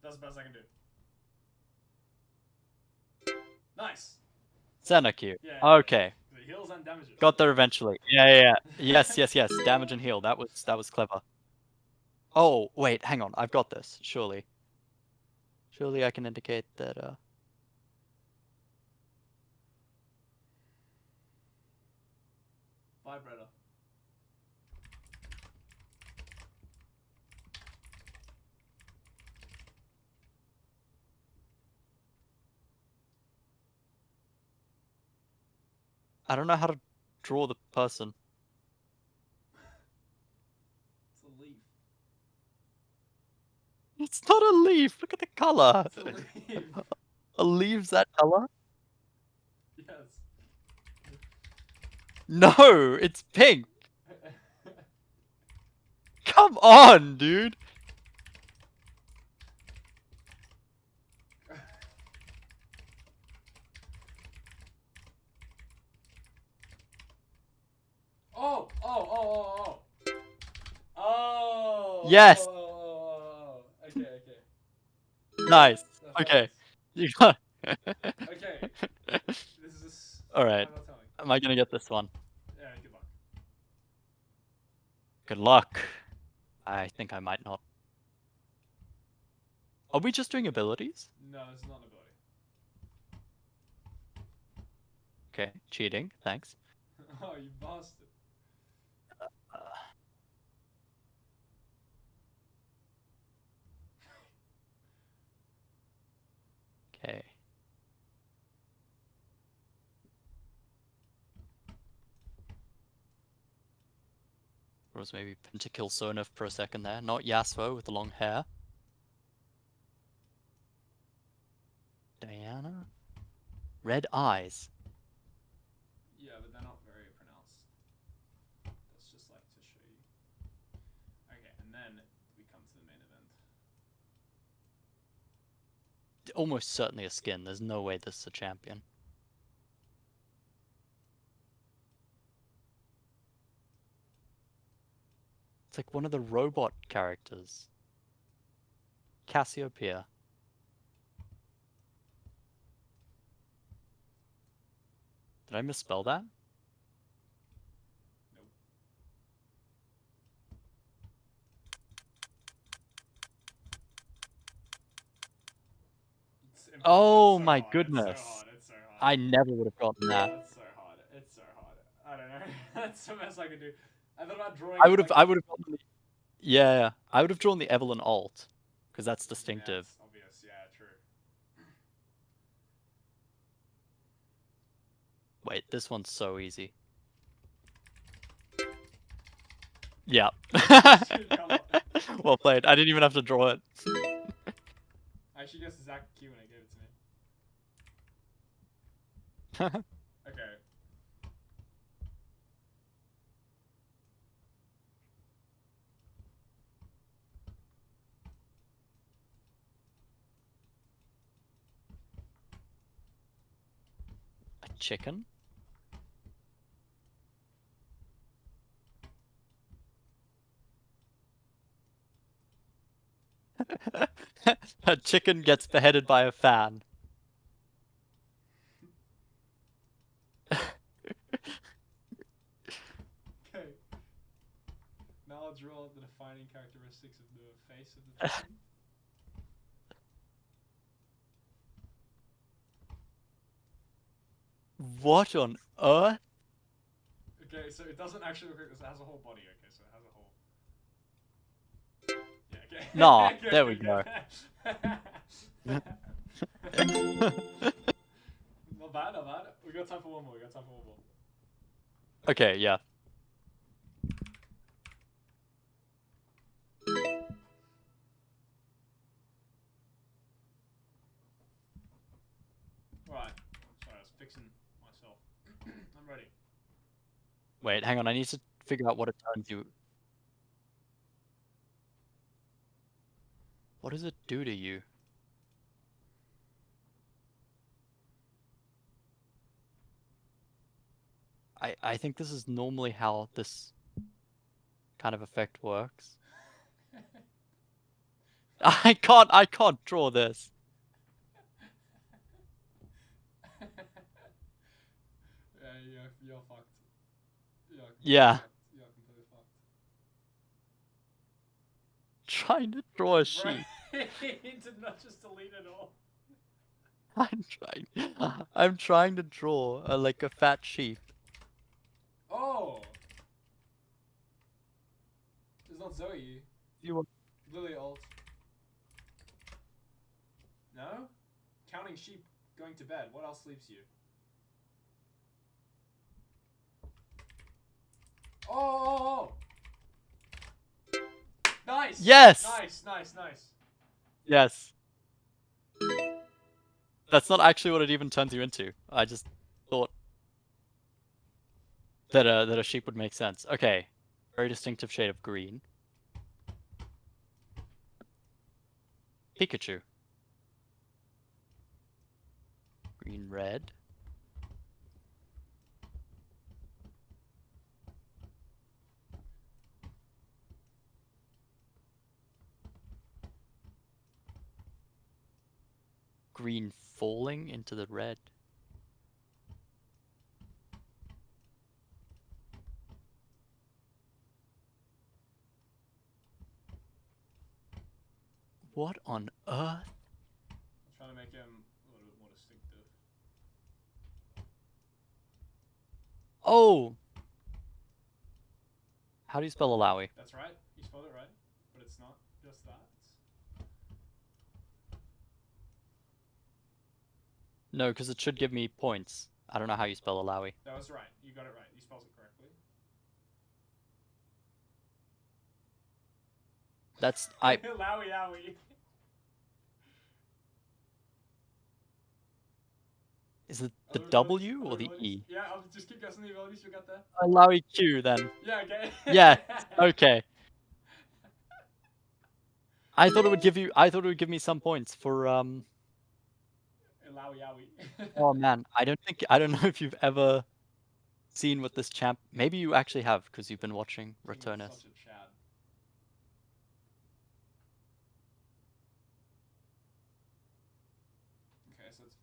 That's the best I can do. Nice. Senna-Q. Yeah. Okay. The heals and damages. Got there eventually. Yeah. Yes. Damage and heal. That was clever. Oh, wait, hang on. I've got this. Surely I can indicate that Vibrator. I don't know how to draw the person. It's a leaf. It's not a leaf. Look at the color. It's a leaf. A leaf's that color? Yes. No, it's pink. Come on, dude. Oh. Yes. Okay. Nice. That's Okay. nice. You got. Okay. This is. All right. I'm not telling. Am I gonna get this one? Yeah. Good luck. Good luck. I think I might not. Are we just doing abilities? No, this is not an ability. Okay, cheating. Thanks. Oh, you bastard. Okay. was maybe Pentakill Sonov for a second there. Not Yasuo with the long hair. Diana? Red eyes. Yeah, but they're not very pronounced. That's just like to show you. Okay, and then we come to the main event. Almost certainly a skin. There's no way this is a champion. It's like one of the robot characters. Cassiopeia. Did I misspell that? Nope. Oh It's so my hard, goodness. It's so hard. It's so hard. I never would have gotten that. That's so hard. It's so hard. I don't know. That's the best I could do. I thought about drawing. I would have like, I would have gotten the, yeah, I would have drawn the Evelyn alt because that's distinctive. Yeah, it's obvious. Yeah, true. Wait, this one's so easy. Yeah. Dude, come on. Well played. I didn't even have to draw it. I actually guessed Zach Q when I gave it to me. Okay. A chicken? A chicken gets beheaded by a fan. Okay. Now I'll draw the defining characteristics of the face of the chicken. What on earth? Okay, so it doesn't actually look like this. It has a whole body. Okay, so it has a whole. Yeah. Okay. Nah, Good, there we good, go. good. Not bad, not bad. We got time for one more. Okay, yeah. Alright. Sorry, I was fixing myself. I'm ready. Wait, hang on. I need to figure out what it turns you. What does it do to you? I think this is normally how this kind of effect works. I can't draw this. Yeah, you're fucked. Yeah. You're completely fucked. Trying to draw a sheep. Did not just delete it all. I'm trying to draw like a fat sheep. Oh! It's not Zoe. You want Lily alt. No? Counting sheep going to bed. What else sleeps you? Oh! Nice! Yes! Nice. Yes. That's not actually what it even turns you into. I just thought that a sheep would make sense. Okay. Very distinctive shade of green. Pikachu. Green red. Green falling into the red. What on earth? I'm trying to make him a little bit more distinctive. Oh! How do you spell Alawi? That's right. You spelled it right. But it's not just that. No, because it should give me points. I don't know how you spell Alawi. That was right. You got it right. You spelled it correctly. That's Lowy owie. Is it the W or the E? Yeah, I'll just keep guessing the abilities you got there. Lowy Q then. Yeah, okay. Yeah. Okay. I thought it would give me some points for Lowy owie. Oh man, I don't know if you've ever seen what this champ. Maybe you actually have because you've been watching Returnus. Such a Chad. Okay, so it's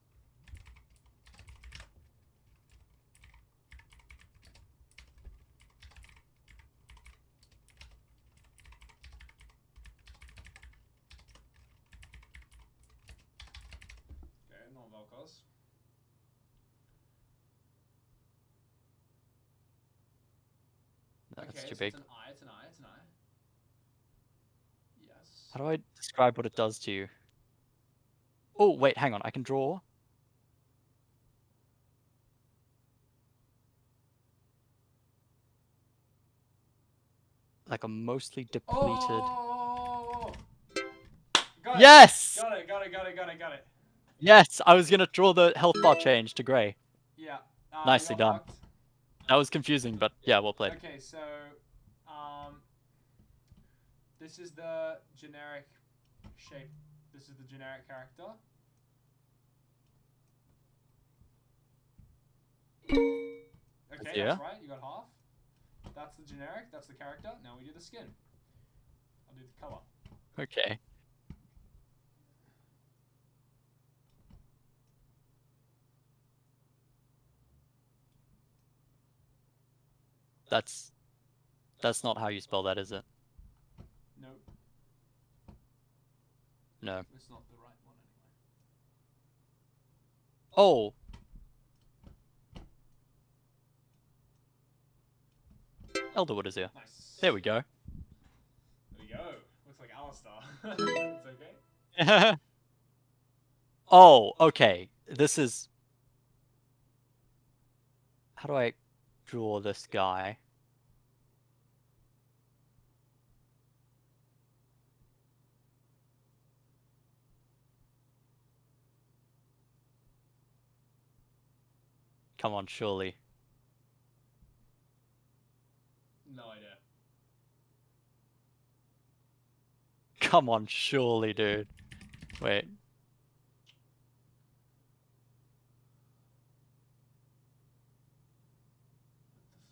okay, no Velcos. No, that's Okay, too so big. it's an eye, it's an eye, it's an eye. Yes. How do I describe what it does to you? Oh wait, hang on. I can draw. Like a mostly depleted. Oh! Got it. Yes! Got it. Yes! I was gonna draw the health bar change to grey. Yeah. Nicely you got done. fucked. That was confusing, but yeah, well played. Okay, so this is the generic shape. This is the generic character. Okay, Yeah. that's right. You got half. That's the generic. That's the character. Now we do the skin. I'll do the color. Okay. That's not how you spell that, is it? No, No. it's not the right one anyway. Oh. Elderwood is here. Nice. There we go. There we go. Looks like Alistar. It's okay. Oh, okay. This is... How do I draw this guy? Come on, surely. No idea. Come on, surely, dude. Wait.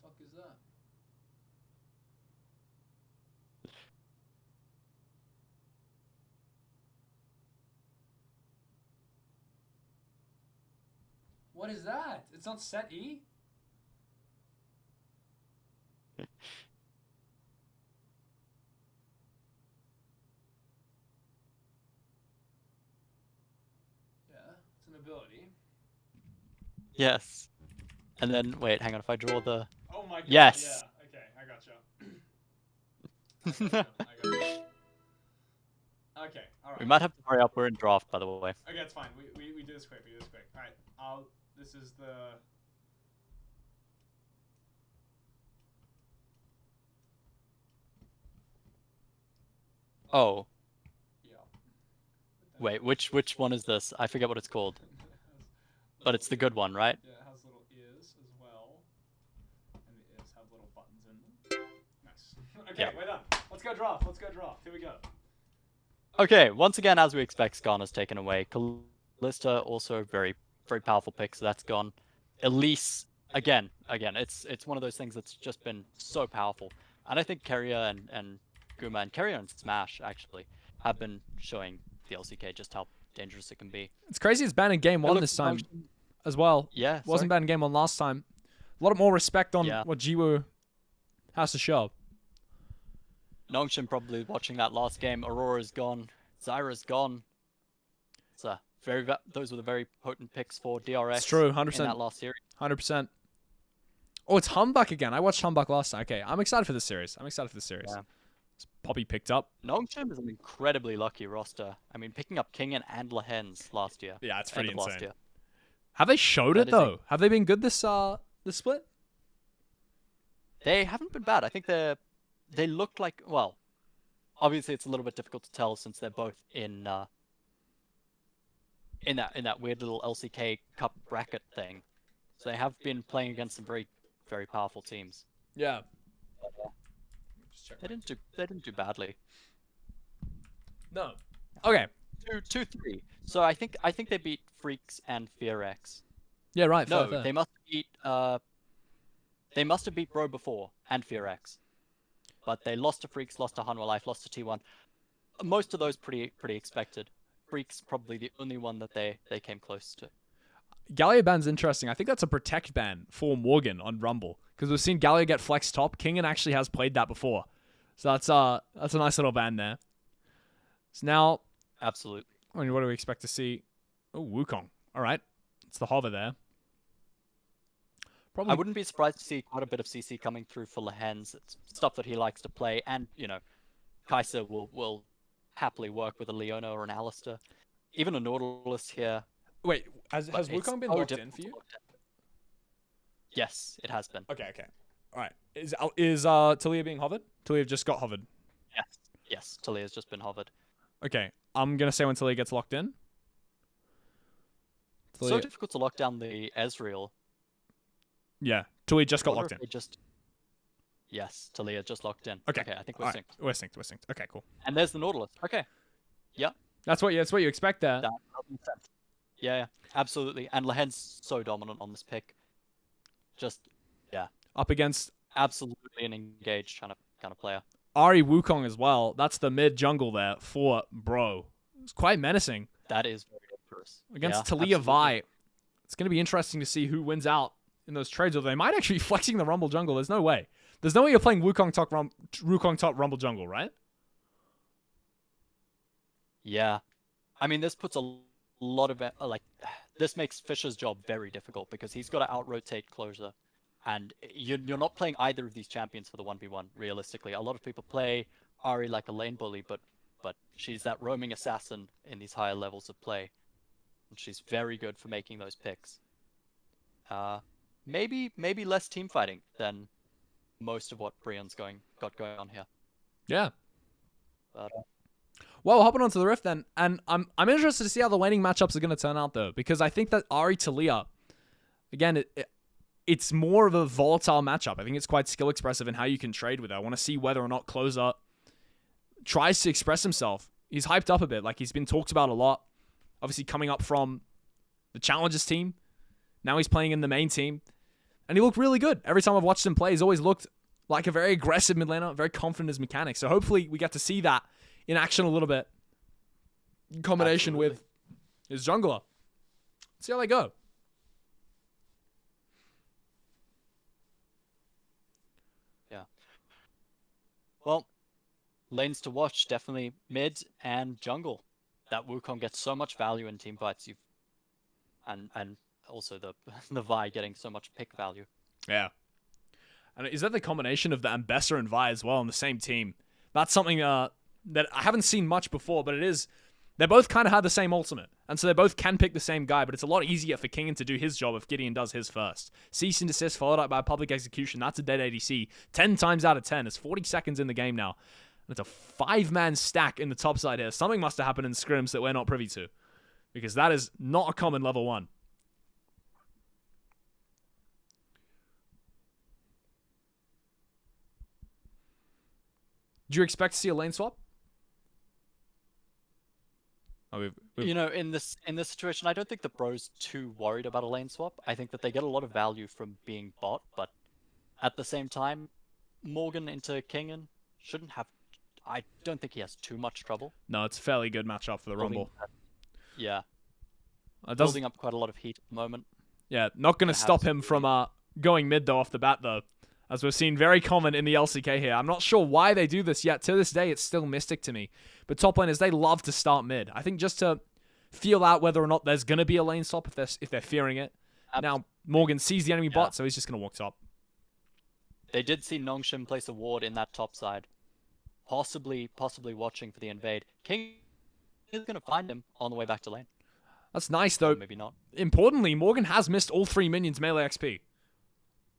What the fuck is that? What is that? It's not set E? Yeah, it's an ability. Yes. And then, wait, hang on. If I draw the... Oh my god. Yes. Yeah, okay, I gotcha. Okay, alright. We might have to hurry up. We're in draft, by the way. Okay, it's fine. We do this quick. Alright, this is the... Oh, Yeah. wait, which one is this? I forget what it's called. But it's the good one, right? Yeah, it has little ears as well. And the ears have little buttons in them. Nice. Okay, Yeah. we're done. Let's go draft. Here we go. Okay, once again, as we expect, Skarner's taken away. Callista also a very, very powerful pick, so that's gone. Elise, again, it's one of those things that's just been so powerful. And I think Keria and Guma and Keria and Smash, actually, have been showing the LCK just how dangerous it can be. It's crazy it's banned in game one look, this time as well. Yeah, Wasn't banned in game one last time. A lot more respect on Yeah. what Jiwoo has to show. Nongshin probably watching that last game. Aurora's gone. Zyra's gone. So those were the very potent picks for DRX. It's true, in 100%. that last series. 100%. Oh, it's Humbuck again. I watched Humbuck last time. Okay, I'm excited for this series. Yeah. Poppy picked up. Nongshin is an incredibly lucky roster. I mean, picking up Kingen and Lehens last year. Yeah, it's end pretty of last insane. year. Have they showed That it is though? Have they been good this split? They haven't been bad. I think they looked like, well, obviously it's a little bit difficult to tell since they're both in that weird little LCK Cup bracket thing. So they have been playing against some very, very powerful teams. Yeah. They didn't do badly. No. Okay. 2-3. So I think they beat Freaks and FearX. Yeah, right. No, fair. they must have beat Bro before and FearX. But they lost to Freaks, lost to Hanwha Life, lost to T1. Most of those pretty expected. Freaks probably the only one that they came close to. Galio ban's interesting. I think that's a protect ban for Morgan on Rumble because we've seen Galio get flex top. Kingen actually has played that before, so that's a nice little ban there. So now, Absolutely. I mean, what do we expect to see? Oh, Wukong. All right, it's the hover there. Probably. I wouldn't be surprised to see quite a bit of CC coming through for Lehens. It's stuff that he likes to play, and Kaiser will happily work with a Leona or an Alistair, even a Nautilus here. Wait, has but Wukong it's been so locked in difficult for to you? lock in. Yes, it has been. Okay. All right. Is Talia being hovered? Talia just got hovered. Yes, Talia's just been hovered. Okay, I'm gonna say when Talia gets locked in. So Talia, difficult to lock down the Ezreal. yeah, Talia just got Wonder locked if in. they just... Yes, Talia just locked in. Okay. I think we're All right, synced. we're synced. Okay, cool. And there's the Nautilus. Okay. That's what you expect there. That makes sense. Yeah, absolutely. And Lehen's so dominant on this pick. Just Up against absolutely an engaged kind of player. Ari Wukong as well. That's the mid jungle there for Bro. It's quite menacing That is very dangerous. against Yeah, Talia absolutely. Vi. It's gonna be interesting to see who wins out in those trades. Or they might actually be flexing the Rumble jungle. There's no way. There's no way you're playing Wukong top Rumble jungle, right? Yeah. I mean, this puts a lot of this makes Fisher's job very difficult because he's got to out-rotate Closure. And you're not playing either of these champions for the 1v1, realistically. A lot of people play Ari like a lane bully, but she's that roaming assassin in these higher levels of play. And she's very good for making those picks. Maybe less team fighting than most of what Brion's got going on here. Yeah. But Well, hopping onto the Rift then, and I'm interested to see how the laning matchups are going to turn out though, because I think that Ari Talia, again, it's more of a volatile matchup. I think it's quite skill expressive in how you can trade with it. I want to see whether or not Closer tries to express himself. He's hyped up a bit, like he's been talked about a lot. Obviously coming up from the Challengers team, now he's playing in the main team, and he looked really good. Every time I've watched him play, he's always looked like a very aggressive mid laner, very confident in his mechanics. So hopefully we get to see that in action a little bit in combination with his jungler. See how they go. yeah. Well, lanes to watch, definitely mid and jungle. That Wukong gets so much value in team fights. And also the Vi getting so much pick value. Yeah. And is that the combination of the Ambessa and Vi as well on the same team? That's something that I haven't seen much before, but it is. They both kind of have the same ultimate, and so they both can pick the same guy, but it's a lot easier for Kingen to do his job if Gideon does his first. Cease and desist followed up by a public execution. That's a dead ADC. 10 times out of 10. It's 40 seconds in the game now. And it's a 5-man stack in the top side here. Something must have happened in scrims that we're not privy to, because that is not a common level 1. Do you expect to see a lane swap? Oh, In this situation, I don't think the Bros too worried about a lane swap. I think that they get a lot of value from being bot, but at the same time, Morgan into Kingen shouldn't have. I don't think he has too much trouble. No, it's a fairly good matchup for the Rumble. Yeah, It does, building up quite a lot of heat at the moment. yeah, not going to stop him from going mid though off the bat though, as we've seen very common in the LCK here. I'm not sure why they do this yet. To this day, it's still mystic to me. But top laners, they love to start mid. I think just to feel out whether or not there's going to be a lane swap if they're fearing it. Now, Morgan sees the enemy bot, so he's just going to walk top. They did see Nongshim place a ward in that top side. Possibly watching for the invade. King is going to find him on the way back to lane. That's nice though. Or maybe not. Importantly, Morgan has missed all 3 minions melee XP.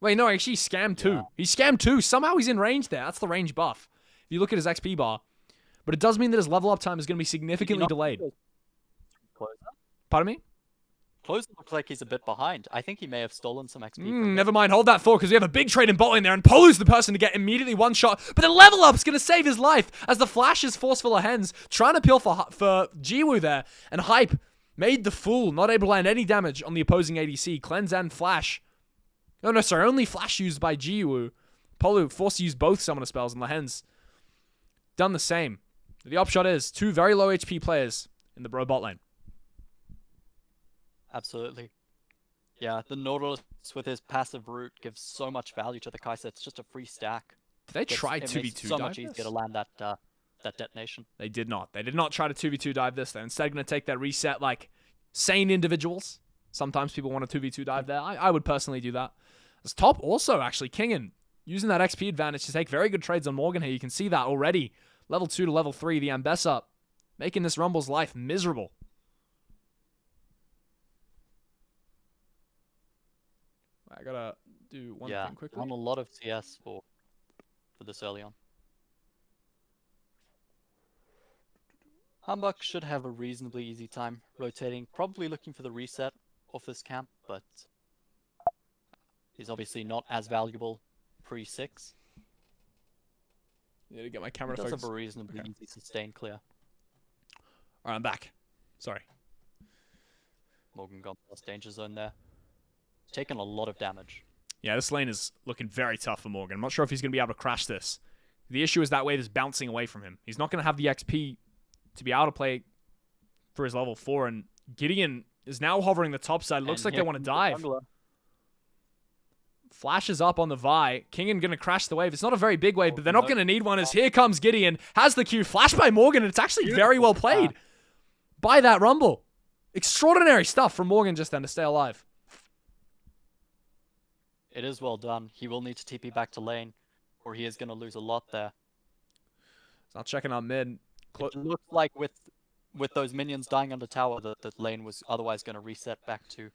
Wait, no, actually, he scammed 2. Yeah. He scammed 2. Somehow he's in range there. That's the range buff. If you look at his XP bar, but it does mean that his level up time is going to be significantly delayed. Closer? Pardon me? Closer looks like he's a bit behind. I think he may have stolen some XP. from him. Never mind, hold that thought, because we have a big trade in bot lane there, and Polu's the person to get immediately one shot, but the level up's going to save his life, as the flash is forceful of Hens, trying to peel for Jiwoo there, and Hype made the fool, not able to land any damage on the opposing ADC. Cleanse and flash. Oh no, sorry, only flash used by Jiwoo. Polu forced to use both summoner spells, and Lehens done the same. The upshot is 2 very low HP players in the bro bot lane. Absolutely. Yeah, the Nautilus with his passive root gives so much value to the Kai'Sa. It's just a free stack. Did they try It makes 2v2 it so dive much easier this? to land that detonation. They did not. They did not try to 2v2 dive this. They're instead going to take that reset like sane individuals. Sometimes people want to 2v2 dive there. I would personally do that. As top also, actually, Kingen using that XP advantage to take very good trades on Morgan here. You can see that already. Level 2 to level 3, the Ambessa making this Rumble's life miserable. I gotta do one thing quickly. On a lot of CS for this early on. Humbug should have a reasonably easy time rotating, probably looking for the reset of this camp, but he's obviously not as valuable pre-6. Yeah, to get my camera He does focused. have a reasonably easy sustain clear. Alright, I'm back. Sorry. Morgan got past danger zone there. Taken a lot of damage. Yeah, this lane is looking very tough for Morgan. I'm not sure if he's going to be able to crash this. The issue is that wave is bouncing away from him. He's not going to have the XP to be able to play for his level 4, and Gideon is now hovering the top side. Looks like they want to dive. Flashes up on the Vi. Kingen going to crash the wave. It's not a very big wave, but they're not going to need one, as here comes Gideon. Has the Q. Flash by Morgan, and it's actually very well played by that Rumble. Extraordinary stuff from Morgan just then to stay alive. It is well done. He will need to TP back to lane, or he is going to lose a lot there. It's not checking out mid. It looks like with those minions dying under tower, the lane was otherwise going to reset back to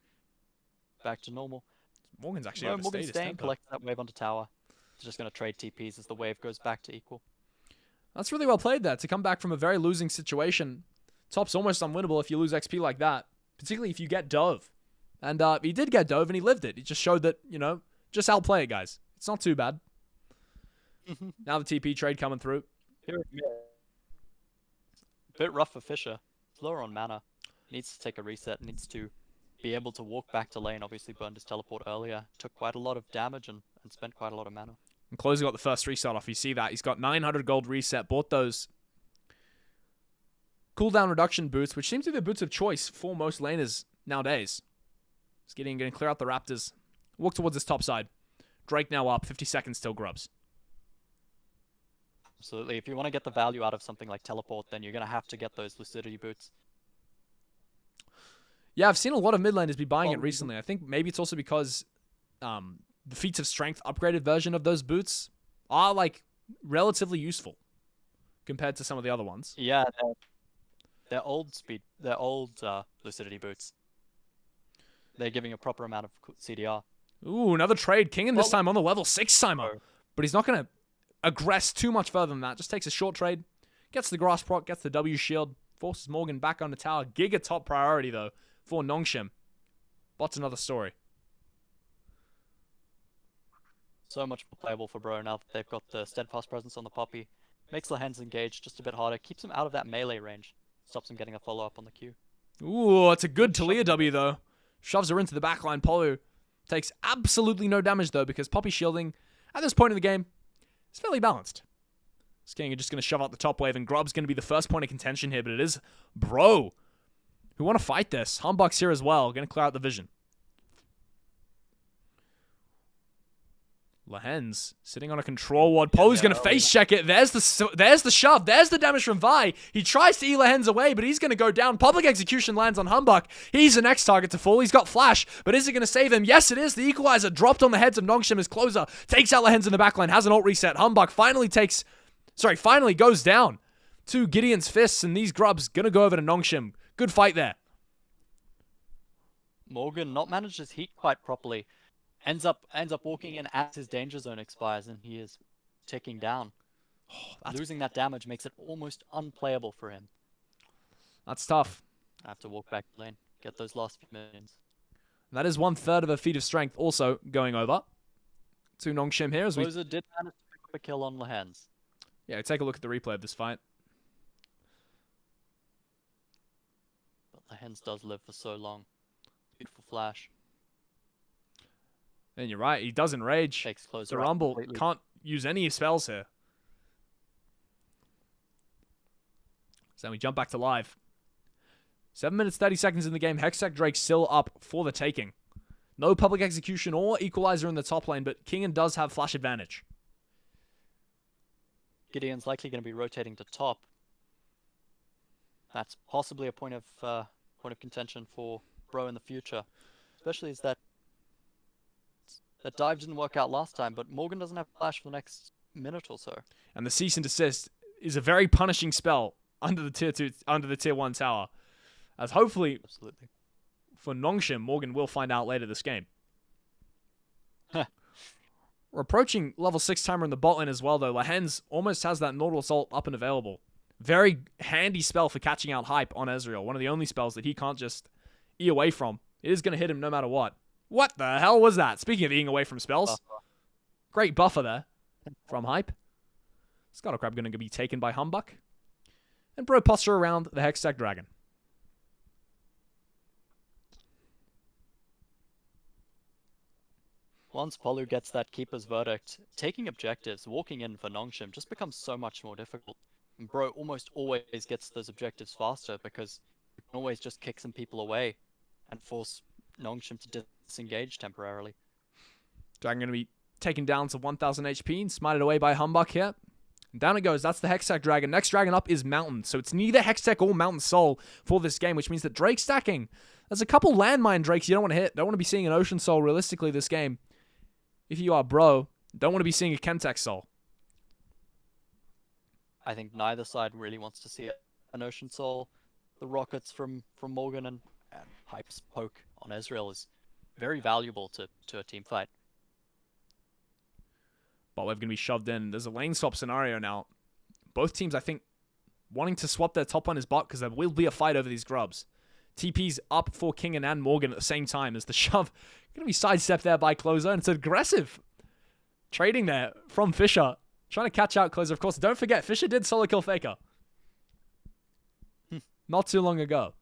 normal. Morgan's actually No, overstayed Morgan's his staying, tempo. collects that wave onto tower. He's just going to trade TPs as the wave goes back to equal. That's really well played there to come back from a very losing situation. Top's almost unwinnable if you lose XP like that, particularly if you get Dove. And he did get Dove, and he lived it. He just showed that, you know, just outplay it, guys. It's not too bad. Now the TP trade coming through. Bit rough for Fisher. Lower on mana. Needs to take a reset. Needs to be able to walk back to lane. Obviously burned his teleport earlier. Took quite a lot of damage and spent quite a lot of mana. And Closer got the first reset off. You see that. He's got 900 gold reset. Bought those cooldown reduction boots, which seems to be the boots of choice for most laners nowadays. He's going to clear out the Raptors. Walk towards his top side. Drake now up. 50 seconds till Grubs. Absolutely. If you want to get the value out of something like teleport, then you're going to have to get those lucidity boots. Yeah, I've seen a lot of mid laners be buying it recently. I think maybe it's also because the feats of strength upgraded version of those boots are like relatively useful compared to some of the other ones. Yeah, they're old speed. They're old lucidity boots. They're giving a proper amount of CDR. Ooh, another trade. Kingen this time on the level 6 timer. Oh. But he's not going to aggress too much further than that. Just takes a short trade. Gets the grass proc, gets the W shield. Forces Morgan back on the tower. Giga top priority, though, for Nongshim. Bot's another story. So much more playable for Bro now that they've got the steadfast presence on the Poppy. Makes Lehens engage just a bit harder. Keeps him out of that melee range. Stops him getting a follow-up on the Q. Ooh, it's a good Talia W, though. Shoves her into the backline. Polu takes absolutely no damage, though, because Poppy shielding, at this point in the game, is fairly balanced. King are just going to shove out the top wave, and Grub's going to be the first point of contention here, but it is Bro who want to fight this. Humbug's here as well. Going to clear out the vision. Lehens sitting on a control ward. Polu's going to face check it. There's the shove. There's the damage from Vi. He tries to Lehens away, but he's going to go down. Public execution lands on Humbug. He's the next target to fall. He's got flash, but is it going to save him? Yes, it is. The equalizer dropped on the heads of Nongshim as Closer takes out Lehens in the backline. Has an ult reset. Humbug finally goes down to Gideon's fists, and these Grubs going to go over to Nongshim. Good fight there. Morgan not managed his heat quite properly. Ends up walking in as his danger zone expires, and he is ticking down. Losing that damage makes it almost unplayable for him. That's tough. I have to walk back to lane, get those last few minions. That is 1/3 of a feat of strength also going over to Nongshim here as we... Closer did manage to pick up a kill on Lehens. Yeah, take a look at the replay of this fight. But Lehens does live for so long. Beautiful flash. And you're right, he does enrage. Takes The Closer out Rumble completely. can't use any spells here. So we jump back to live. 7 minutes, 30 seconds in the game. Hextech Drake still up for the taking. No public execution or equalizer in the top lane, but Kingen does have flash advantage. Gideon's likely going to be rotating to top. That's possibly a point of contention for Bro in the future, especially as that dive didn't work out last time. But Morgan doesn't have flash for the next minute or so. And the cease and desist is a very punishing spell under the tier 1 tower. As hopefully Absolutely. for Nongshim, Morgan will find out later this game. We're approaching level 6 timer in the bot lane as well, though. Lehens almost has that Nautilus ult up and available. Very handy spell for catching out hype on Ezreal. One of the only spells that he can't just E away from. It is going to hit him no matter what. What the hell was that? Speaking of Eing away from spells. Great buffer there from hype. Scuttlecrab going to be taken by Humbuck. And Bro posture around the Hextech Dragon. Once Polu gets that keeper's verdict, taking objectives, walking in for Nongshim just becomes so much more difficult. And Bro almost always gets those objectives faster because you can always just kick some people away and force Nongshim to disengage temporarily. Dragon going to be taken down to 1000 HP and smited away by Humbuck here. And down it goes. That's the Hextech Dragon. Next dragon up is Mountain. So it's neither Hextech or Mountain Soul for this game, which means that Drake stacking. There's a couple landmine Drakes you don't want to hit. Don't want to be seeing an Ocean Soul realistically this game. If you are Bro, don't want to be seeing a Chemtech Soul. I think neither side really wants to see an Ocean Soul. The rockets from Morgan and Hype's poke on Ezreal is very valuable to a team fight. Botwave going to be shoved in. There's a lane swap scenario now. Both teams, I think, wanting to swap their top on his bot because there will be a fight over these grubs. TP's up for Kingen and Morgan at the same time as the shove going to be sidestepped there by Closer. And it's aggressive trading there from Fisher. Trying to catch out Closer. Of course, don't forget, Fisher did solo kill Faker. Not too long ago.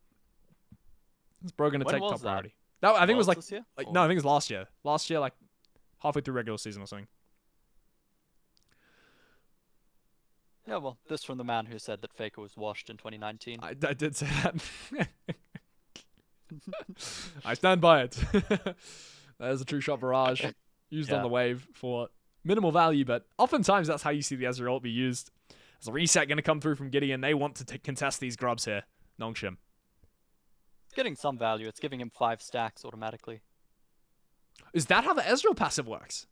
Is Bro going to When take was top that? priority? That, I think it was this year? no, I think it was last year. Last year, like halfway through regular season or something. Yeah, well, this from the man who said that Faker was washed in 2019. I did say that. I stand by it. There's a true shot barrage used on the wave for minimal value, but oftentimes that's how you see the Ezreal ult be used. There's a reset going to come through from Gideon. They want to contest these grubs here. Nongshim. It's getting some value. It's giving him 5 stacks automatically. Is that how the Ezreal passive works?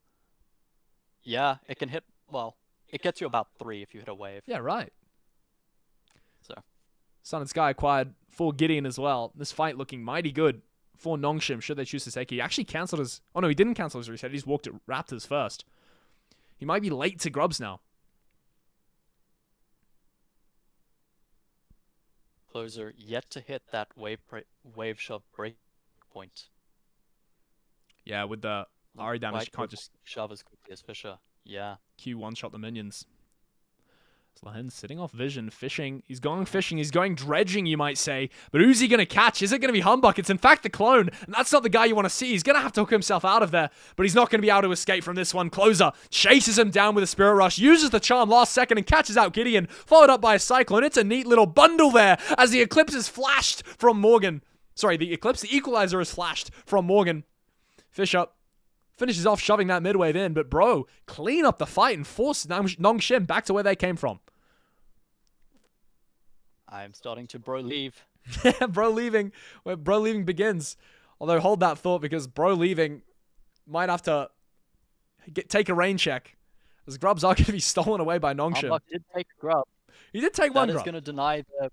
Yeah, it can hit, well, it gets you about 3 if you hit a wave. Yeah, right. So Sun and Sky acquired for Gideon as well. This fight looking mighty good for Nongshim should they choose to take it. He actually cancelled his... Oh no, he didn't cancel his reset. He just walked at Raptors first. He might be late to grubs now. Closer yet to hit that wave shove break point. Yeah, with the Ari damage, you can't White just shove as quickly as Fisher. Yeah. Q one-shot the minions. Slahen sitting off vision, fishing. He's going fishing. He's going dredging, you might say. But who's he going to catch? Is it going to be Humbuck? It's in fact the clone. And that's not the guy you want to see. He's going to have to hook himself out of there. But he's not going to be able to escape from this one. Closer chases him down with a Spirit Rush. Uses the charm last second and catches out Gideon. Followed up by a Cyclone. It's a neat little bundle there as the Eclipse is flashed from Morgan. Sorry, the Equalizer is flashed from Morgan. Fish up. Finishes off shoving that mid-wave in. But Bro, clean up the fight and force Nongshim back to where they came from. I'm starting to Bro leave. Bro leaving. Where Bro leaving begins. Although hold that thought because Bro leaving might have to take a rain check. As grubs are going to be stolen away by Nongshim. Humbuck did take a grub. He did take one That is grub. going to deny the...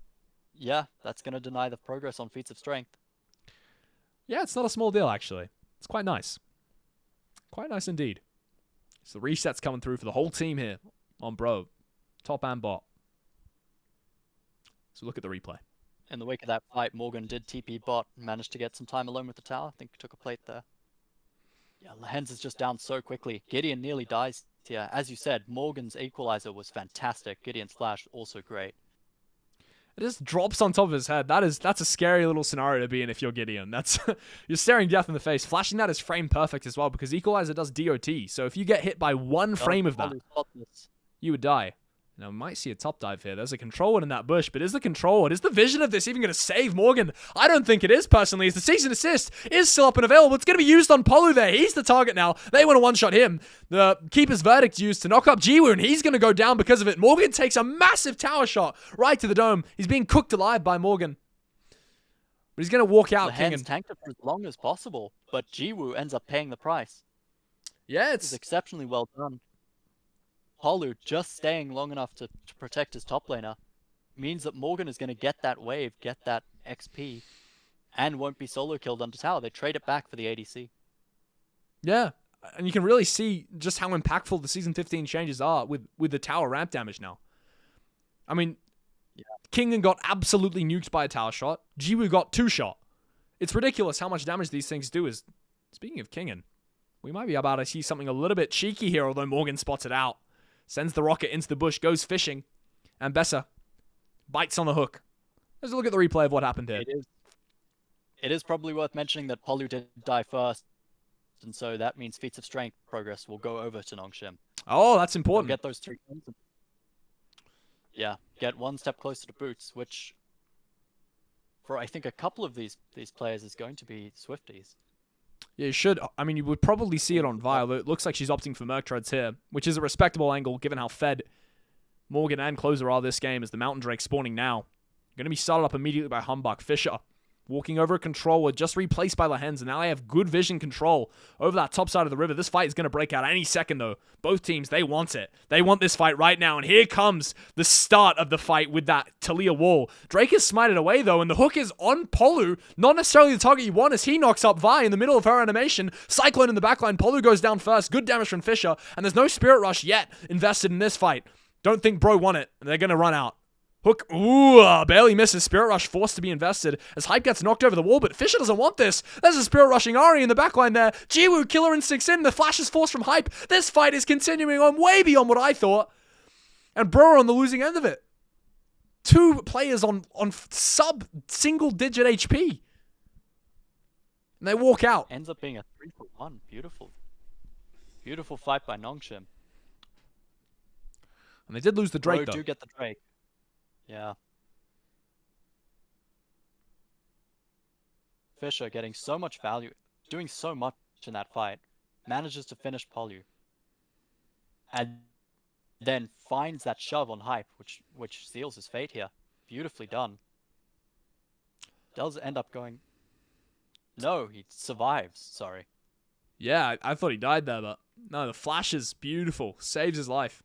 Yeah, that's going to deny the progress on feats of strength. Yeah, it's not a small deal actually. It's quite nice. Quite nice indeed. So the reset's coming through for the whole team here on Bro. top and bot. So look at the replay. In the wake of that fight, Morgan did TP bot and managed to get some time alone with the tower. I think he took a plate there. Yeah, Lehens is just down so quickly. Gideon nearly dies here. As you said, Morgan's equalizer was fantastic. Gideon's flash also great. It just drops on top of his head. That's a scary little scenario to be in if you're Gideon. That's you're staring death in the face. Flashing that is frame perfect as well because equalizer does DOT. So if you get hit by one frame of that, you would die. Now, we might see a top dive here. There's a control ward in that bush, but is the control ward, is the vision of this even going to save Morgan? I don't think it is, personally, as the season assist is still up and available. It's going to be used on Polu there. He's the target now. They want to one-shot him. The keeper's verdict used to knock up Jiwoo, and he's going to go down because of it. Morgan takes a massive tower shot right to the dome. He's being cooked alive by Morgan. But he's going to walk out. Lehens tanked it for as long as possible, but Jiwoo ends up paying the price. Yeah, It's exceptionally well done. Polu just staying long enough to protect his top laner means that Morgan is going to get that wave, get that XP, and won't be solo killed under tower. They trade it back for the ADC. Yeah, and you can really see just how impactful the Season 15 changes are with the tower ramp damage now. I mean, yeah. Kingen got absolutely nuked by a tower shot. Jiwoo got 2 shot. It's ridiculous how much damage these things do. Speaking of Kingen, we might be about to see something a little bit cheeky here, although Morgan spots it out. Sends the rocket into the bush, goes fishing, and Bessa bites on the hook. Let's look at the replay of what happened here. It is probably worth mentioning that Polu did die first, and so that means feats of strength progress will go over to Nongshim. Oh, that's important. They'll get those 3 kills. Yeah, get one step closer to boots, which for I think a couple of these players is going to be Swifties. Yeah, you should. I mean, you would probably see it on Violet. It looks like she's opting for Merc Treads here, which is a respectable angle given how fed Morgan and Closer are this game as the Mountain Drake spawning now. Going to be started up immediately by Humbug. Fisher walking over a controller, just replaced by Lehens, and now they have good vision control over that top side of the river. This fight is going to break out any second, though. Both teams, they want it. They want this fight right now, and here comes the start of the fight with that Talia wall. Drake is smited away, though, and the hook is on Polu. Not necessarily the target you want as he knocks up Vi in the middle of her animation. Cyclone in the backline. Polu goes down first. Good damage from Fisher, and there's no Spirit Rush yet invested in this fight. Don't think Bro won it, and they're going to run out. Hook, barely misses. Spirit Rush forced to be invested as Hype gets knocked over the wall, but Fisher doesn't want this. There's a Spirit Rushing Ari in the backline there. Jiwoo, Killer Instincts in. The flash is forced from Hype. This fight is continuing on way beyond what I thought. And Bro are on the losing end of it. 2 players on sub-single-digit HP. And they walk out. Ends up being a 3-for-1. Beautiful. Beautiful fight by Nongshim. And they did lose the Drake, though. Do get the Drake. Yeah. Fisher getting so much value, doing so much in that fight, manages to finish Polu. And then finds that shove on Hype, which seals his fate here. Beautifully done. Does end up going... No, he survives, sorry. Yeah, I thought he died there, but no, the flash is beautiful. Saves his life.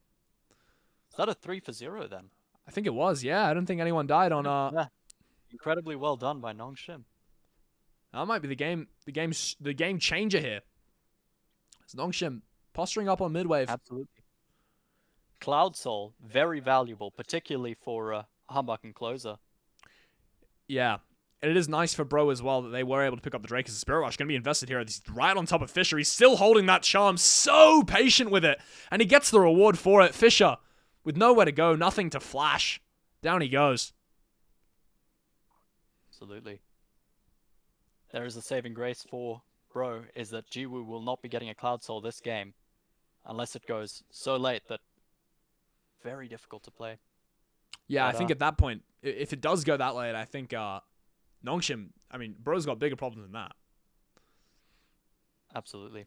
Is that a 3-for-0 then? I think it was, yeah. I don't think anyone died on... Yeah. Incredibly well done by Nongshim. That might be the game changer here. It's Nongshim posturing up on mid-wave. Absolutely. Cloud Soul, very valuable, particularly for Humbug and Closer. Yeah. And it is nice for Bro as well that they were able to pick up the Drake as a Spirit Rush. Going to be invested here. He's right on top of Fisher. He's still holding that charm. So patient with it. And he gets the reward for it. Fisher, with nowhere to go, nothing to flash. Down he goes. Absolutely. There is a saving grace for Bro, is that Jiwoo will not be getting a Cloud Soul this game. Unless it goes so late that very difficult to play. Yeah, But, I think at that point, if it does go that late, I think Nongshim, I mean, Bro's got bigger problems than that. Absolutely.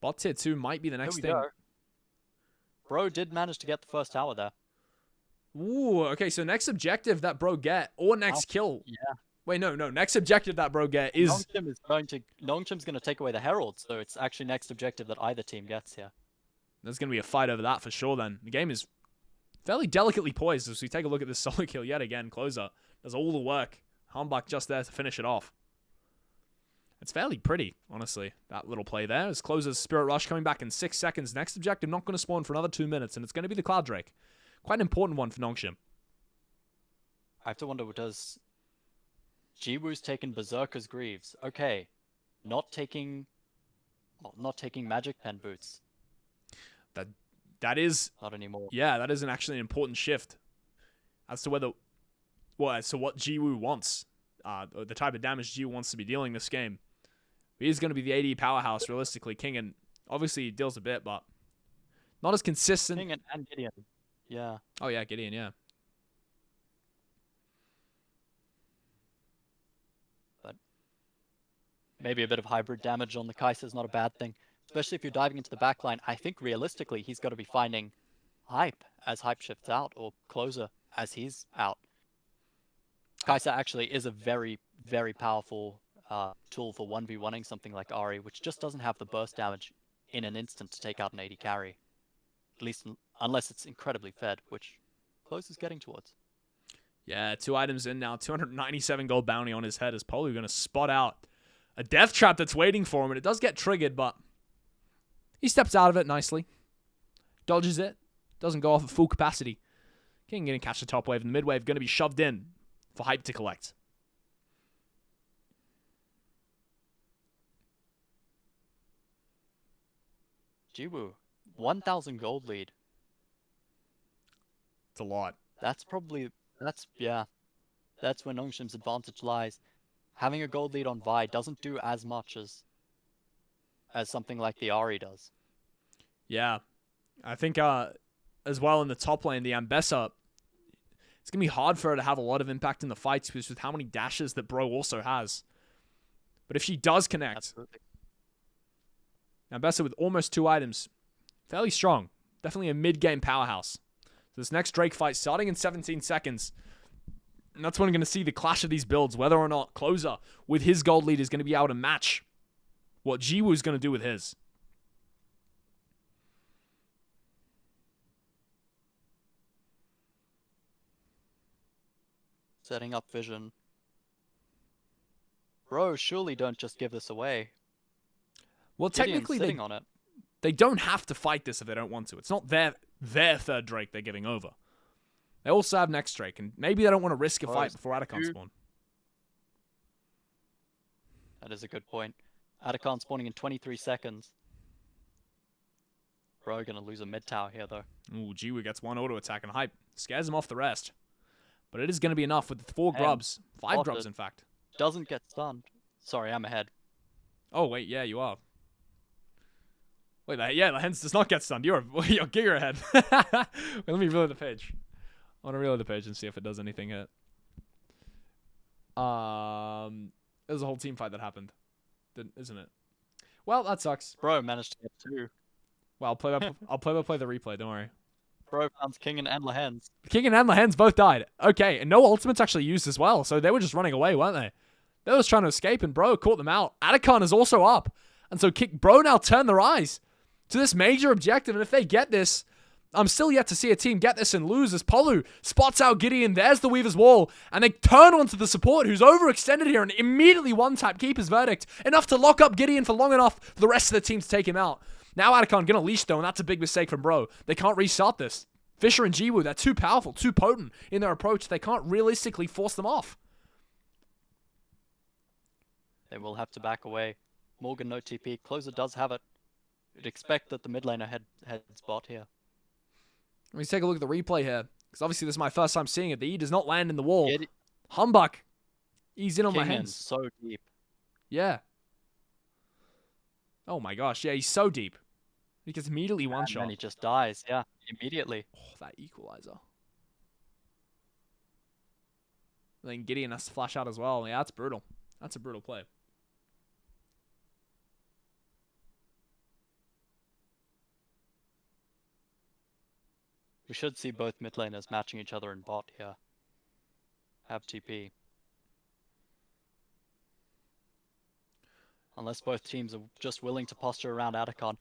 Bot tier 2 might be the next thing. Go. Bro did manage to get the first tower there. Ooh, okay, so next objective that Bro get, or next kill. Yeah. Wait, no. Next objective that Bro get is... Nongshim's going to take away the Herald, so it's actually next objective that either team gets here. There's going to be a fight over that for sure then. The game is fairly delicately poised as we take a look at this solo kill yet again. Closer does all the work. Humbug just there to finish it off. It's fairly pretty, honestly, that little play there. As Closer's Spirit Rush coming back in 6 seconds. Next objective not going to spawn for another 2 minutes, and it's going to be the Cloud Drake. Quite an important one for Nongshim. I have to wonder, does Jiwoo's taken Berserker's Greaves? Okay, not taking Magic Pen Boots. That is... Not anymore. Yeah, that is actually an important shift. As to whether... Well, as to what Jiwoo wants. The type of damage Jiwoo wants to be dealing this game. He's going to be the AD powerhouse, realistically. Kingen, obviously, he deals a bit, but not as consistent. Kingen and Gideon. Yeah. Oh, yeah, Gideon, yeah. But maybe a bit of hybrid damage on the Kai'Sa is not a bad thing. Especially if you're diving into the backline. I think realistically, he's got to be finding Hype as Hype shifts out, or Closer as he's out. Kai'Sa actually is a very, very powerful tool for 1v1ing something like Ahri, which just doesn't have the burst damage in an instant to take out an AD carry. At least unless it's incredibly fed, which Closer's getting towards. Yeah, 2 items in now. 297 gold bounty on his head. Is Polu going to spot out a death trap that's waiting for him? And it does get triggered, but he steps out of it nicely. Dodges it. Doesn't go off at full capacity. King going to catch the top wave, and the mid wave going to be shoved in for Hype to collect. Jiwoo, 1,000 gold lead. It's a lot. That's where Nongshim's advantage lies. Having a gold lead on Vi doesn't do as much as something like the Ahri does. Yeah. I think as well in the top lane, the Ambessa, it's going to be hard for her to have a lot of impact in the fights because with how many dashes that Bro also has. But if she does connect, Absolutely. Ambessa with almost 2 items, fairly strong. Definitely a mid-game powerhouse. So this next Drake fight starting in 17 seconds. And that's when we're going to see the clash of these builds, whether or not Closer with his gold lead is going to be able to match what Jiwoo is going to do with his. Setting up vision. Bro, surely don't just give this away. Well, Gideon's technically, sitting on it. they don't have to fight this if they don't want to. It's not their third Drake they're giving over. They also have next Drake, and maybe they don't want to risk a fight before Atacon spawn. That is a good point. Atacon spawning in 23 seconds. Bro, gonna lose a mid tower here, though. Ooh, Jiwoo gets 1 auto attack, and Hype scares him off the rest. But it is going to be enough with 4 grubs. 5 grubs, in fact. Doesn't get stunned. Sorry, I'm ahead. Oh, wait, yeah, you are. Wait, yeah, the Hens does not get stunned. You're Giga ahead. Wait, let me reload the page. I want to reload the page and see if it does anything here. There's a whole team fight that happened, isn't it? Well, that sucks. Bro managed to get 2. Well, I'll play the replay. Don't worry. Bro found Kingen and Lehens. Kingen and Lehens both died. Okay, and no ultimates actually used as well, so they were just running away, weren't they? They were just trying to escape, and Bro caught them out. Atacon is also up, and so Bro now turn their eyes to this major objective, and if they get this, I'm still yet to see a team get this and lose as Polu spots out Gideon. There's the Weaver's Wall, and they turn onto the support who's overextended here and immediately one-tap Keeper's Verdict, enough to lock up Gideon for long enough for the rest of the team to take him out. Now Atacon gonna leash though, and that's a big mistake from Bro. They can't restart this. Fisher and Jiwoo, they're too powerful, too potent in their approach. They can't realistically force them off. They will have to back away. Morgan no TP. Closer does have it. You'd expect that the mid laner heads bot here. Let me take a look at the replay here, because obviously this is my first time seeing it. The E does not land in the wall. Humbuck, he's in on my hands. So deep. Yeah. Oh my gosh, yeah, he's so deep. He gets immediately one shot. And he just dies, yeah, immediately. Oh, that equalizer. And then Gideon has to flash out as well. Yeah, that's brutal. That's a brutal play. We should see both mid laners matching each other in bot here. Have TP. Unless both teams are just willing to posture around Atacon.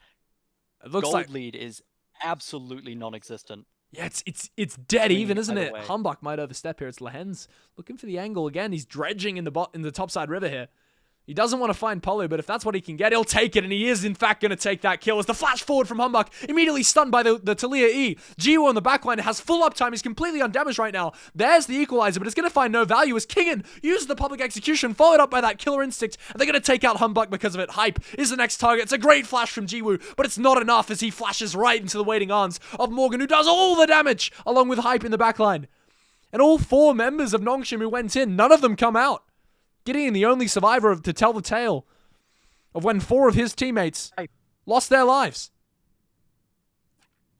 It looks Gold like lead is absolutely non-existent. yeah, it's dead Swinging even, isn't either it? way. Humbuck might overstep here. It's Lehens looking for the angle again. He's dredging in the top side river here. He doesn't want to find Polu, but if that's what he can get, he'll take it, and he is, in fact, going to take that kill. As the flash forward from Humbug, immediately stunned by the Talia E. Jiwoo on the backline has full uptime. He's completely undamaged right now. There's the equalizer, but it's going to find no value as Kingen uses the public execution, followed up by that killer instinct, and they're going to take out Humbug because of it. Hype is the next target. It's a great flash from Jiwoo, but it's not enough as he flashes right into the waiting arms of Morgan, who does all the damage, along with Hype in the backline. And all 4 members of Nongshim who went in, none of them come out. Gideon, the only survivor to tell the tale of when 4 of his teammates lost their lives.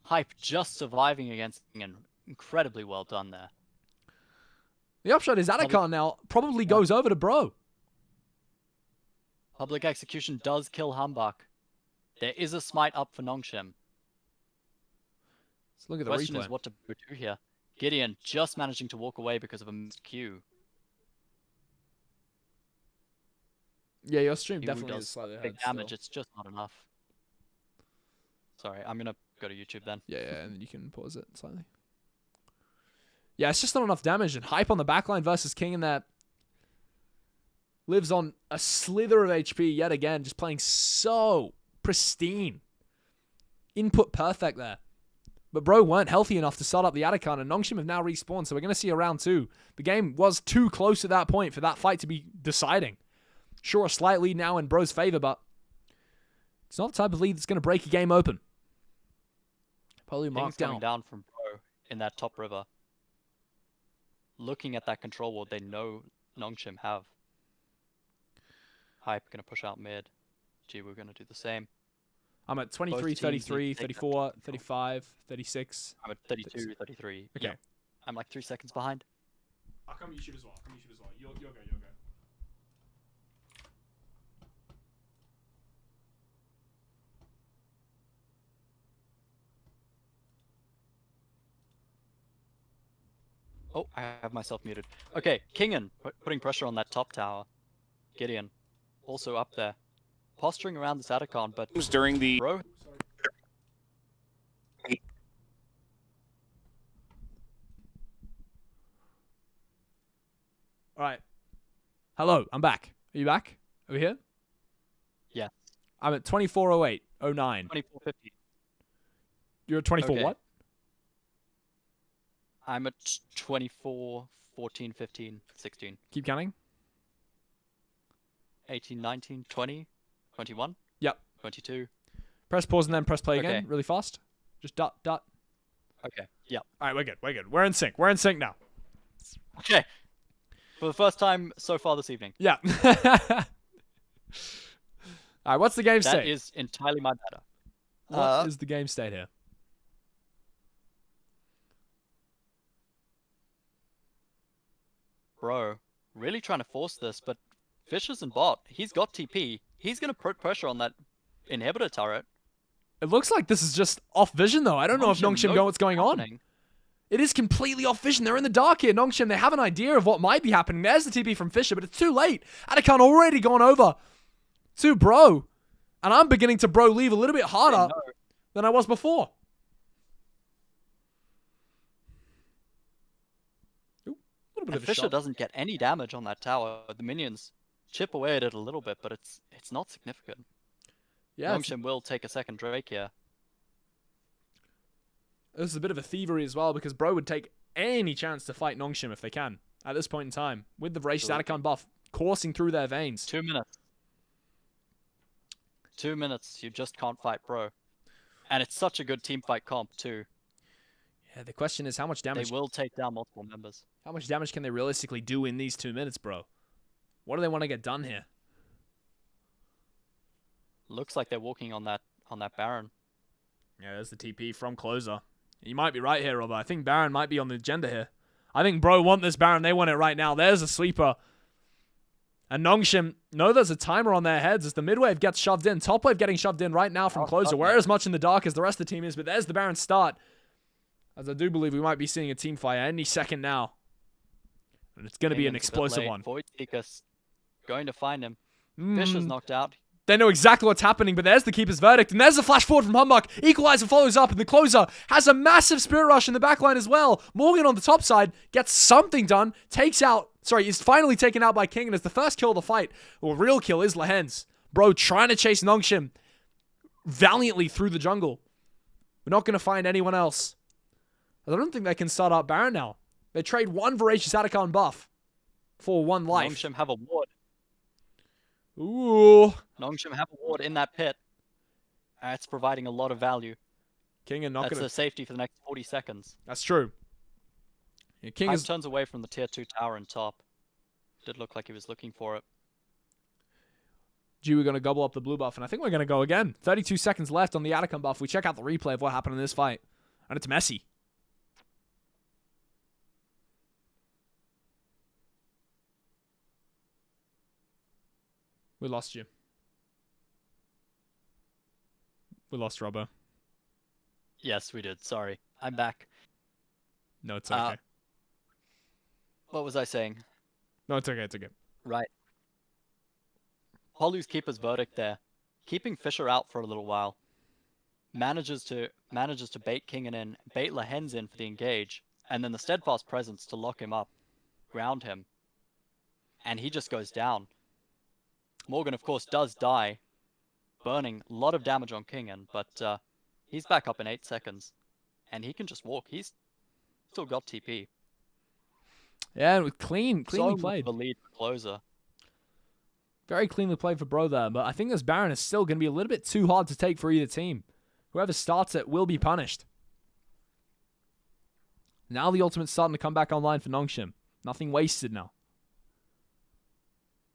Hype just surviving against Kingen. Incredibly well done there. The upshot is Atakan now probably goes over to Bro. Public execution does kill Humbug. There is a smite up for Nongshim. Let's look at The the question replay. is what to do here. Gideon just managing to walk away because of a missed Q. Yeah, your stream Jiwoo definitely does is slightly ahead big damage. still. It's just not enough. Sorry, I'm gonna go to YouTube then. Yeah, and you can pause it slightly. Yeah, it's just not enough damage. And Hype on the backline versus King in that lives on a slither of HP yet again, just playing so pristine. Input perfect there. But Bro weren't healthy enough to start up the Atakan, and Nongshim have now respawned, so we're going to see a round 2. The game was too close at that point for that fight to be deciding. Sure, a slight lead now in Bro's favor, but it's not the type of lead that's going to break a game open. Polu King's marked coming down. down from Bro in that top river. Looking at that control ward, they know Nongshim have. Hype gonna push out mid. We're gonna do the same. I'm at 23, Both teams 33, need to take that 34, control. 35, 36. I'm at 32, 33. Okay. Yeah. I'm like 3 seconds behind. I'll come YouTube as well. You'll go. Oh, I have myself muted. Okay, Kingen putting pressure on that top tower. Gideon also up there. Posturing around this Atacon, but during the Bro, All right. Hello, I'm back. Are you back? Over here? Yeah. I'm at 2408, 09. 2450. You're at 24 Okay. what? I'm at 24, 14, 15, 16, Keep counting. 18, 19, 20, 21, Yep. 22. Press pause and then press play Okay. again, really fast. Just dot. Okay, yeah. All right, we're good. We're in sync. We're in sync now. Okay. For the first time so far this evening. Yeah. All right, what's the game That state? is entirely my matter. What is the game state here? Bro, really trying to force this, but Fish isn't bot. He's got TP. He's going to put pressure on that inhibitor turret. It looks like this is just off vision, though. I don't know if Nongshim know what's going on. happening. It is completely off vision. They're in the dark here. Nongshim, they have an idea of what might be happening. There's the TP from Fisher, but it's too late. Atakan already gone over to Bro. And I'm beginning to Bro leave a little bit harder No. than I was before. Ooh, a little bit And of a Fisher shot. doesn't get any damage on that tower. The minions chip away at it a little bit, but it's not significant. Yeah, it's- Nongshim will take a second Drake here. this is a bit of a thievery as well, because Bro would take any chance to fight Nongshim if they can at this point in time. With the Voracious Absolutely. Atakan buff coursing through their veins. 2 minutes. 2 minutes. You just can't fight Bro. And it's such a good team fight comp too. Yeah, the question is how much damage They will take down multiple members. How much damage can they realistically do in these 2 minutes, bro? What do they want to get done here? Looks like they're walking on that Baron. Yeah, there's the TP from Closer. You might be right here, Robert. I think Baron might be on the agenda here. I think Bro want this Baron. They want it right now. There's a sleeper. And Nongshim know there's a timer on their heads as the mid wave gets shoved in. Top wave getting shoved in right now from Closer. We're as much in the dark as the rest of the team is, but there's the Baron start. As I do believe we might be seeing a team fight any second now. And it's going to be an Kingen's a bit explosive late. one. Void Seeker's going to find him. Fish is knocked out. They know exactly what's happening, but there's the keeper's verdict, and there's the flash forward from Humbug. Equalizer follows up, and the closer has a massive spirit rush in the backline as well. Morgan on the top side gets something done, is finally taken out by King, and it's the first kill of the fight. Well, real kill is Lehens. Bro, trying to chase Nongshim valiantly through the jungle. We're not going to find anyone else. I don't think they can start up Baron now. They trade one Voracious Atacon buff for one life. Nongshim have a ward. Ooh. Nongshim have a ward in that pit. That's providing a lot of value. King and not That's going a safety for the next 40 seconds. That's true. Yeah, King Hype is... turns away from the tier 2 tower on top. Did look like he was looking for it. We're going to gobble up the blue buff, and I think we're going to go again. 32 seconds left on the Atacon buff. We check out the replay of what happened in this fight, and it's messy. We lost you. We lost Robbo. Yes, we did. Sorry. I'm back. No, it's okay. What was I saying? No, it's okay. It's okay. Right. Polu's keeper's verdict there. Keeping Fisher out for a little while. Manages to bait Kingen in, bait Lehens in for the engage, and then the steadfast presence to lock him up, ground him, and he just goes down. Morgan, of course, does die, burning a lot of damage on Kingen, but he's back up in 8 seconds, and he can just walk. He's still got TP. Yeah, it was cleanly So played. the lead for closer. Very cleanly played for Bro there, but I think this Baron is still going to be a little bit too hard to take for either team. Whoever starts it will be punished. Now the ultimate's starting to come back online for Nongshim. Nothing wasted now.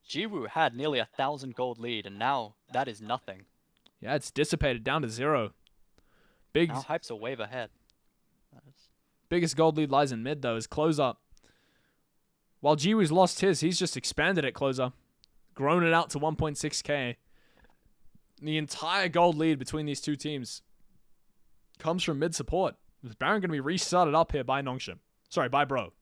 Jiwoo had nearly 1,000 gold lead, and now that is nothing. Yeah, it's dissipated down to 0. Big, Now Hype's a wave ahead. biggest gold lead lies in mid, though, is Closer. While Jiwoo's lost his, he's just expanded it, Closer. Grown it out to 1.6k. The entire gold lead between these two teams comes from mid support. Is Baron going to be restarted up here by Nongshim? Sorry, by Bro.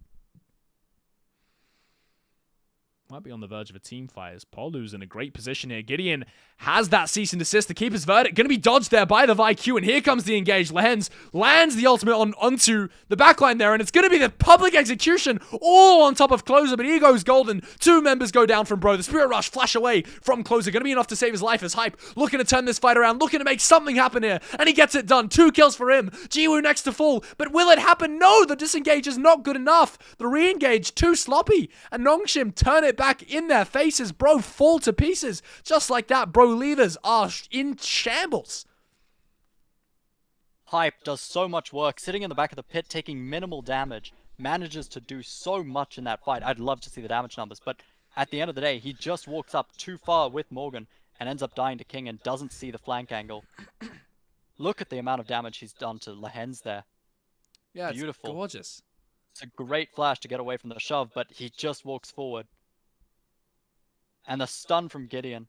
Might be on the verge of a team fight as Polu's in a great position here. Gideon has that cease and desist. The keeper's verdict going to be dodged there by the VIQ, and here comes the engage. Lehens lands the ultimate onto the backline there, and it's going to be the public execution all on top of Closer, but here goes Golden. 2 members go down from Bro. The Spirit Rush flash away from Closer. Going to be enough to save his life as Hype looking to turn this fight around, looking to make something happen here, and he gets it done. 2 kills for him. Jiwoo next to full, but will it happen? No, the disengage is not good enough. The re-engage too sloppy, and Nongshim turn it back in their faces. Bro fall to pieces. Just like that, Bro leaders are in shambles. Hype does so much work, sitting in the back of the pit, taking minimal damage, manages to do so much in that fight. I'd love to see the damage numbers, but at the end of the day, he just walks up too far with Morgan and ends up dying to King and doesn't see the flank angle. Look at the amount of damage he's done to Lehens there. Yeah, Beautiful. It's gorgeous. It's a great flash to get away from the shove, but he just walks forward. And the stun from Gideon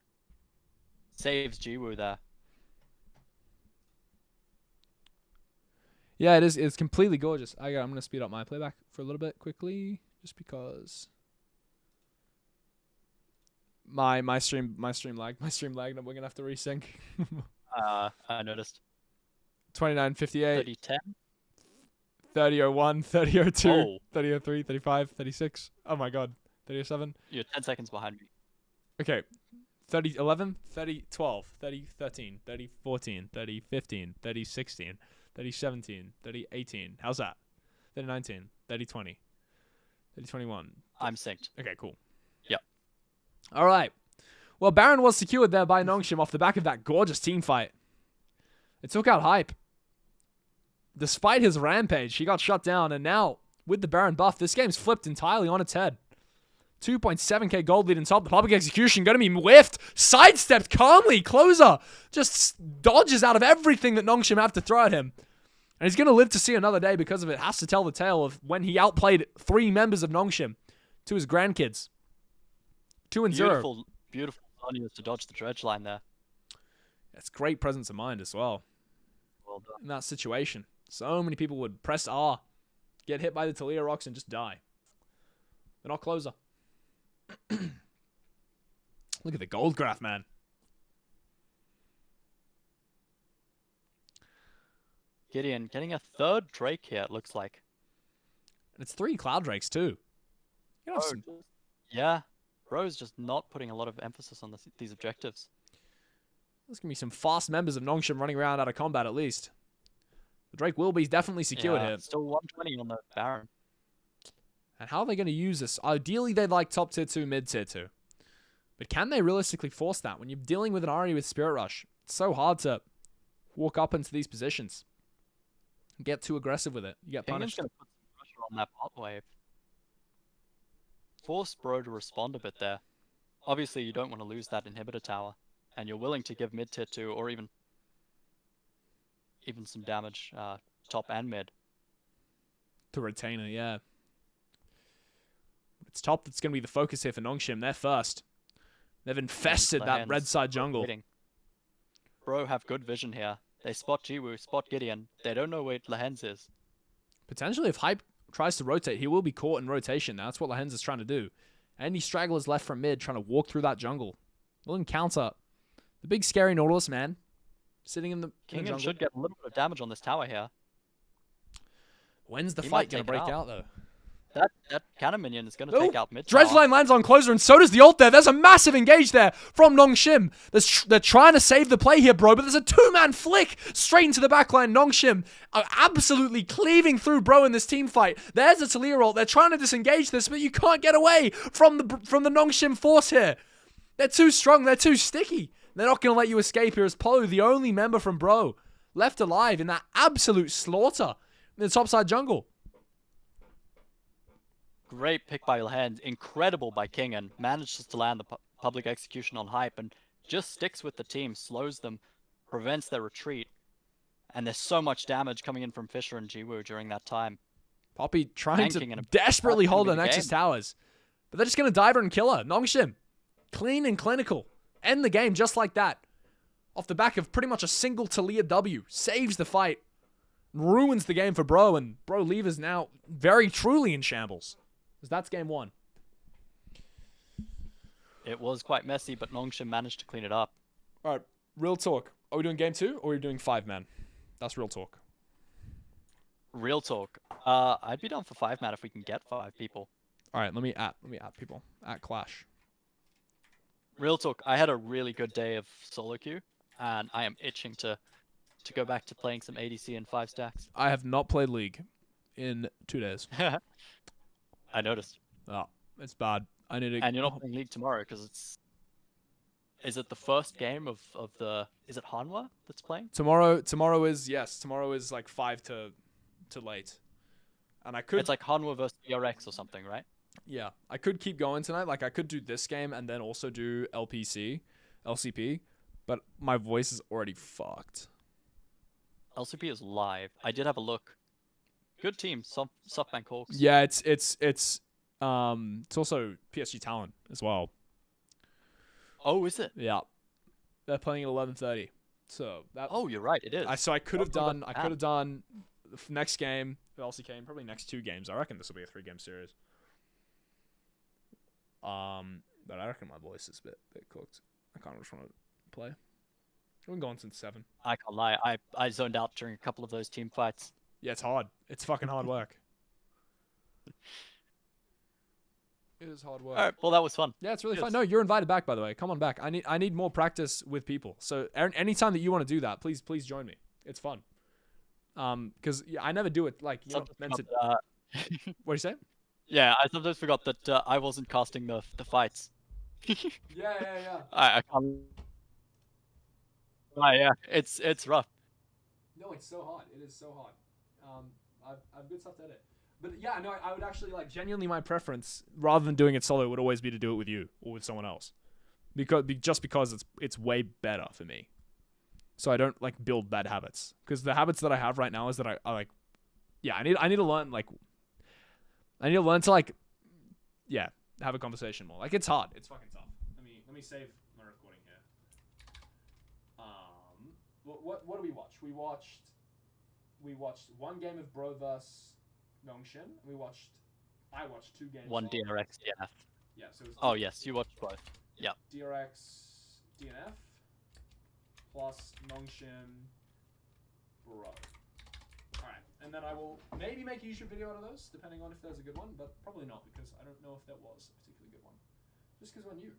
saves Jiwoo there. Yeah, it is. It's completely gorgeous. I'm going to speed up my playback for a little bit quickly, just because my stream lagged. And we're going to have to resync. I noticed. 29:58, 30:10. 30:01, 30:02, Oh. 30:03, 35, 36. Oh my god. 30:07. You're 10 seconds behind me. Okay. 30:11, 30:12, 30:13, 30:14, 30:15, 30:16, 30:17, 30:18. How's that? 30:19, 30:20, 30:21. I'm synced. Okay, cool. Yep. All right. Well, Baron was secured there by Nongshim off the back of that gorgeous team fight. It took out Hype. Despite his rampage, he got shut down, and now, with the Baron buff, this game's flipped entirely on its head. 2.7k gold lead in top. The public execution going to be whiffed. Sidestepped calmly. Closer just dodges out of everything that Nongshim have to throw at him. And he's going to live to see another day because of it. Has to tell the tale of when he outplayed 3 members of Nongshim to his grandkids. 2-0. Beautiful, beautiful Zonias to dodge the dredge line there. That's great presence of mind as well. Well done. In that situation. So many people would press R, get hit by the Talia rocks, and just die. They're not Closer. Look at the gold graph, man. Gideon getting a third Drake here, it looks like. And it's 3 Cloud Drakes too. You know, Yeah, Bro's just not putting a lot of emphasis on these objectives. there's going to be some fast members of Nongshim running around out of combat at least. The Drake will be definitely secured here. Still 120 on the Baron. And how are they going to use this? Ideally, they'd like top tier 2, mid tier 2. But can they realistically force that? When you're dealing with an Ari with Spirit Rush, it's so hard to walk up into these positions. Get too aggressive with it. You get Kingan's punished. going to put some pressure on that bot wave. Force Bro to respond a bit there. Obviously, you don't want to lose that inhibitor tower. And you're willing to give mid tier 2 or even some damage top and mid. To Retainer, yeah. It's top that's going to be the focus here for Nongshim. They're first. They've infested that red side jungle. Bro have good vision here. They spot Jiwoo, spot Gideon. They don't know where Lehens is. Potentially, if Hype tries to rotate, he will be caught in rotation. That's what Lehens is trying to do. Any stragglers left from mid trying to walk through that jungle. Will encounter the big scary Nautilus, man. Sitting in the Kingan jungle. should get a little bit of damage on this tower here. When's the He fight might going to take it break out. out, though? That cannon minion is going to Oh, take out mid tower. Dredgeline lands on closer, and so does the ult there. There's a massive engage there from Nongshim. They're trying to save the play here, bro, but there's a 2-man flick straight into the backline. Nongshim are absolutely cleaving through bro in this team fight. There's a Talia ult. They're trying to disengage this, but you can't get away from the Nongshim force here. They're too strong. They're too sticky. They're not going to let you escape here as Polo, the only member from bro, left alive in that absolute slaughter in the topside jungle. Great pick by Lehens. Incredible by Kingan. Manages to land the public execution on Hype and just sticks with the team, slows them, prevents their retreat. And there's so much damage coming in from Fisher and Jiwoo during that time. Poppy trying to Tanking in a- desperately that's gonna hold be her the Nexus game. towers. But they're just going to dive her and kill her. Nongshim, clean and clinical. End the game just like that. Off the back of pretty much a single Talia W. Saves the fight. Ruins the game for bro. And bro Lever's now very truly in shambles. Because that's game 1. It was quite messy, but Nongshim managed to clean it up. All right, real talk. Are we doing game 2 or are we doing 5-man? That's real talk. Real talk. I'd be down for 5-man if we can get 5 people. All right, let me add people. At Clash. Real talk. I had a really good day of solo queue, and I am itching to go back to playing some ADC and 5 stacks. I have not played League in 2 days. I noticed. Oh, it's bad. I need to... And you're not playing League tomorrow because it's... Is it the first game of the... Is it Hanwha that's playing? Tomorrow is like 5 to late. And I could... It's like Hanwha versus DRX or something, right? Yeah, I could keep going tonight. Like, I could do this game and then also do LCP, but my voice is already fucked. LCP is live. I did have a look. Good team, SoftBank Hawks. Yeah, it's also PSG Talent as well. Oh, is it? Yeah, they're playing at 11:30. So that. Oh, you're right. It is. I could have done. I Ah. could have done the next game with LCK and probably next 2 games. I reckon this will be a 3-game series. But I reckon my voice is a bit cooked. I kind of just want to play. I've been going since 7. I can't lie. I zoned out during a couple of those team fights. Yeah, it's hard. It's fucking hard work. It is hard work. All right. Well, that was fun. Yeah, it's really Yes. fun. No, you're invited back, by the way. Come on back. I need more practice with people. So anytime that you want to do that, please join me. It's fun. Because I never do it like you're not meant to. What do you say? Yeah, I sometimes forgot that I wasn't casting the fights. Yeah. I can't. Yeah, it's rough. No, it's so hard. It is so hard. I've good stuff to edit. But yeah, no, I would actually like genuinely my preference rather than doing it solo would always be to do it with you or with someone else, because it's way better for me. So I don't like build bad habits because the habits that I have right now is that I like, yeah, I need to learn like, I need to learn to like, yeah, have a conversation more. Like it's hard. It's fucking tough. Let me save my recording here. What do we watch? We watched 1 game of Bro vs Nongshim. I watched 2 games. One of, DRX DNF. Yeah. So it's Oh yes, you watched both. Yeah. DRX DNF plus Nongshim Bro. and then I will maybe make a YouTube video out of those, depending on if there's a good one, but probably not, because I don't know if there was a particularly good one. Just because we're new.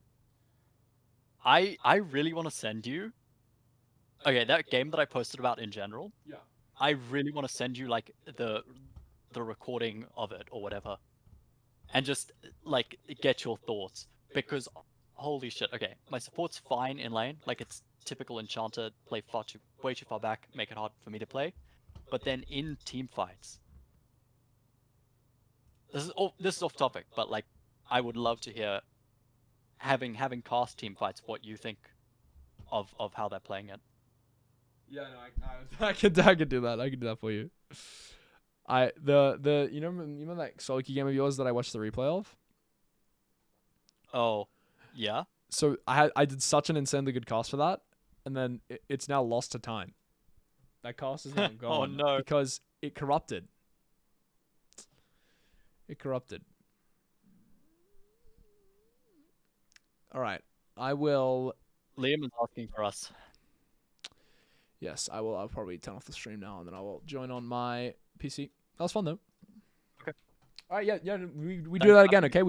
I really want to send you. Okay, that game that I posted about in general. Yeah. I really want to send you like the recording of it or whatever, and just like get your thoughts, because holy shit. Okay, my support's fine in lane, like it's typical enchanter, play way too far back, make it hard for me to play. But then in team fights, this is off topic, but like I would love to hear, having cast team fights, what you think of how they're playing it. Yeah, no, I could do that. I could do that for you. You know that Lck game of yours that I watched the replay of? Oh, yeah. So I did such an insanely good cast for that, and then it's now lost to time. That cast is now gone. Oh, no. Because it corrupted. It corrupted. All right, I will. Liam is asking for us. Yes, I will. I'll probably turn off the stream now, and then I will join on my PC. That was fun though. Okay. All right, yeah. We do that again, okay?